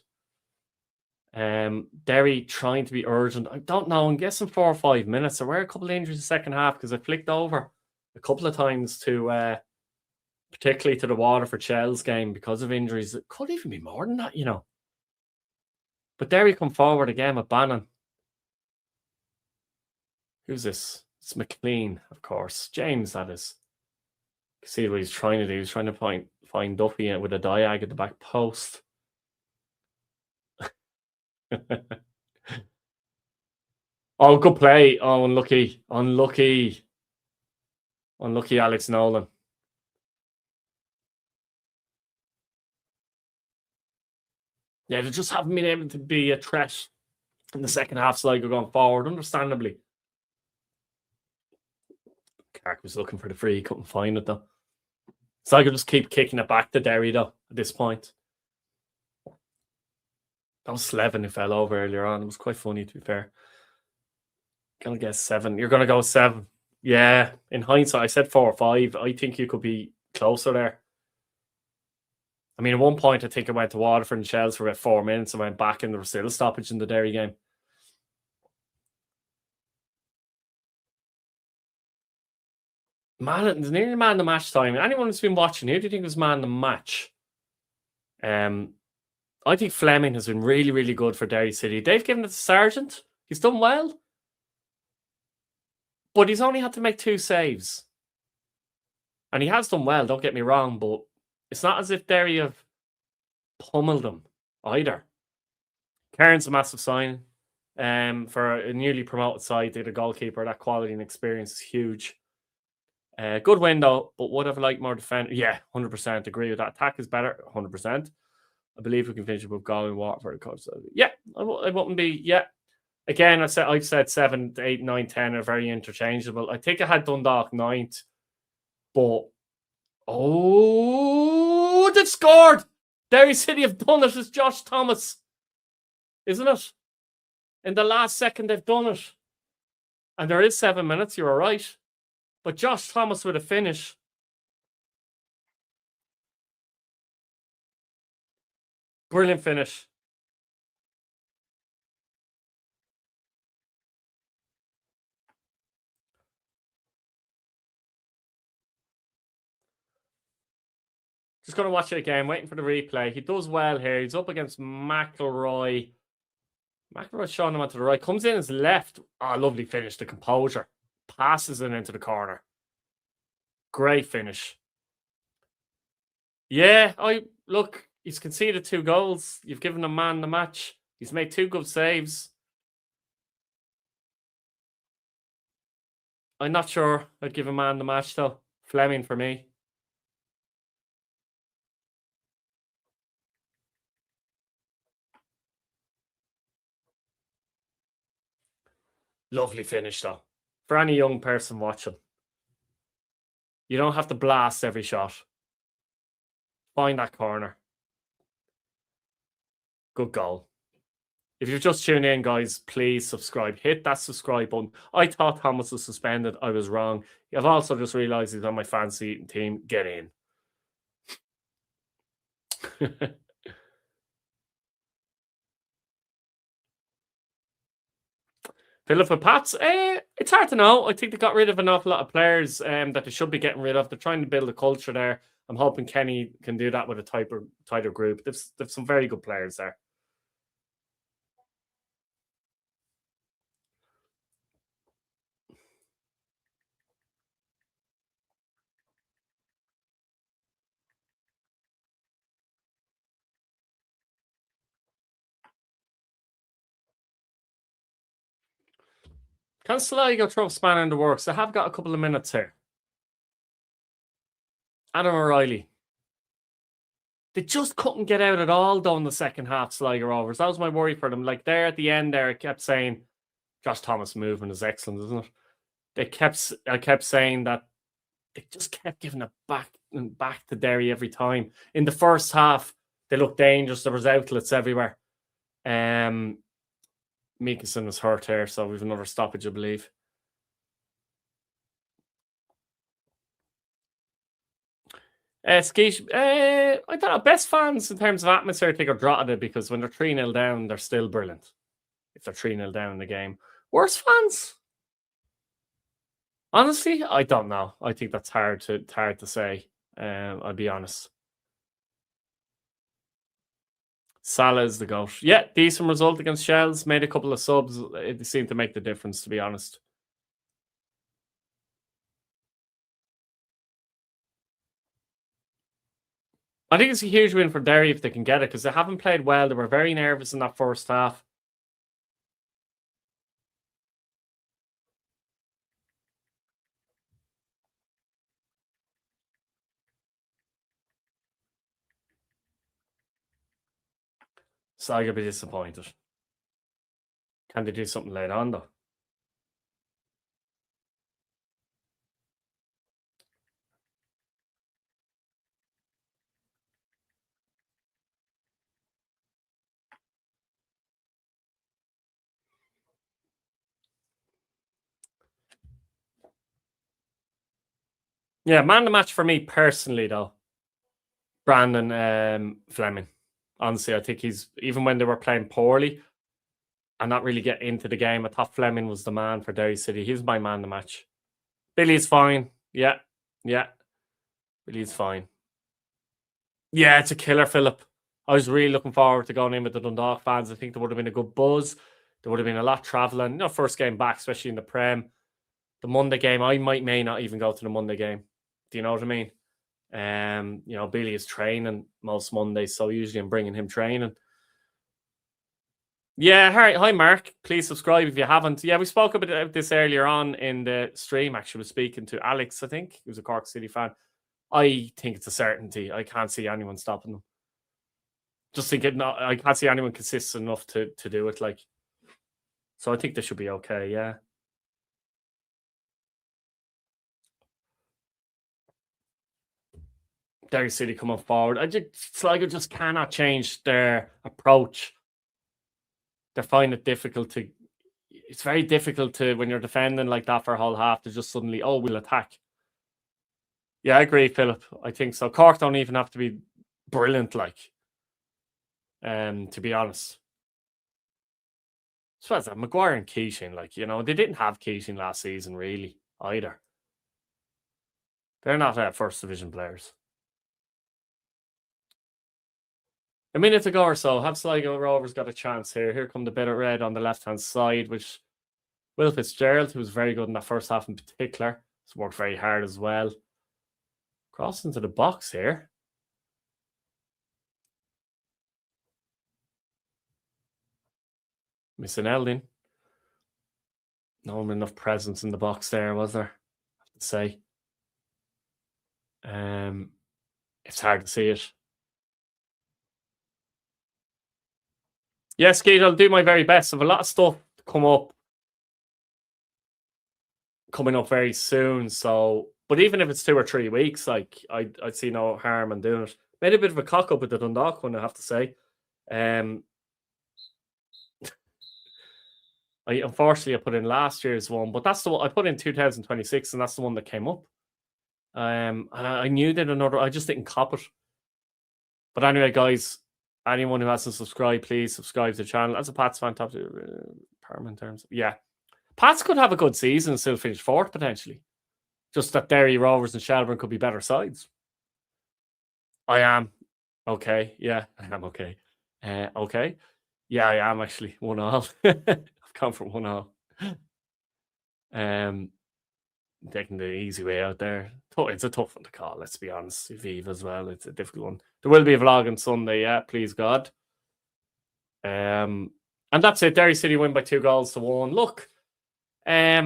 Derry trying to be urgent. I don't know. I'm guessing 4 or 5 minutes. There were a couple of injuries in the second half because I flicked over a couple of times to, particularly to the Waterford Shells game because of injuries. It could even be more than that, you know. But Derry come forward again with Bannon. Who's this? It's McLean, of course. James, that is. You can see what he's trying to do. He's trying to find Duffy with a diag at the back post. Oh, good play. Oh, unlucky. Unlucky Alex Nolan. Yeah, they just haven't been able to be a threat in the second half, Sligo going forward, understandably. Clark was looking for the free, he couldn't find it though. So I could just keep kicking it back to Derry though at this point. That was Slevin who fell over earlier on. It was quite funny to be fair. Gonna guess 7. You're gonna go 7. Yeah. In hindsight, I said 4 or 5. I think you could be closer there. I mean, at one point, I think I went to Waterford and Shells for about 4 minutes and went back, and there was still a stoppage in the Derry game. Man, it's nearly man the match time. Anyone who's been watching, who do you think was man the match? I think Fleming has been really, really good for Derry City. They've given it to Sargent. He's done well. But he's only had to make 2 saves. And he has done well, don't get me wrong, but it's not as if Derry have pummeled him either. Cairns a massive sign. For a newly promoted side, they're the goalkeeper. That quality and experience is huge. Good win though, but would have liked more defense. Yeah, 100% agree with that. Attack is better, 100%. I believe we can finish with goal in Watford. Yeah, I wouldn't be. Yeah, again, I've said 7, 8, 9, 10 are very interchangeable. I think I had Dundalk 9th, but they've scored. Derry City have done it. It's Josh Thomas, isn't it? In the last second, they've done it, and there is 7 minutes. You were right, but Josh Thomas with a finish. Brilliant finish. Just going to watch it again, waiting for the replay. He does well here. He's up against McElroy. McElroy's showing him onto the right. Comes in his left. Oh, lovely finish. The composure. Passes it into the corner. Great finish. Yeah, look, he's conceded 2 goals. You've given him man the match. He's made 2 good saves. I'm not sure I'd give a man the match, though. Fleming for me. Lovely finish, though. For any young person watching. You don't have to blast every shot. Find that corner. Good goal. If you've just tuned in, guys, please subscribe. Hit that subscribe button. I thought Thomas was suspended. I was wrong. I've also just realised he's on my fancy team. Get in. Philip for Pats. It's hard to know. I think they got rid of an awful lot of players that they should be getting rid of. They're trying to build a culture there. I'm hoping Kenny can do that with a tighter group. They've some very good players there. Can Sligo throw a spanner in the works? I have got a couple of minutes here. Adam O'Reilly. They just couldn't get out at all, though, in the second half, Sligo Rovers. That was my worry for them. Like, there at the end there, I kept saying, Josh Thomas' movement is excellent, isn't it? I kept saying that they just kept giving it back and back to Derry every time. In the first half, they looked dangerous. There was outlets everywhere. Meekison was hurt here, so we've another stoppage, I believe. I don't know. Best fans in terms of atmosphere, I think, are Drogheda because when they're 3-0 down, they're still brilliant. If they're 3-0 down in the game. Worst fans? Honestly, I don't know. I think that's hard to say. I'll be honest. Salah is the GOAT. Yeah, decent result against Shells. Made a couple of subs. It seemed to make the difference, to be honest. I think it's a huge win for Derry if they can get it because they haven't played well. They were very nervous in that first half. So I'm going to be disappointed. Can they do something later on, though? Yeah, man of the match for me personally, though, Brandon Fleming. Honestly, I think he's, even when they were playing poorly and not really getting into the game, I thought Fleming was the man for Derry City. He's my man of the match. Billy's fine. Yeah, yeah, Billy's fine. Yeah, it's a killer, Philip. I was really looking forward to going in with the Dundalk fans. I think there would have been a good buzz. There would have been a lot travelling. First game back, especially in the Prem. The Monday game, I may not even go to the Monday game. Do you know what I mean? Billy is training most Mondays, so usually I'm bringing him training. Yeah, hi Mark. Please subscribe if you haven't. Yeah, we spoke about this earlier on in the stream. Actually, was speaking to Alex, I think, who's a Cork City fan. I think it's a certainty. I can't see anyone stopping them. Just think I can't see anyone consistent enough to do it. So I think they should be okay. Yeah. Derry City coming forward. Sligo just cannot change their approach. They find it difficult to. It's very difficult to, when you're defending like that for a whole half, to just suddenly, we'll attack. Yeah, I agree, Philip. I think so. Cork don't even have to be brilliant, to be honest. So as that, Maguire and Keating, they didn't have Keating last season really either. They're not first division players. A minute ago or so, have Sligo Rovers got a chance here? Here come the bit of red on the left-hand side, which Will Fitzgerald, who was very good in that first half in particular, has worked very hard as well. Cross into the box here. Missing Eldin. No enough presence in the box there, was there? I have to say. It's hard to see it. Yes, Keith, I'll do my very best. I have a lot of stuff to coming up very soon. So, but even if it's 2 or 3 weeks, I'd see no harm in doing it. Made a bit of a cock up with the Dundalk one, I have to say. Unfortunately I put in last year's one, but that's the one I put in 2026, and that's the one that came up. And I knew that I just didn't cop it. But anyway, guys, anyone who hasn't subscribed, please subscribe to the channel. That's a Pats fan top permanent terms. Yeah. Pats could have a good season and still finish fourth potentially. Just that Derry Rovers and Shelbourne could be better sides. I am. Okay. Yeah, I am okay. Okay. Yeah, I am actually 1-1. I've come from 1-1. Taking the easy way out there. It's a tough one to call, let's be honest. Vive as well. It's a difficult one. There will be a vlog on Sunday, yeah, please God. And that's it. Derry City win by 2-1. Look, they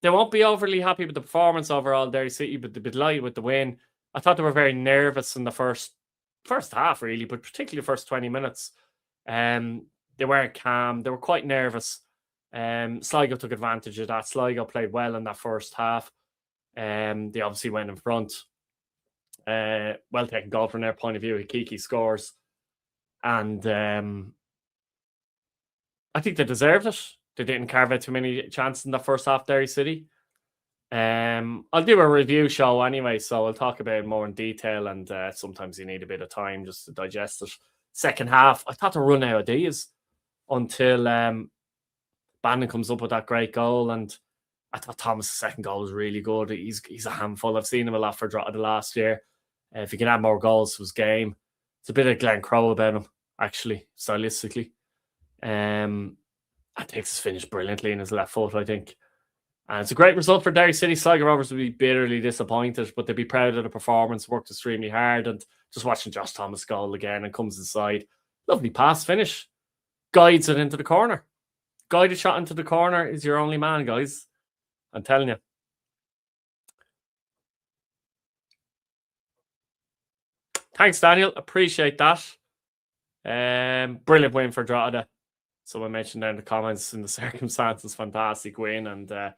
won't be overly happy with the performance overall, Derry City, but they'll be delighted with the win. I thought they were very nervous in the first half, really, but particularly the first 20 minutes. They weren't calm. They were quite nervous. Sligo took advantage of that. Sligo played well in that first half. They obviously went in front. Well taken goal from their point of view. Kiki scores. And I think they deserved it. They didn't carve out too many chances in the first half, Derry City. I'll do a review show anyway, so I'll talk about it more in detail, and sometimes you need a bit of time just to digest it. Second half, I thought to run out of ideas until Bannon comes up with that great goal, and I thought Thomas' second goal was really good. He's a handful. I've seen him a lot for Drogheda last year. If he can add more goals to his game, it's a bit of Glenn Crowe about him, actually, stylistically. I takes his finish brilliantly in his left foot, I think. And it's a great result for Derry City. Sligo Rovers will be bitterly disappointed, but they'll be proud of the performance, worked extremely hard, and just watching Josh Thomas goal again and comes inside. Lovely pass finish. Guides it into the corner. Guided shot into the corner is your only man, guys. I'm telling you. Thanks, Daniel. Appreciate that. Brilliant win for Drogheda. Someone mentioned there in the comments, in the circumstances, fantastic win. And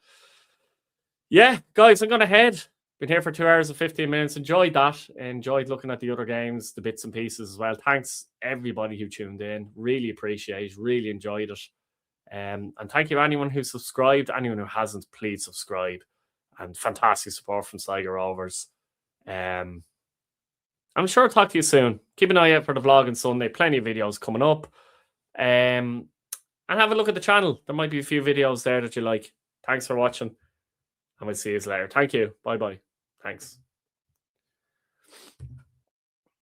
yeah, guys, I'm going to head. Been here for 2 hours and 15 minutes. Enjoyed that. Enjoyed looking at the other games, the bits and pieces as well. Thanks, everybody who tuned in. Really appreciate it. Really enjoyed it. And thank you, anyone who subscribed. Anyone who hasn't, please subscribe. and fantastic support from Sligo Rovers. I'm sure I'll talk to you soon. Keep an eye out for the vlog on Sunday. Plenty of videos coming up. And have a look at the channel. There might be a few videos there that you like. Thanks for watching. And we'll see you later. Thank you. Bye-bye. Thanks.